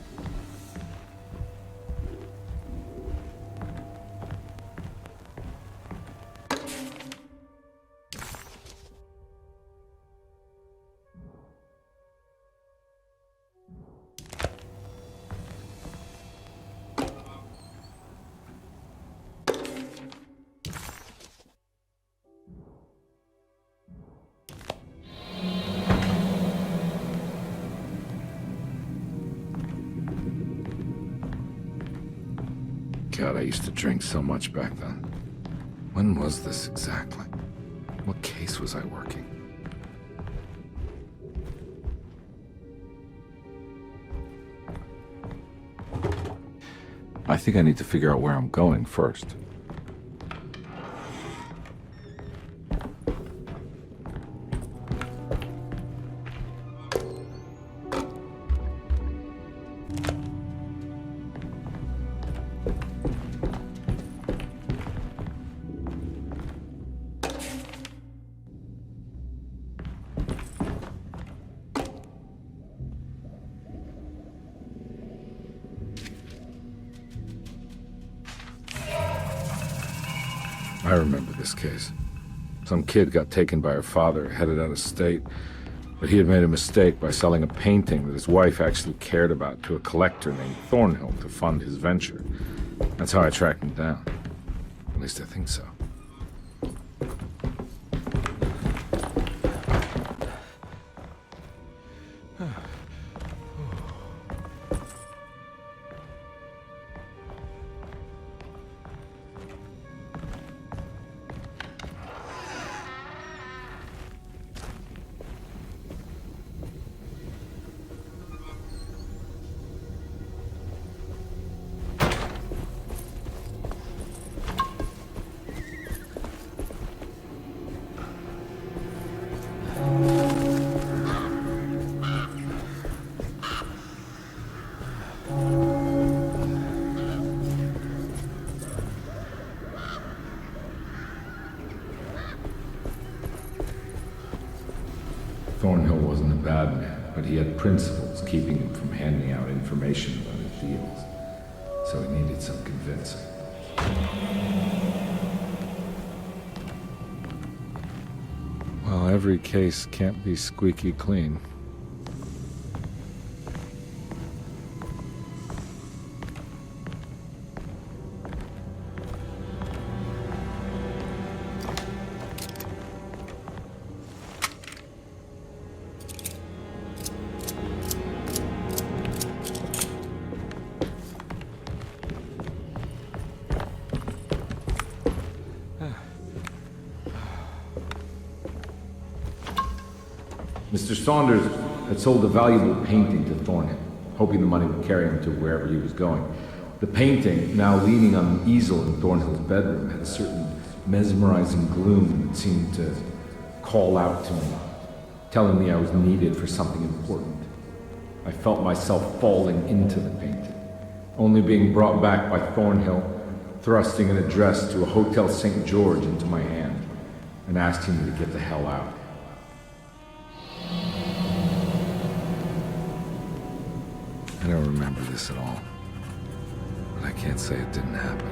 God, I used to drink so much back then. When was this exactly? What case was I working? I think I need to figure out where I'm going first. I remember this case. Some kid got taken by her father, headed out of state, but he had made a mistake by selling a painting that his wife actually cared about to a collector named Thornhill to fund his venture. That's how I tracked him down. At least I think so. Thornhill wasn't a bad man, but he had principles keeping him from handing out information about his deals. So he needed some convincing. Well, every case can't be squeaky clean. Mr. Saunders had sold a valuable painting to Thornhill, hoping the money would carry him to wherever he was going. The painting, now leaning on an easel in Thornhill's bedroom, had a certain mesmerizing gloom that seemed to call out to me, telling me I was needed for something important. I felt myself falling into the painting, only being brought back by Thornhill, thrusting an address to a Hotel St. George into my hand, and asking me to get the hell out. I don't remember this at all, but I can't say it didn't happen.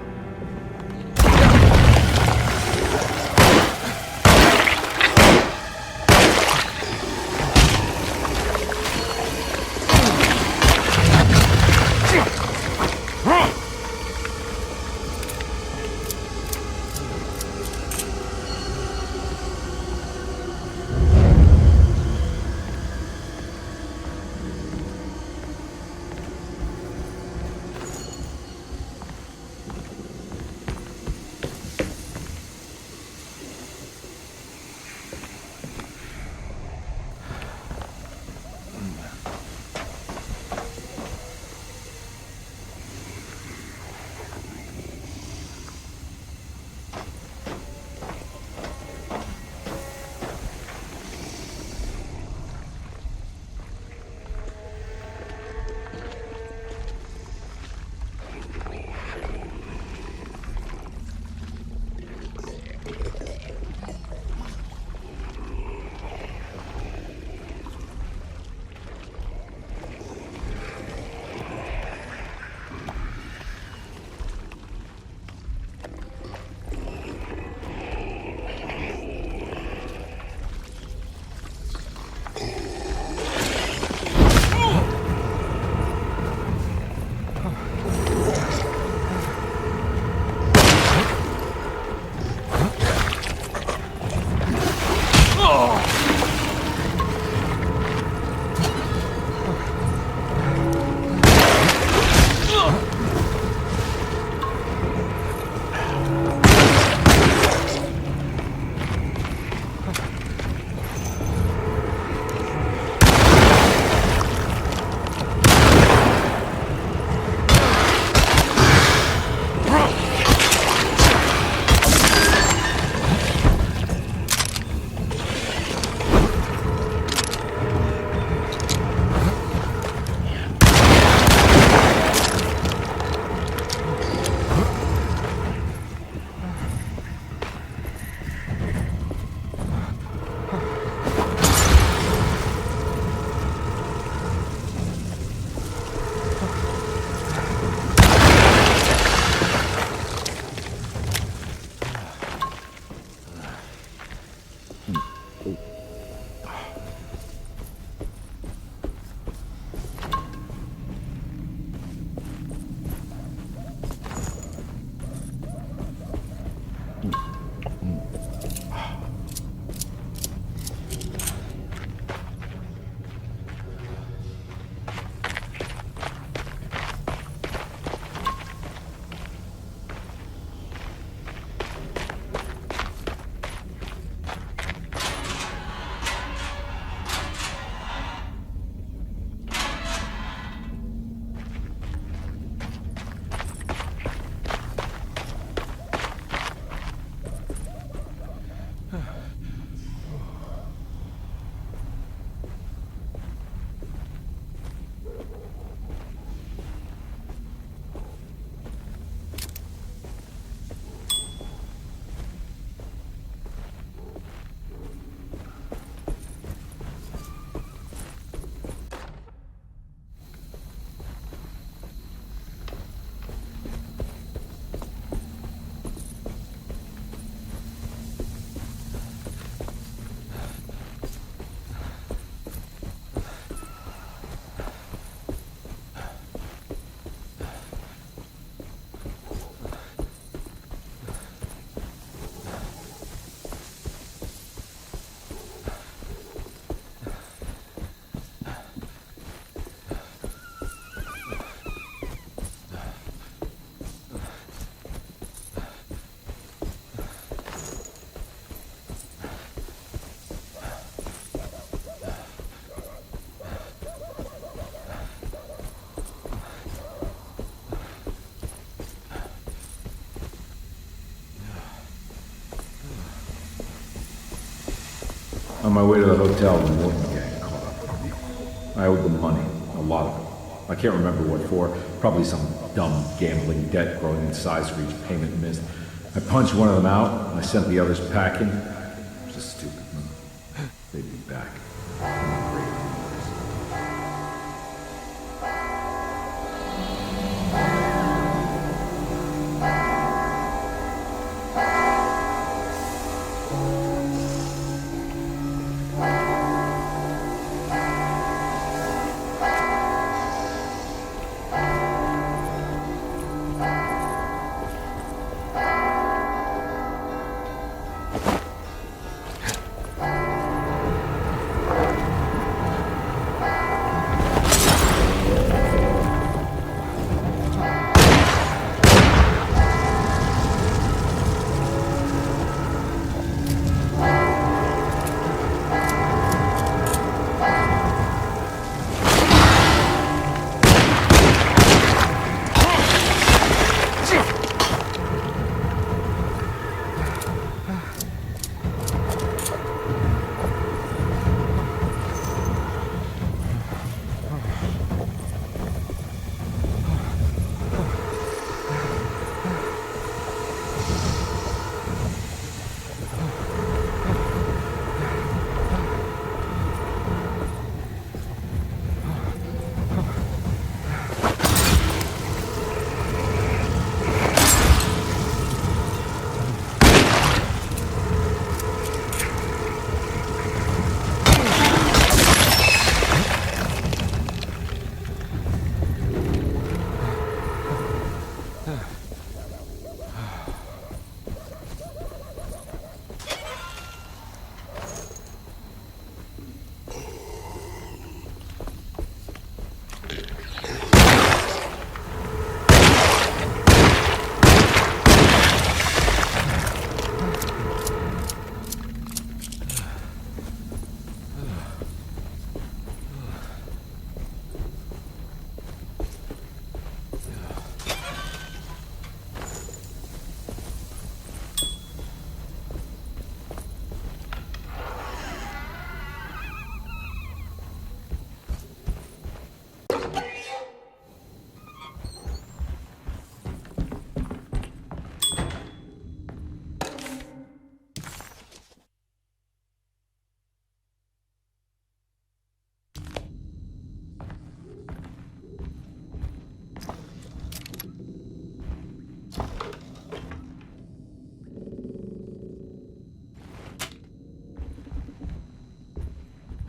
On my way to the hotel, the Morton gang caught up with me. I owed them money, a lot of it. I can't remember what for. Probably some dumb gambling debt growing in size for each payment missed. I punched one of them out, and I sent the others packing. It was a stupid move. They'd be back.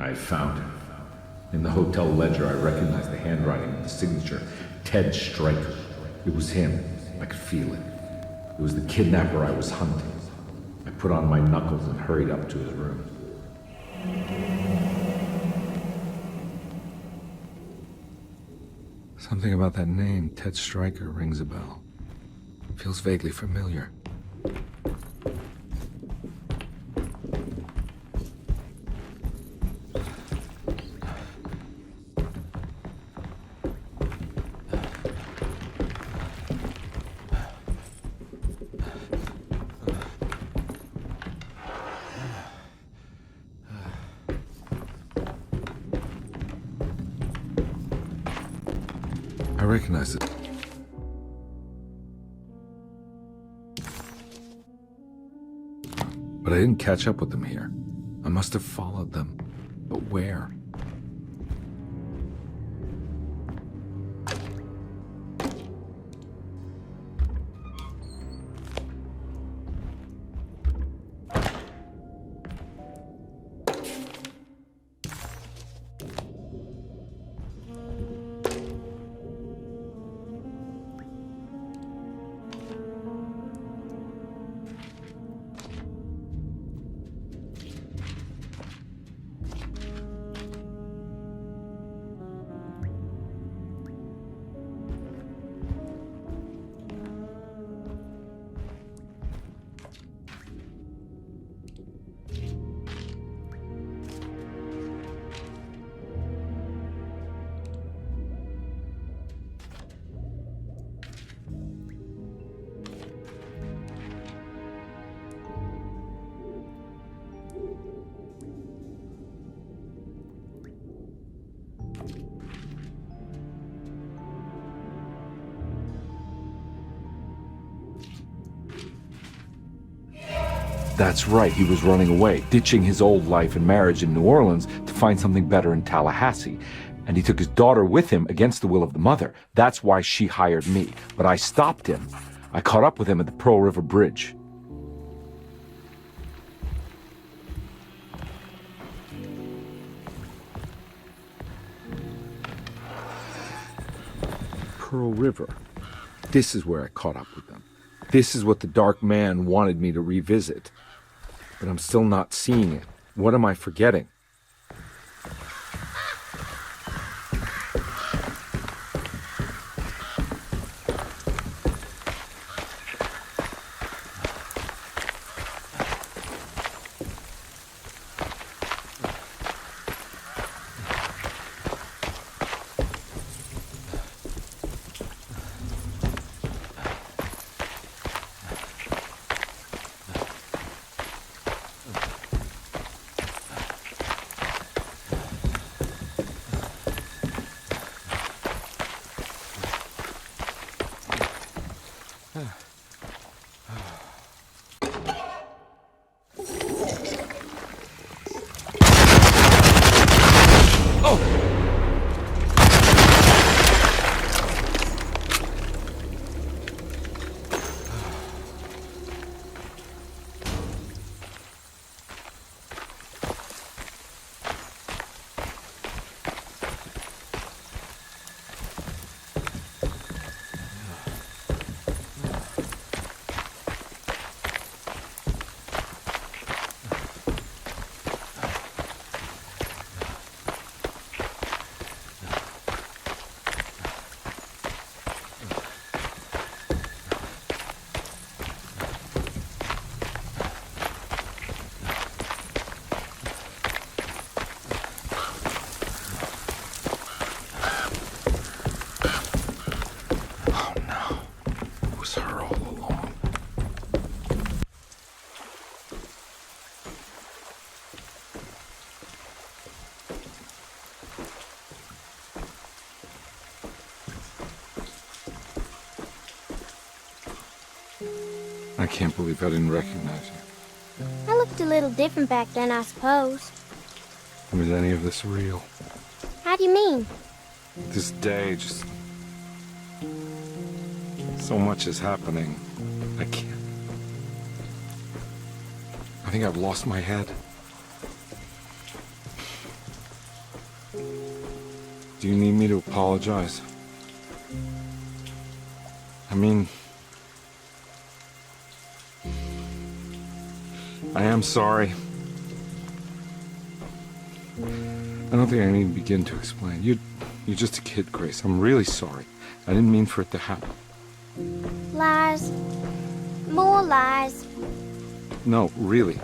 I found it. In the hotel ledger, I recognized the handwriting of the signature, Ted Stryker. It was him. I could feel it. It was the kidnapper I was hunting. I put on my knuckles and hurried up to his room. Something about that name, Ted Stryker, rings a bell. Feels vaguely familiar. I recognize it. But I didn't catch up with them here. I must have followed them. But where? That's right, he was running away, ditching his old life and marriage in New Orleans to find something better in Tallahassee. And he took his daughter with him against the will of the mother. That's why she hired me. But I stopped him. I caught up with him at the Pearl River Bridge. Pearl River. This is where I caught up with them. This is what the Dark Man wanted me to revisit. But I'm still not seeing it. What am I forgetting? I can't believe I didn't recognize you. I looked a little different back then, I suppose. Was any of this real? How do you mean? This day, just... so much is happening. I can't... I think I've lost my head. Do you need me to apologize? I mean... I am sorry. I don't think I need to begin to explain. You're just a kid, Grace. I'm really sorry. I didn't mean for it to happen. Lies. More lies. No, really.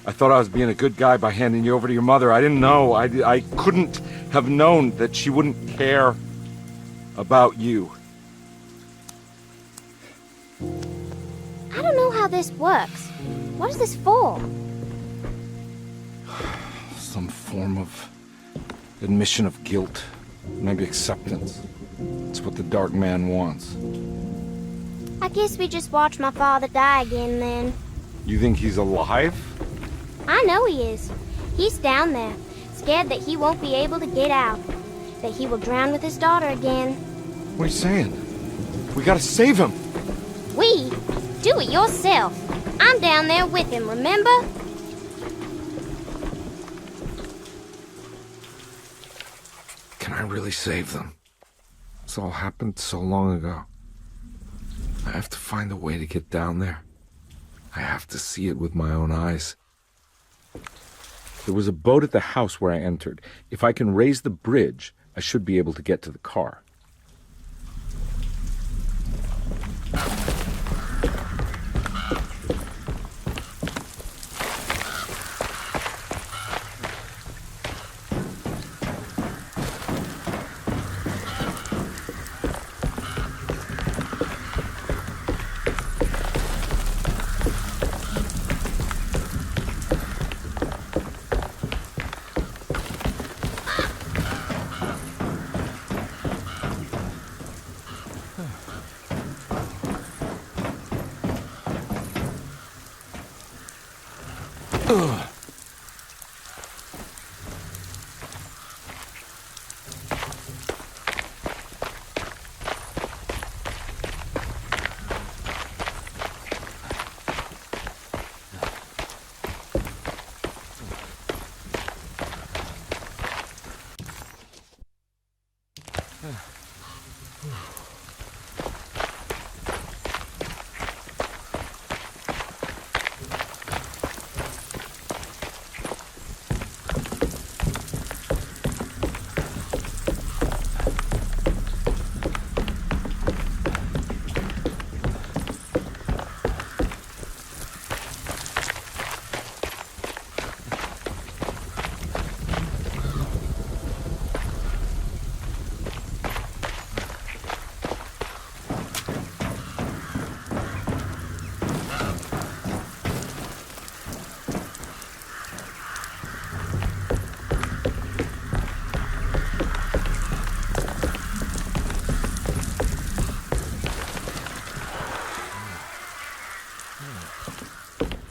I thought I was being a good guy by handing you over to your mother. I didn't know. I couldn't have known that she wouldn't care about you. I don't know how this works. What is this for? Some form of admission of guilt. Maybe acceptance. It's what the Dark Man wants. I guess we just watch my father die again then. You think he's alive? I know he is. He's down there, scared that he won't be able to get out. That he will drown with his daughter again. What are you saying? We gotta save him! We? Do it yourself. I'm down there with him, remember? Can I really save them? This all happened so long ago. I have to find a way to get down there. I have to see it with my own eyes. There was a boat at the house where I entered. If I can raise the bridge, I should be able to get to the car.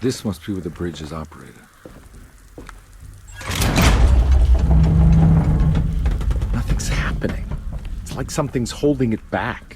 This must be where the bridge is operated. Nothing's happening. It's like something's holding it back.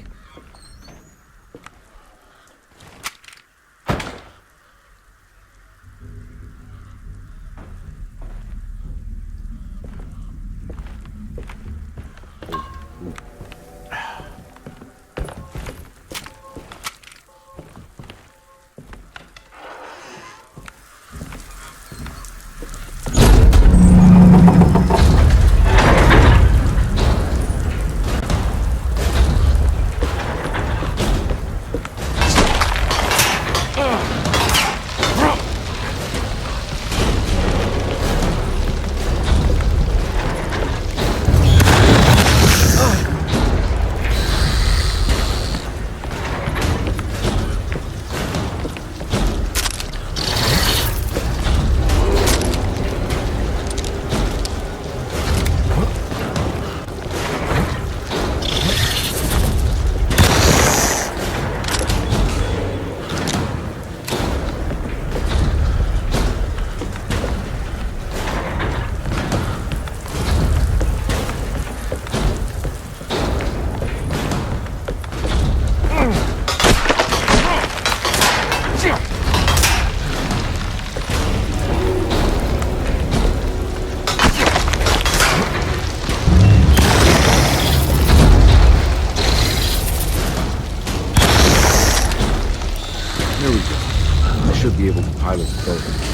Be able to pilot the boat.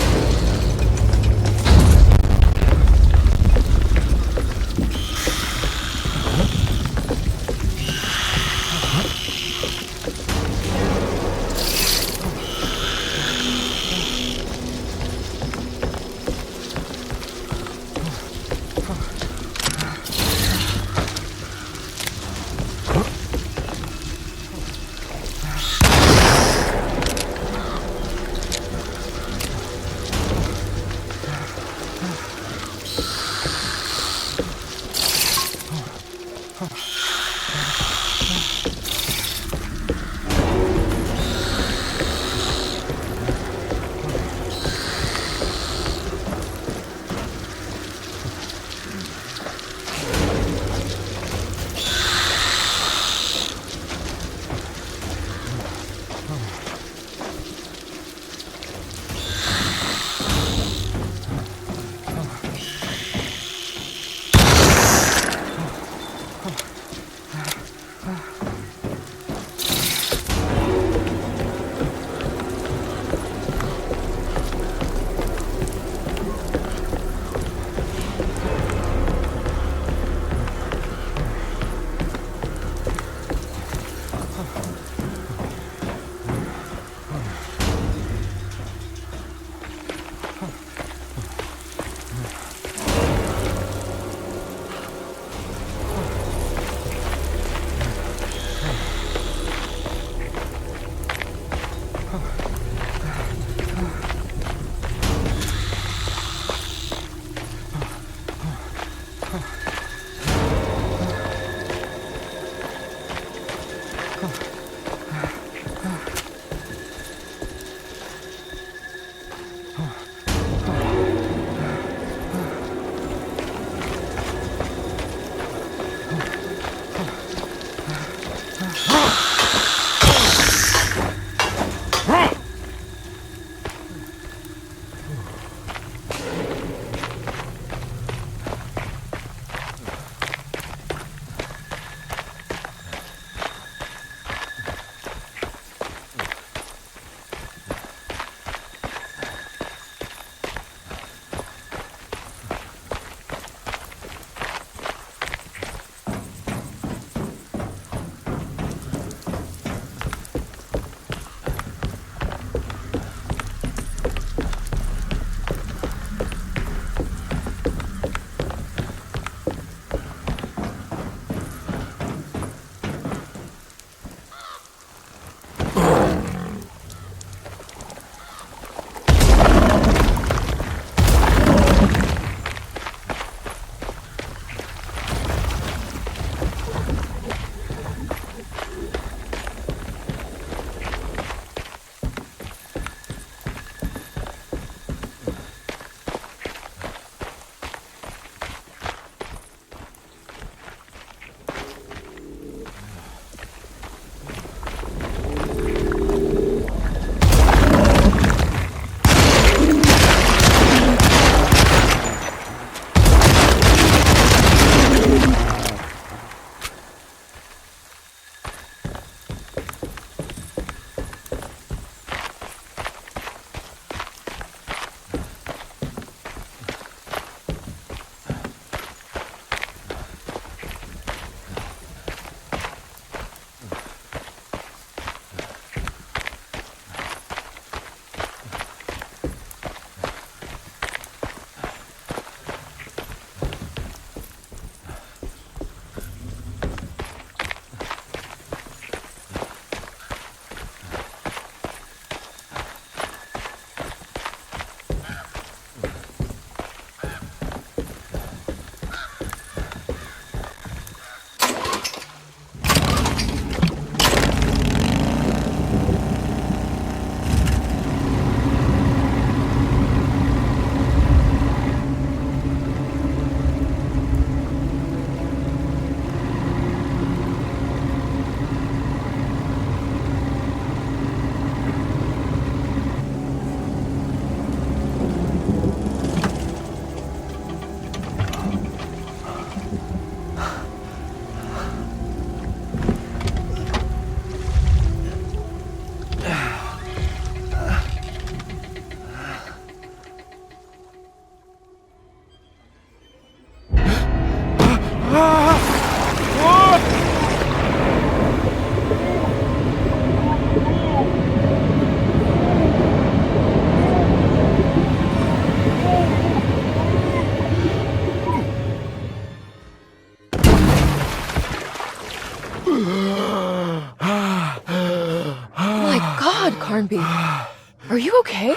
Carnby. Are you okay?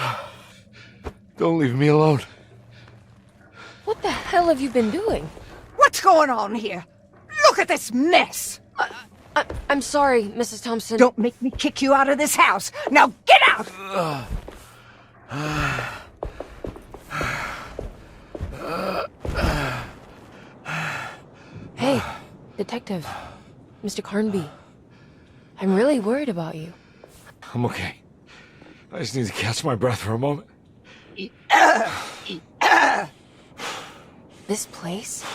Don't leave me alone. What the hell have you been doing? What's going on here? Look at this mess! I'm sorry, Mrs. Thompson. Don't make me kick you out of this house. Now get out! Hey, Detective. Mr. Carnby. I'm really worried about you. I'm okay. I just need to catch my breath for a moment. This place?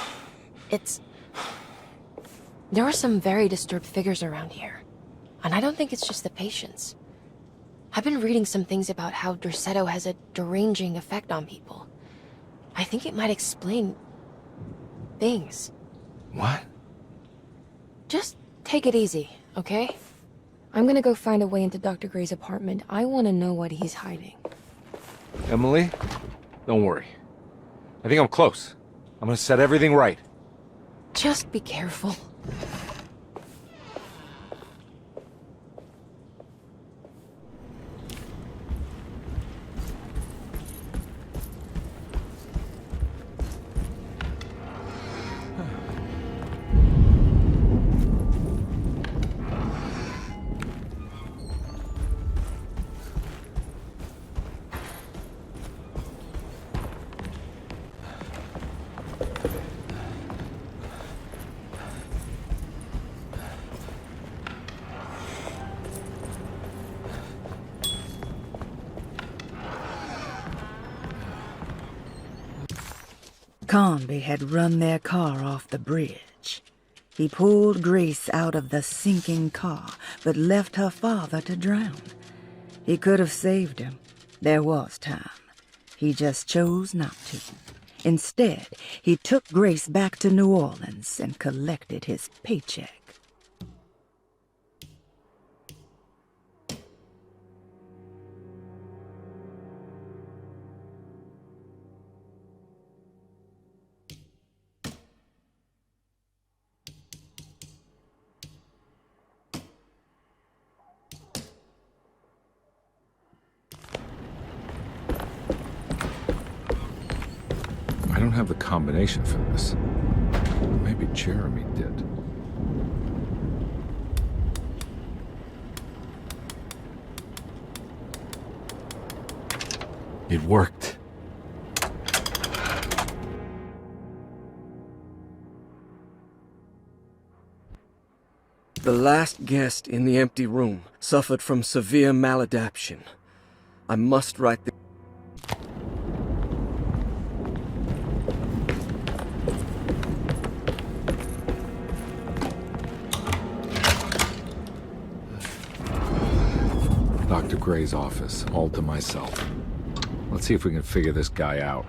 There are some very disturbed figures around here. And I don't think it's just the patients. I've been reading some things about how Derceto has a deranging effect on people. I think it might explain things. What? Just take it easy, okay? I'm gonna go find a way into Dr. Gray's apartment. I want to know what he's hiding. Emily, don't worry. I think I'm close. I'm gonna set everything right. Just be careful. Carnby had run their car off the bridge. He pulled Grace out of the sinking car, but left her father to drown. He could have saved him. There was time. He just chose not to. Instead, he took Grace back to New Orleans and collected his paycheck. I don't have the combination for this. Maybe Jeremy did. It worked. The last guest in the empty room suffered from severe maladaption. I must write the... Dr. Gray's office, all to myself. Let's see if we can figure this guy out.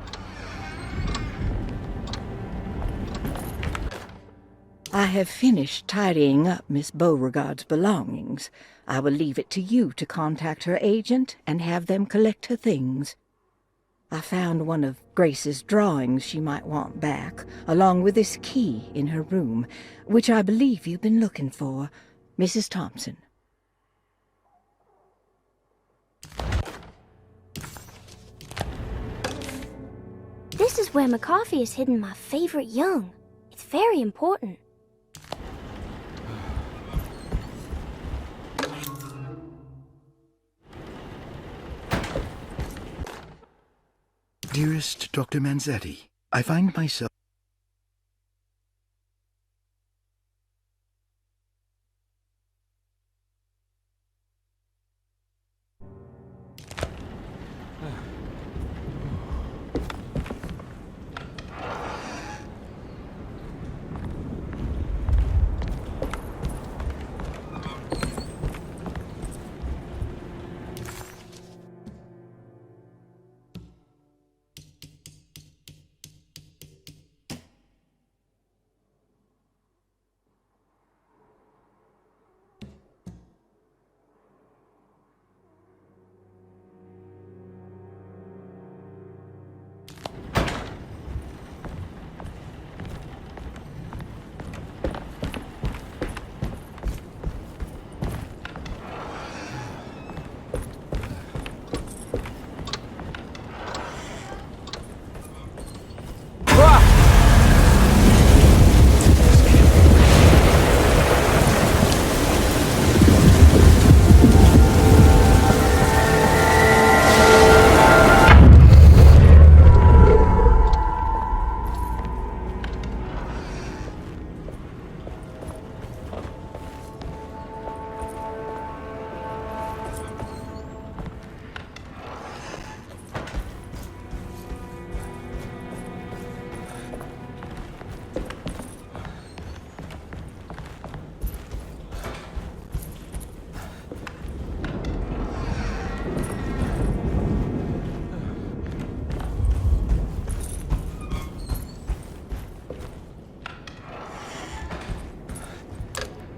I have finished tidying up Miss Beauregard's belongings. I will leave it to you to contact her agent and have them collect her things. I found one of Grace's drawings she might want back, along with this key in her room, which I believe you've been looking for. Mrs. Thompson. This is where McCarthy has hidden my favorite young. It's very important. Dearest Dr. Manzetti, I find myself...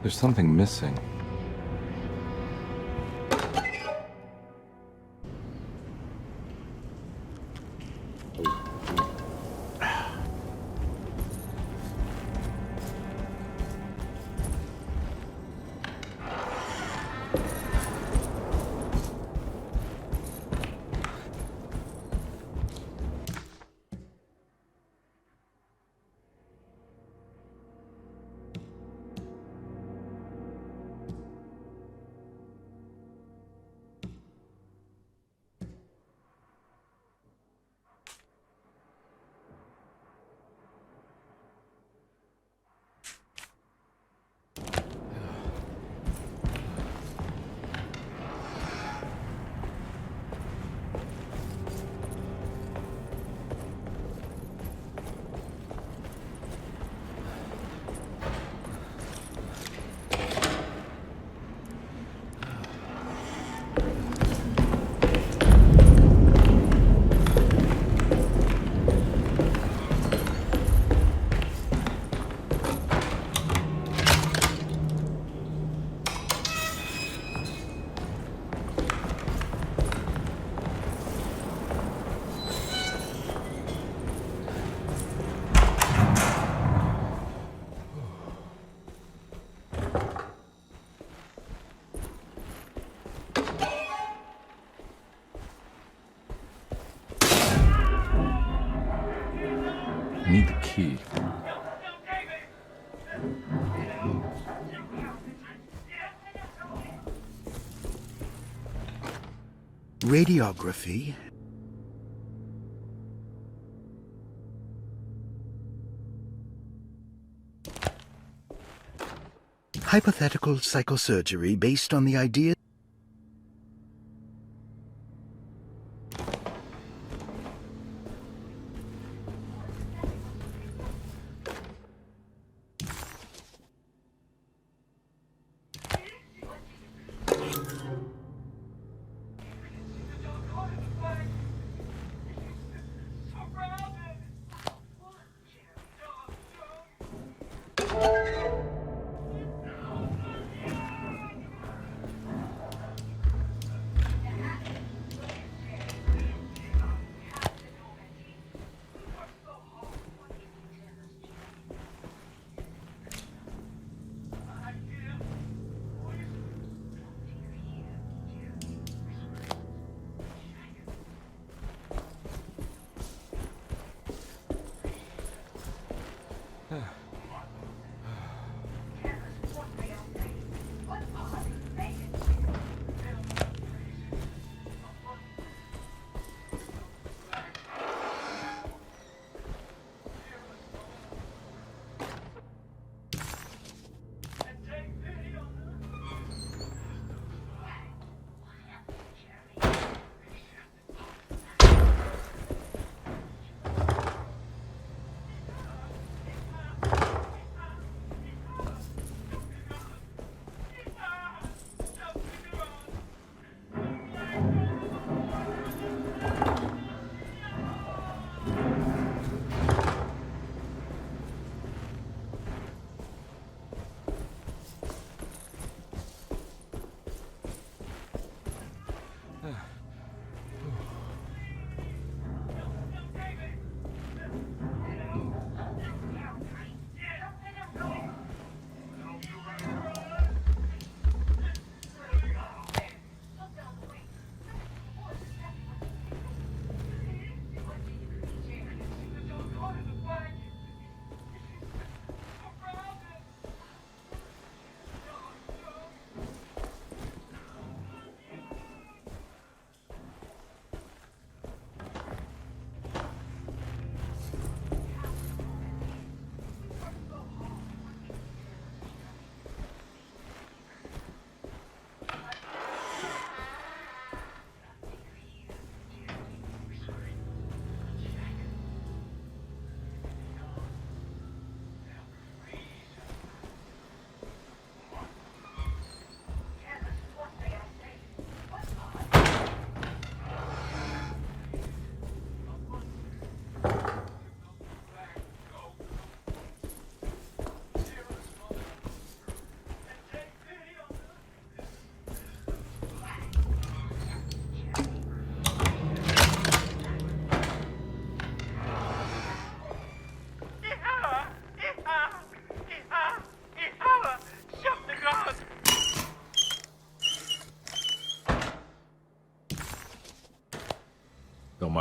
There's something missing. I need the key. Radiography. Hypothetical psychosurgery based on the idea.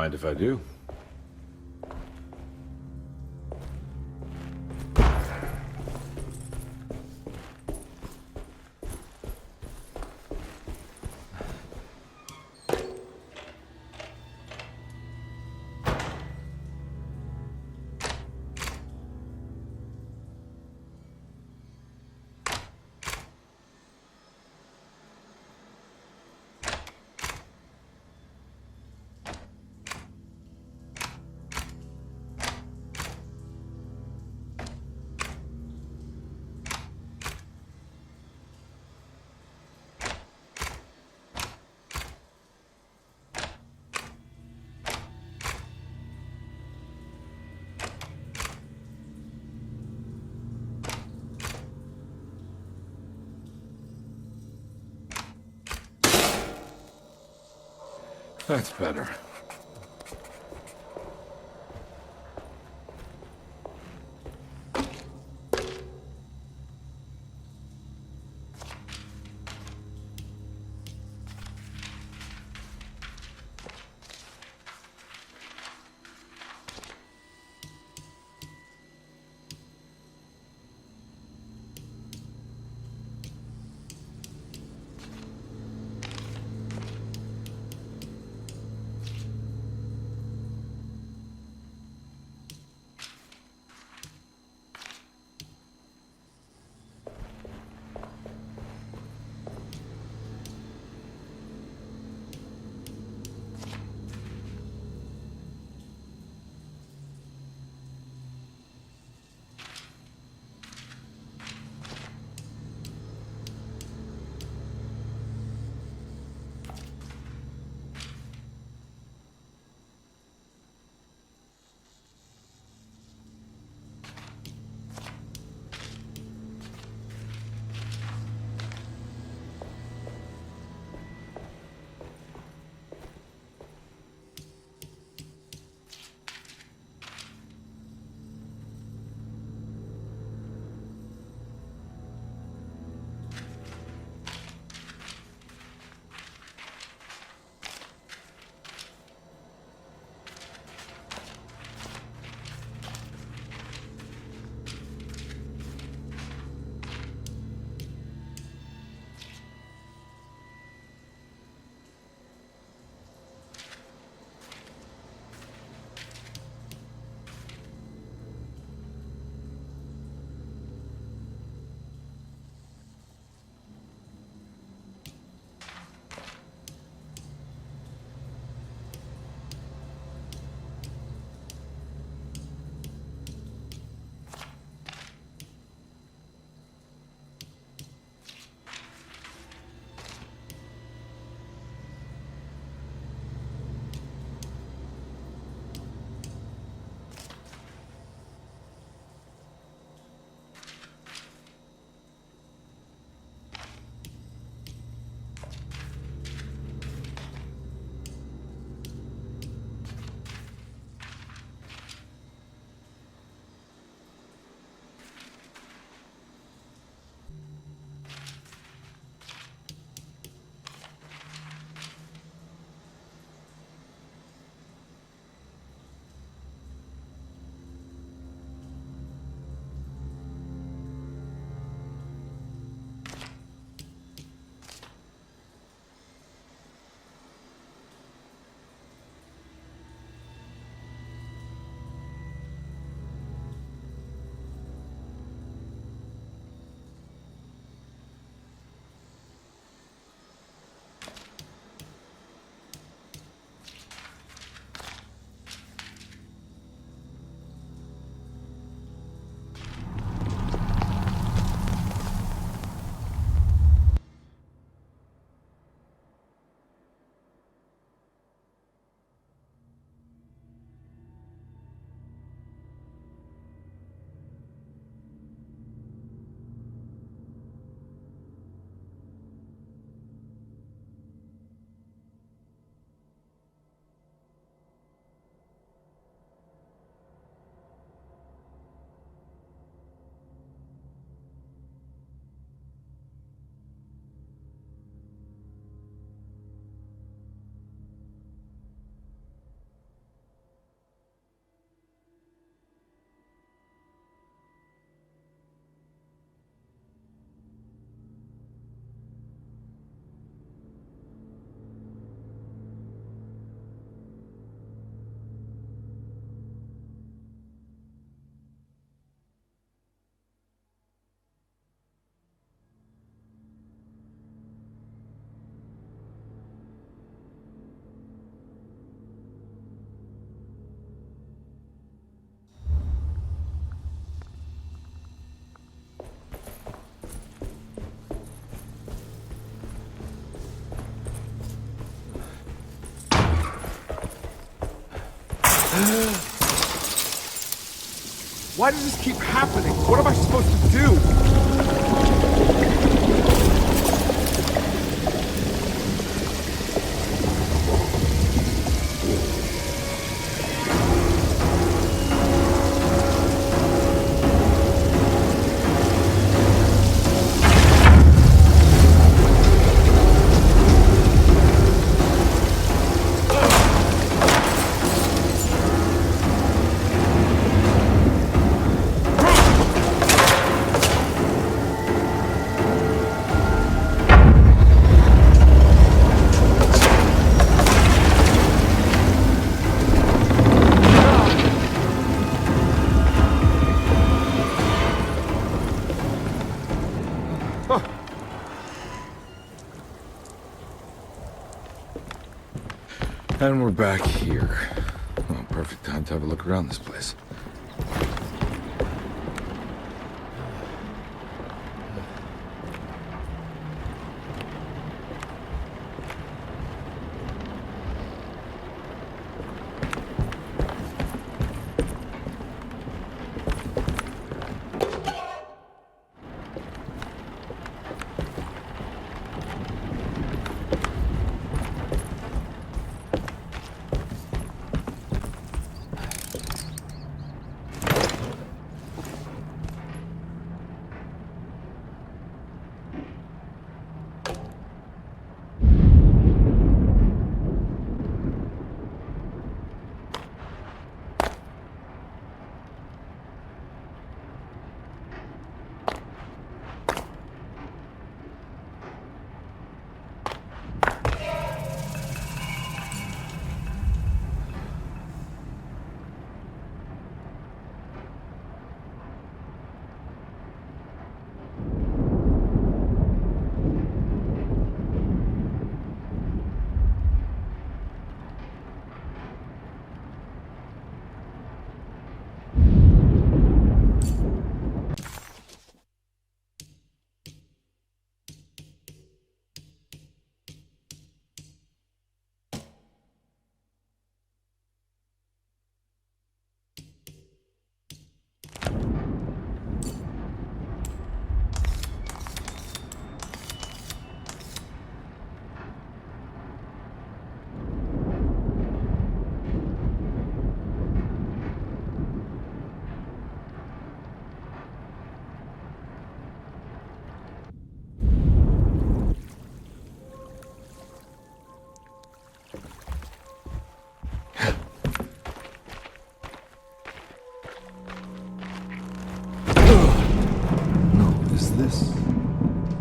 mind if I do. That's better. Why does this keep happening? What am I supposed to do? And we're back here. Well, perfect time to have a look around this place.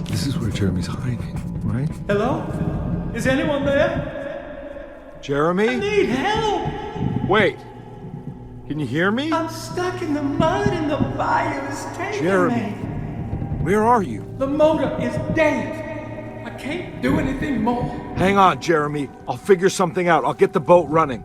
This is where Jeremy's hiding, right? Hello? Is anyone there? Jeremy? I need help! Wait! Can you hear me? I'm stuck in the mud and the fire is taking Jeremy, me. where are you? The motor is dead. I can't do anything more. Hang on, Jeremy. I'll figure something out. I'll get the boat running.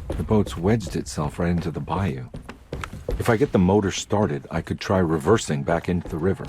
The boat's wedged itself right into the bayou. If I get the motor started, I could try reversing back into the river.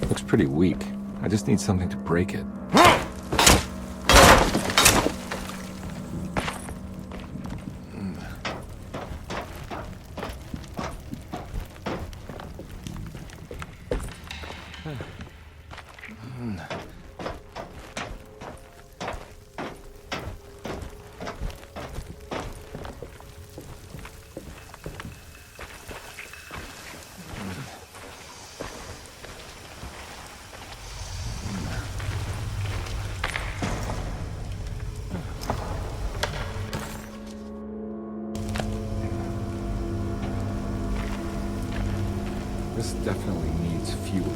Looks pretty weak. I just need something to break it. This definitely needs fuel.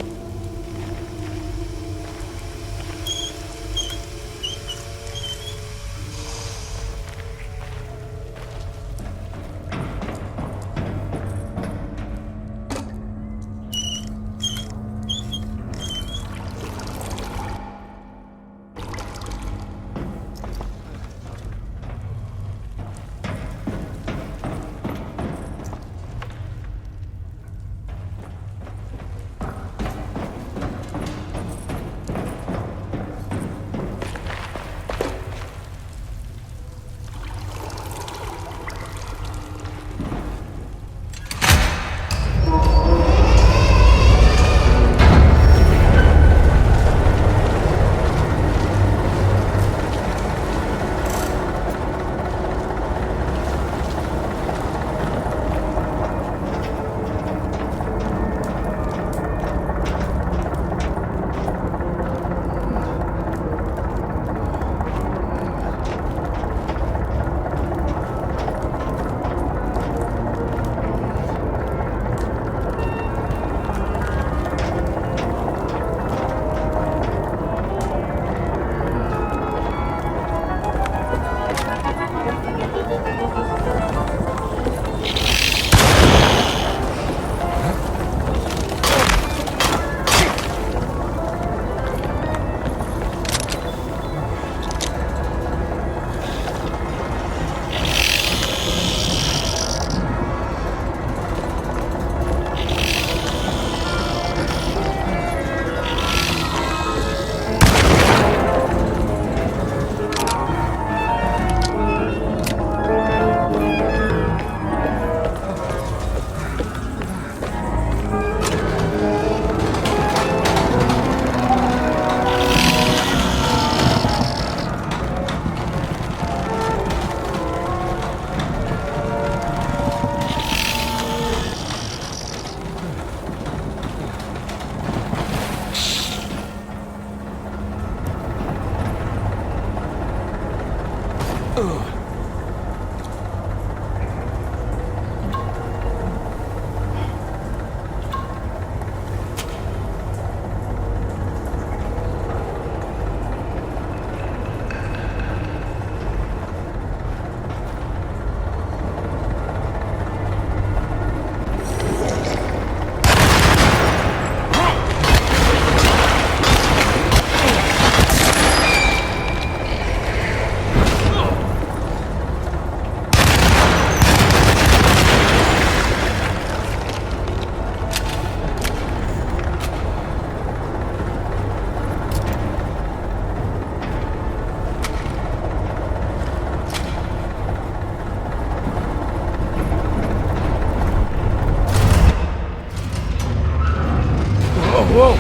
Whoa!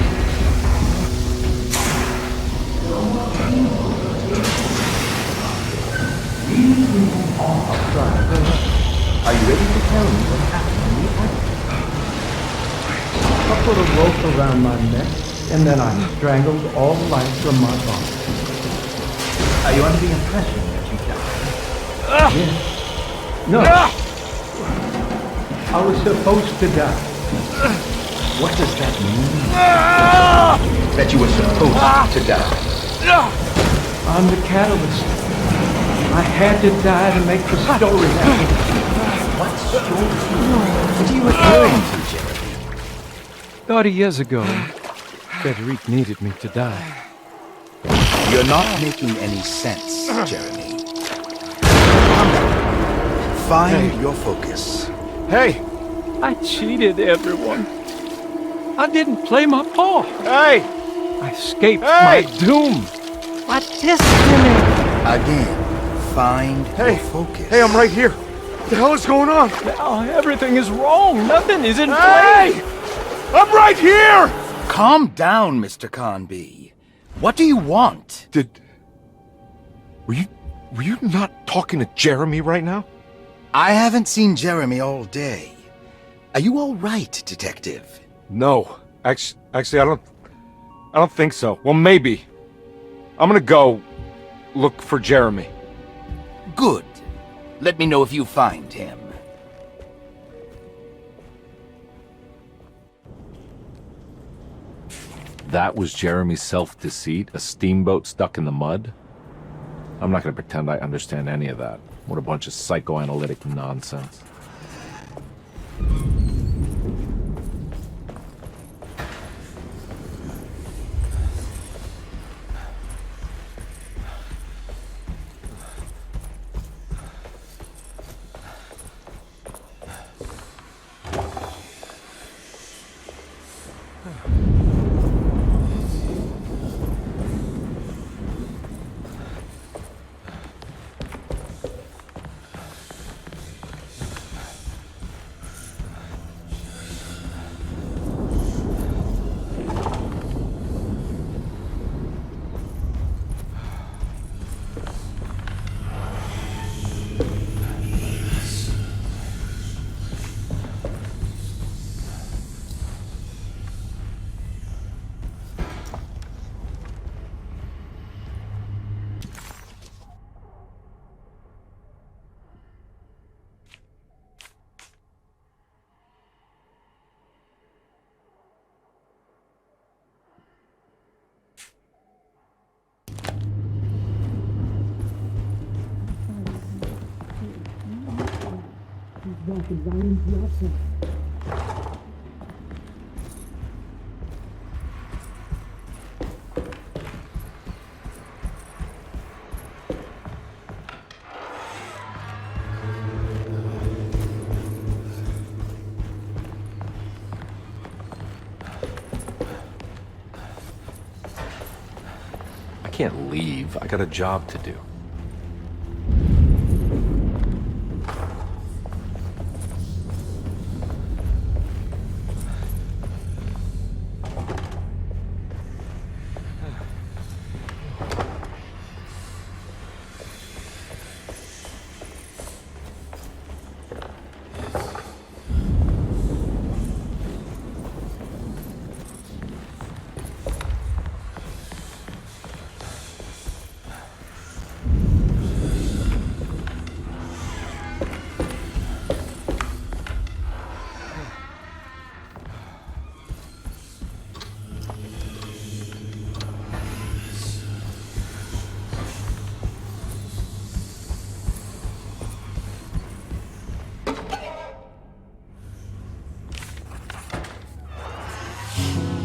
Are you ready to tell me what happened in the attic? I put a rope around my neck, and then I strangled all life from my body. Are you under the impression that you died? Yes. No. I was supposed to die. What does that mean? That you were supposed to die? I'm the catalyst. I had to die to make the story happen. What story? What are you referring to, Jeremy? 30 years ago, Frederic needed me to die. You're not making any sense, Jeremy. Find your focus. Hey! I cheated everyone. I didn't play my part. Hey! I escaped my doom. My destiny. Again, find your focus. Hey, I'm right here. What the hell is going on? Now everything is wrong. Nothing is in Hey! place. I'm right here! Calm down, Mr. Carnby. What do you want? Were you not talking to Jeremy right now? I haven't seen Jeremy all day. Are you all right, Detective? No. Actually, I don't think so. Well, maybe. I'm gonna go look for Jeremy. Good. Let me know if you find him. That was Jeremy's self-deceit? A steamboat stuck in the mud? I'm not going to pretend I understand any of that. What a bunch of psychoanalytic nonsense. I can't leave. I got a job to do.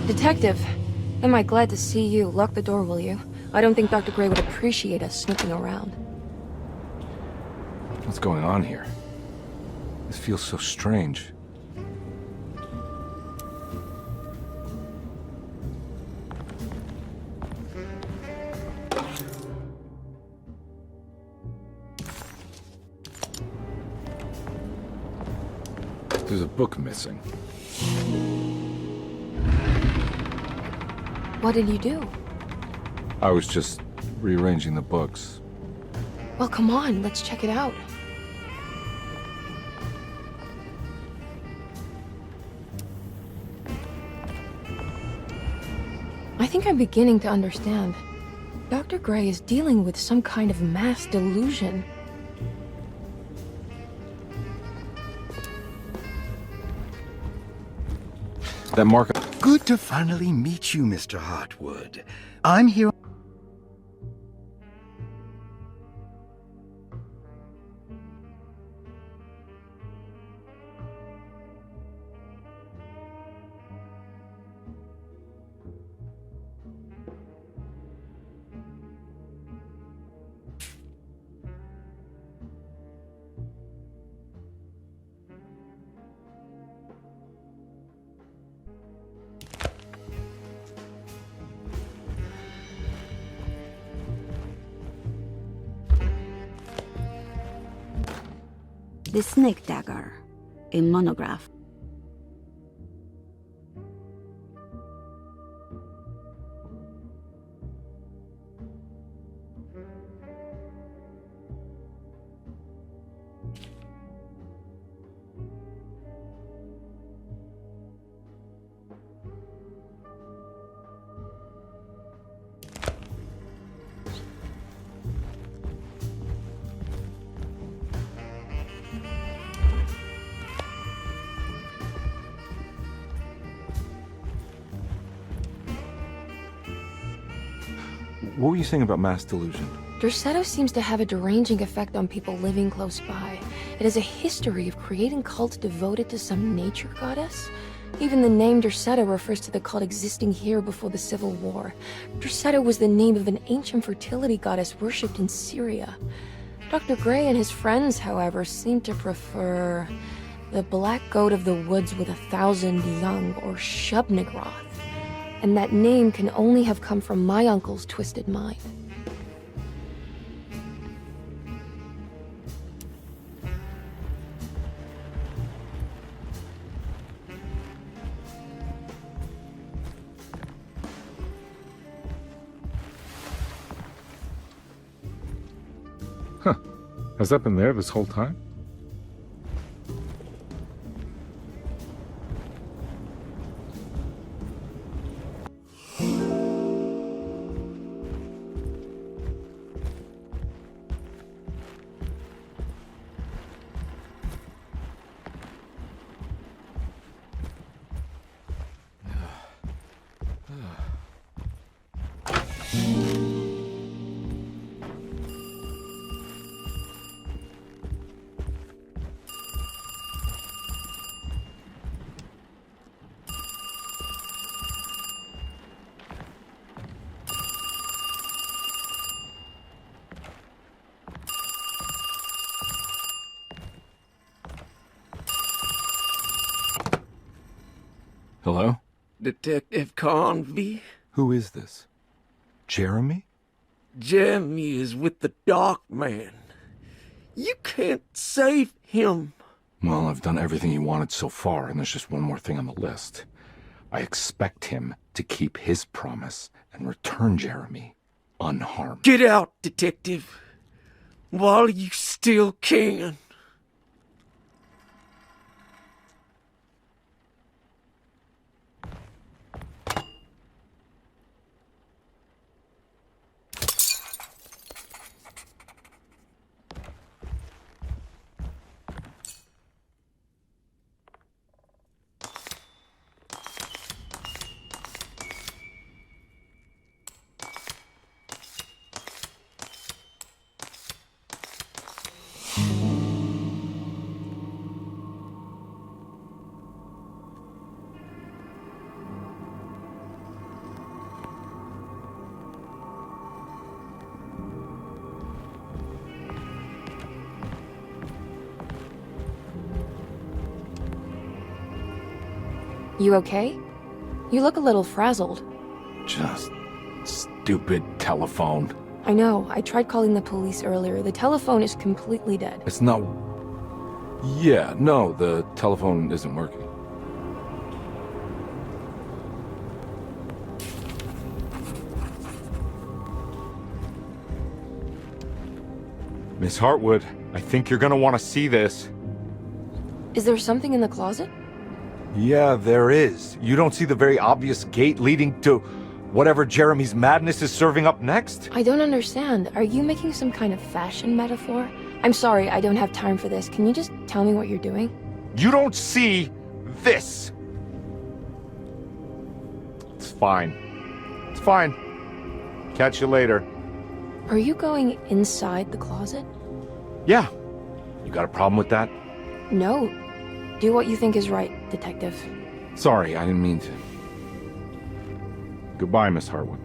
Detective, am I glad to see you. Lock the door, will you? I don't think Dr. Gray would appreciate us snooping around. What's going on here? This feels so strange. There's a book missing. What did you do? I was just rearranging the books. Well, come on, let's check it out. I think I'm beginning to understand. Dr. Gray is dealing with some kind of mass delusion. That mark... Good to finally meet you, Mr. Hartwood. I'm here... The Snake Dagger, a monograph. What were you saying about mass delusion? Derceto seems to have a deranging effect on people living close by. It has a history of creating cults devoted to some nature goddess. Even the name Derceto refers to the cult existing here before the Civil War. Derceto was the name of an ancient fertility goddess worshipped in Syria. Dr. Gray and his friends, however, seem to prefer the black goat of the woods with 1,000 young, or Shub-Nigroth. And that name can only have come from my uncle's twisted mind. Huh. Has that been there this whole time? Hello? Detective Carnby? Who is this? Jeremy? Jeremy is with the Dark Man. You can't save him. Well, I've done everything he wanted so far, and there's just one more thing on the list. I expect him to keep his promise and return Jeremy unharmed. Get out, Detective, while you still can. You okay? You look a little frazzled. Just stupid telephone. I know. I tried calling the police earlier. The telephone is completely dead. It's not... Yeah, no, the telephone isn't working. Miss Hartwood, I think you're gonna want to see this. Is there something in the closet? Yeah, there is. You don't see the very obvious gate leading to... Whatever Jeremy's madness is serving up next? I don't understand. Are you making some kind of fashion metaphor? I'm sorry, I don't have time for this. Can you just tell me what you're doing? You don't see this! It's fine. It's fine. Catch you later. Are you going inside the closet? Yeah. You got a problem with that? No. Do what you think is right, Detective. Sorry, I didn't mean to. Goodbye, Miss Hartwood.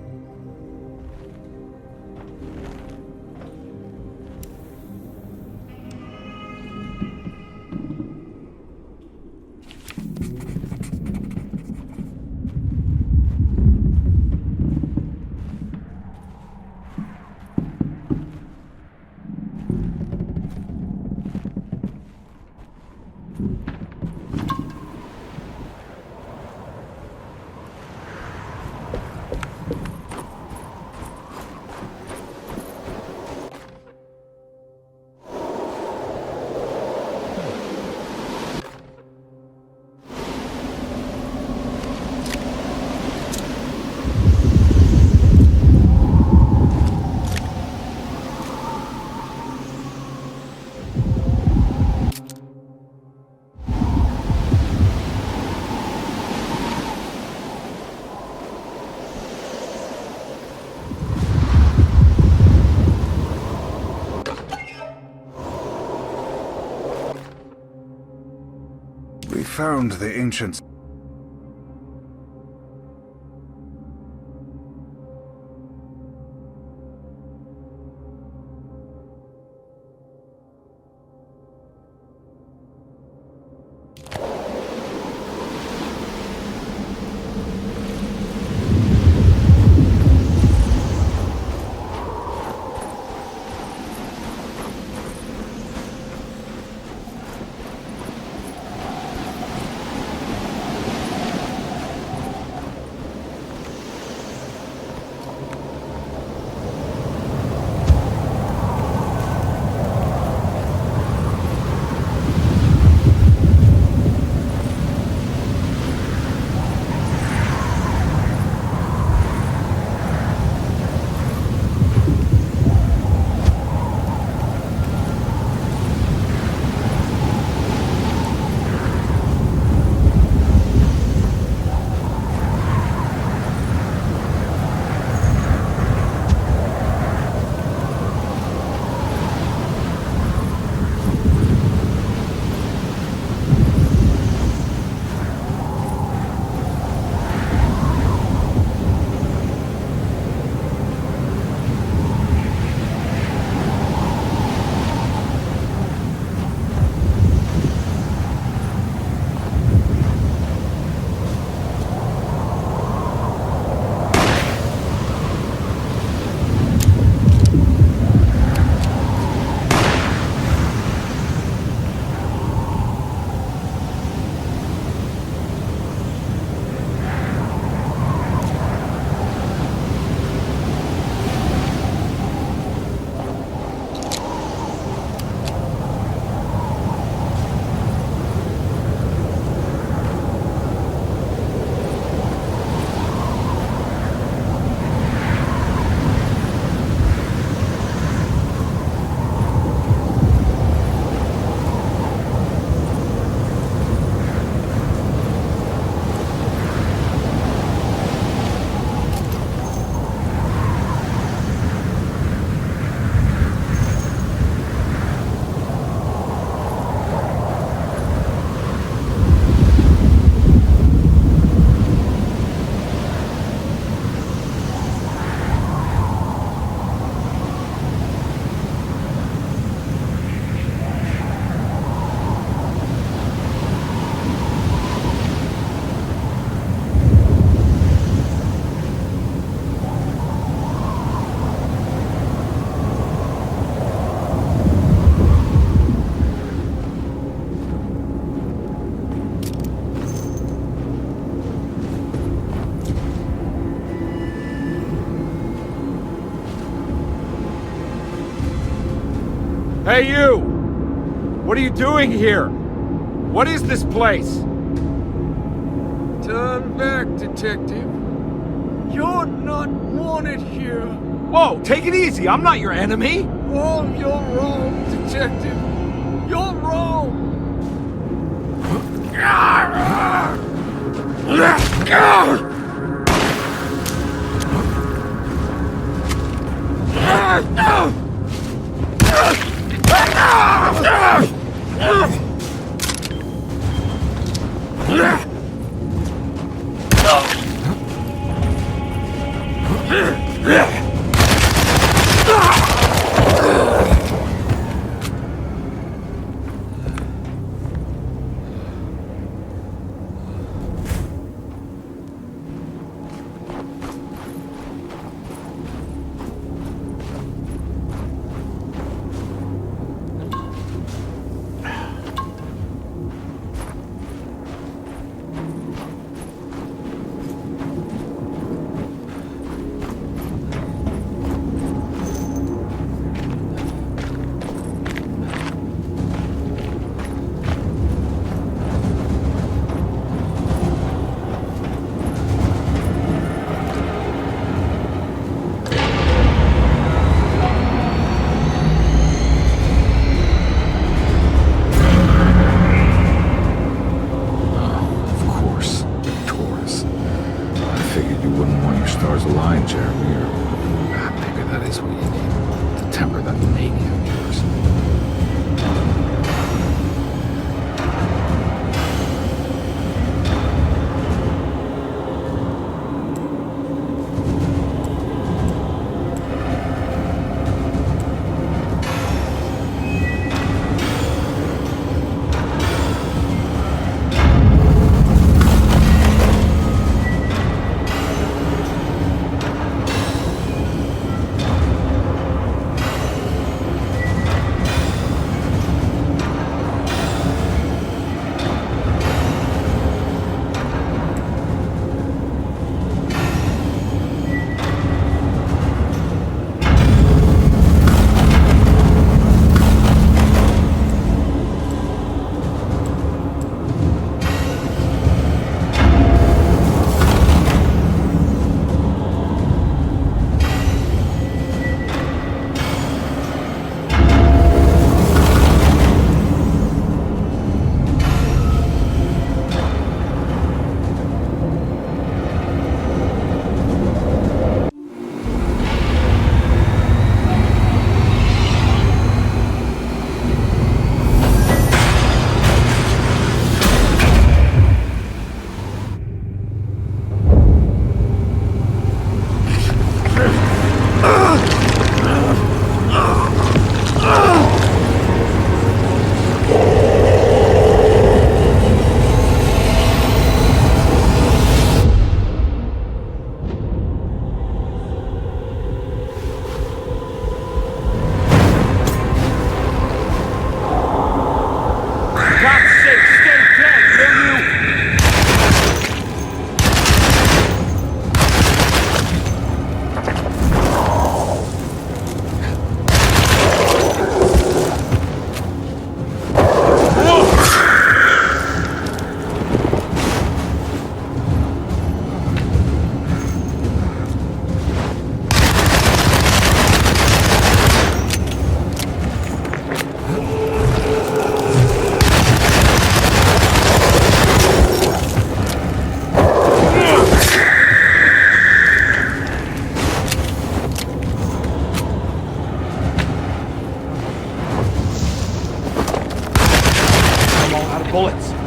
We found the ancients. Hey, you! What are you doing here? What is this place? Turn back, detective. You're not wanted here. Whoa, take it easy. I'm not your enemy. Oh, you're wrong, Detective. You're wrong. bullets.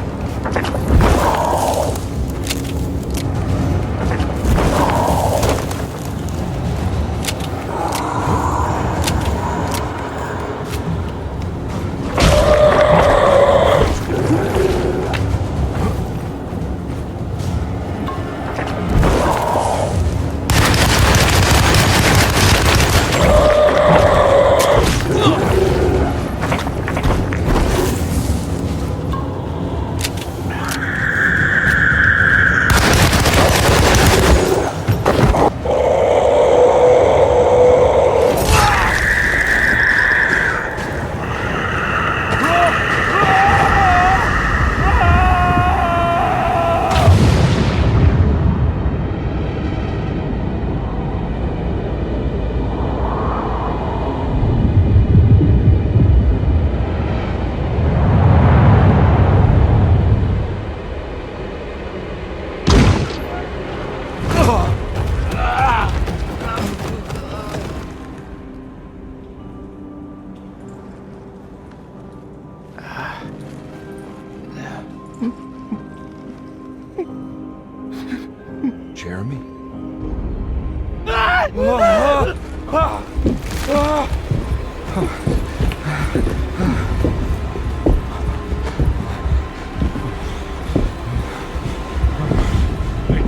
I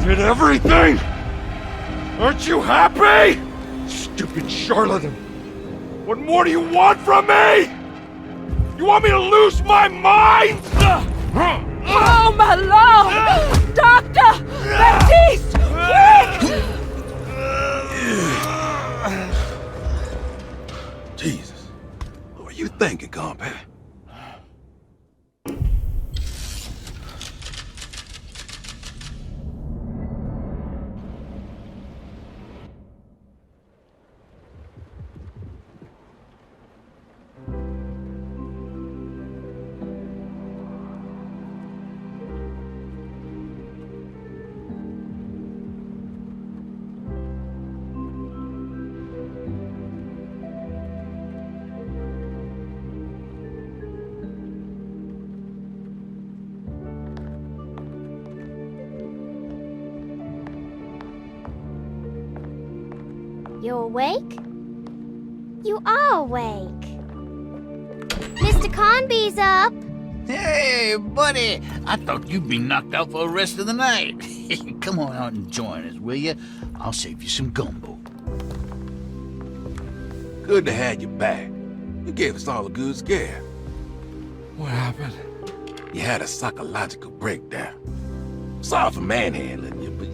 did everything! Aren't you happy? Stupid charlatan! What more do you want from me? You want me to lose my mind? Oh, my Lord! Doctor! Baptiste! Quick! Jesus. What were you thinking, compadre? You awake? You are awake. Mr. Carnby's up. Hey, buddy! I thought you'd be knocked out for the rest of the night. Come on out and join us, will you? I'll save you some gumbo. Good to have you back. You gave us all a good scare. What happened? You had a psychological breakdown. Sorry for manhandling you, but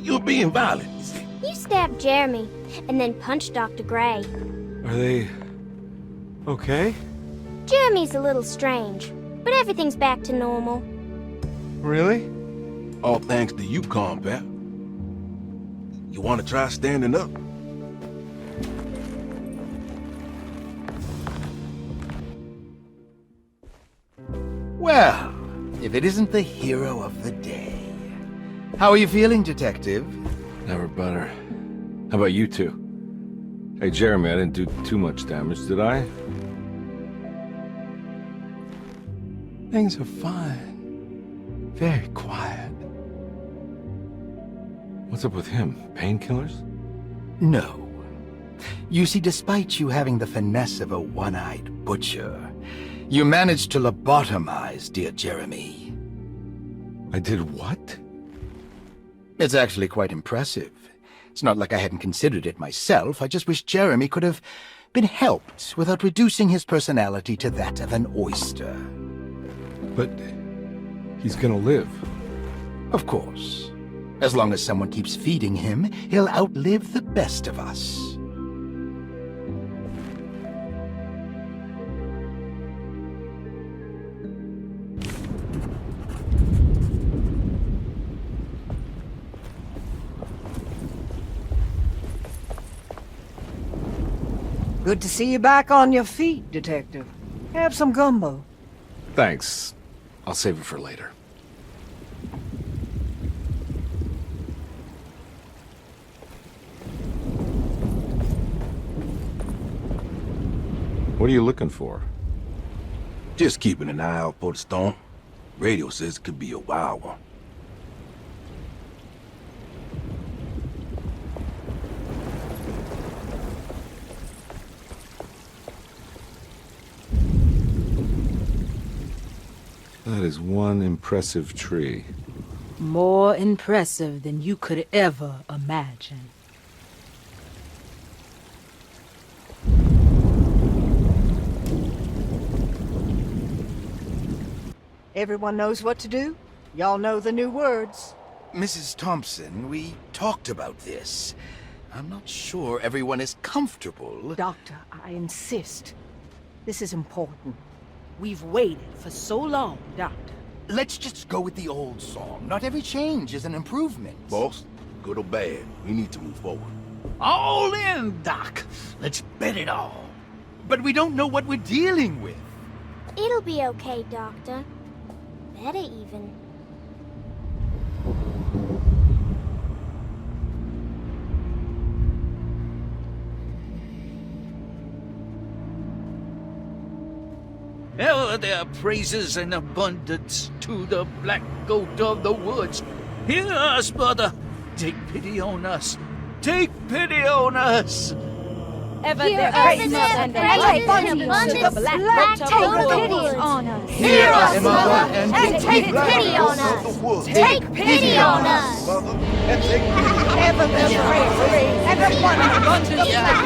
you were being violent, you see. You stabbed Jeremy and then punched Dr. Gray. Are they okay? Jeremy's a little strange, but everything's back to normal. Really? All thanks to you, combat. You want to try standing up? Well, if it isn't the hero of the day. How are you feeling, Detective? Never better. How about you two? Hey, Jeremy, I didn't do too much damage, did I? Things are fine. Very quiet. What's up with him? Painkillers? No. You see, despite you having the finesse of a one-eyed butcher, you managed to lobotomize dear Jeremy. I did what? It's actually quite impressive. It's not like I hadn't considered it myself. I just wish Jeremy could have been helped without reducing his personality to that of an oyster. But he's gonna live. Of course. As long as someone keeps feeding him, he'll outlive the best of us. Good to see you back on your feet, Detective. Have some gumbo. Thanks. I'll save it for later. What are you looking for? Just keeping an eye out for the storm. Radio says it could be a wild one. That is one impressive tree. More impressive than you could ever imagine. Everyone knows what to do? Y'all know the new words. Mrs. Thompson, we talked about this. I'm not sure everyone is comfortable. Doctor, I insist. This is important. We've waited for so long, Doctor. Let's just go with the old song. Not every change is an improvement. Boss, good or bad, we need to move forward. All in, Doc. Let's bet it all. But we don't know what we're dealing with. It'll be okay, Doctor. Better even. Ever there praises and abundance to the black goat of the woods. Hear us, brother. Take pity on us. Take pity on us. ever Hear there us, is Mother, and and take abundance pity of black toes. on us. Hear us, Mother, and take pity on us. Take pity on us. Ever there and abundance of black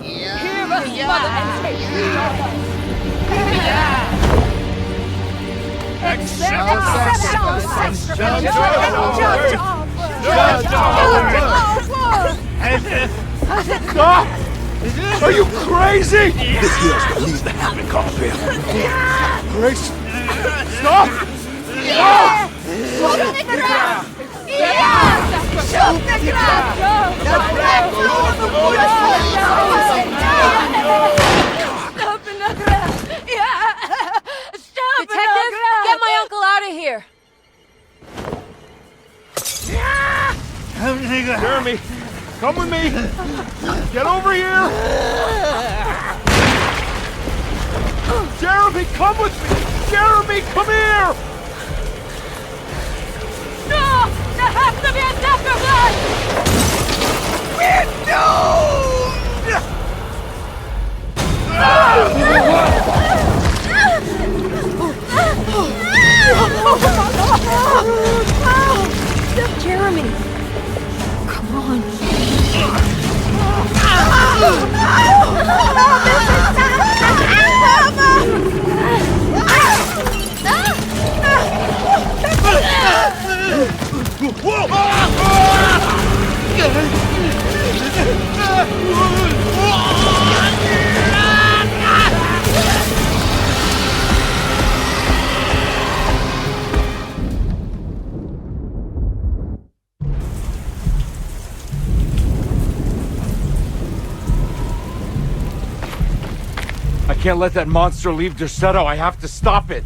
Hear us, Mother, and take pity on us. Accept us. Stop! Are you crazy? This here's what needs to happen, completo. Grace! Stop! No! Shoot the ground! Yeah! Shoot the ground! The black toes of Stop in the ground! Yeah! Stop in the ground! Get my uncle out of here! Jeremy, come with me! Get over here! Jeremy, come with me! Jeremy, come here! No! There has to be a doctor blood! We're Jeremy! Come on. I can't let that monster leave Derceto. I have to stop it.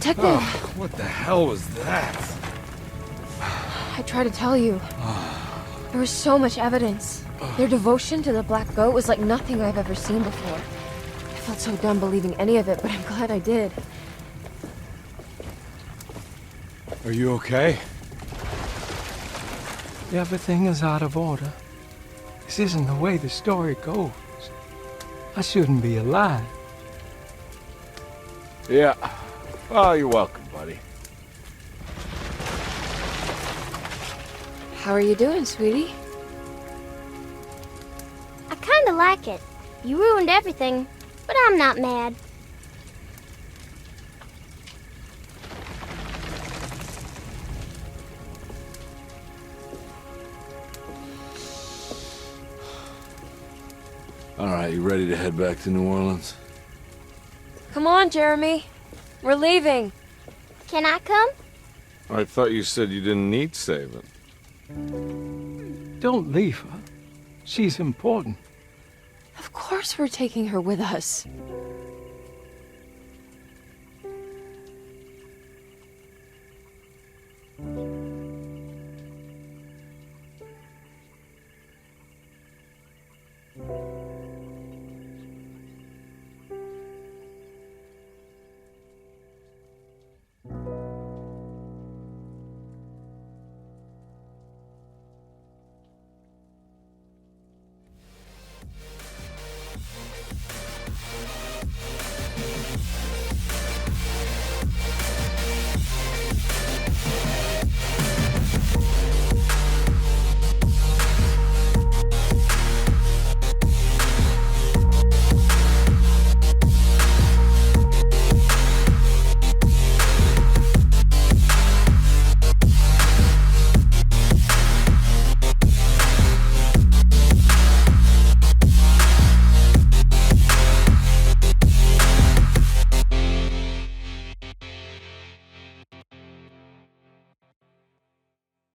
Detective! Oh, what the hell was that? I tried to tell you. There was so much evidence. Their devotion to the black goat was like nothing I've ever seen before. I felt so dumb believing any of it, but I'm glad I did. Are you okay? Everything is out of order. This isn't the way the story goes. I shouldn't be alive. Yeah. Oh, you're welcome, buddy. How are you doing, sweetie? I kinda like it. You ruined everything, but I'm not mad. All right, you ready to head back to New Orleans? Come on, Jeremy. We're leaving. Can I come? I thought you said you didn't need saving. Don't leave her. She's important. Of course we're taking her with us.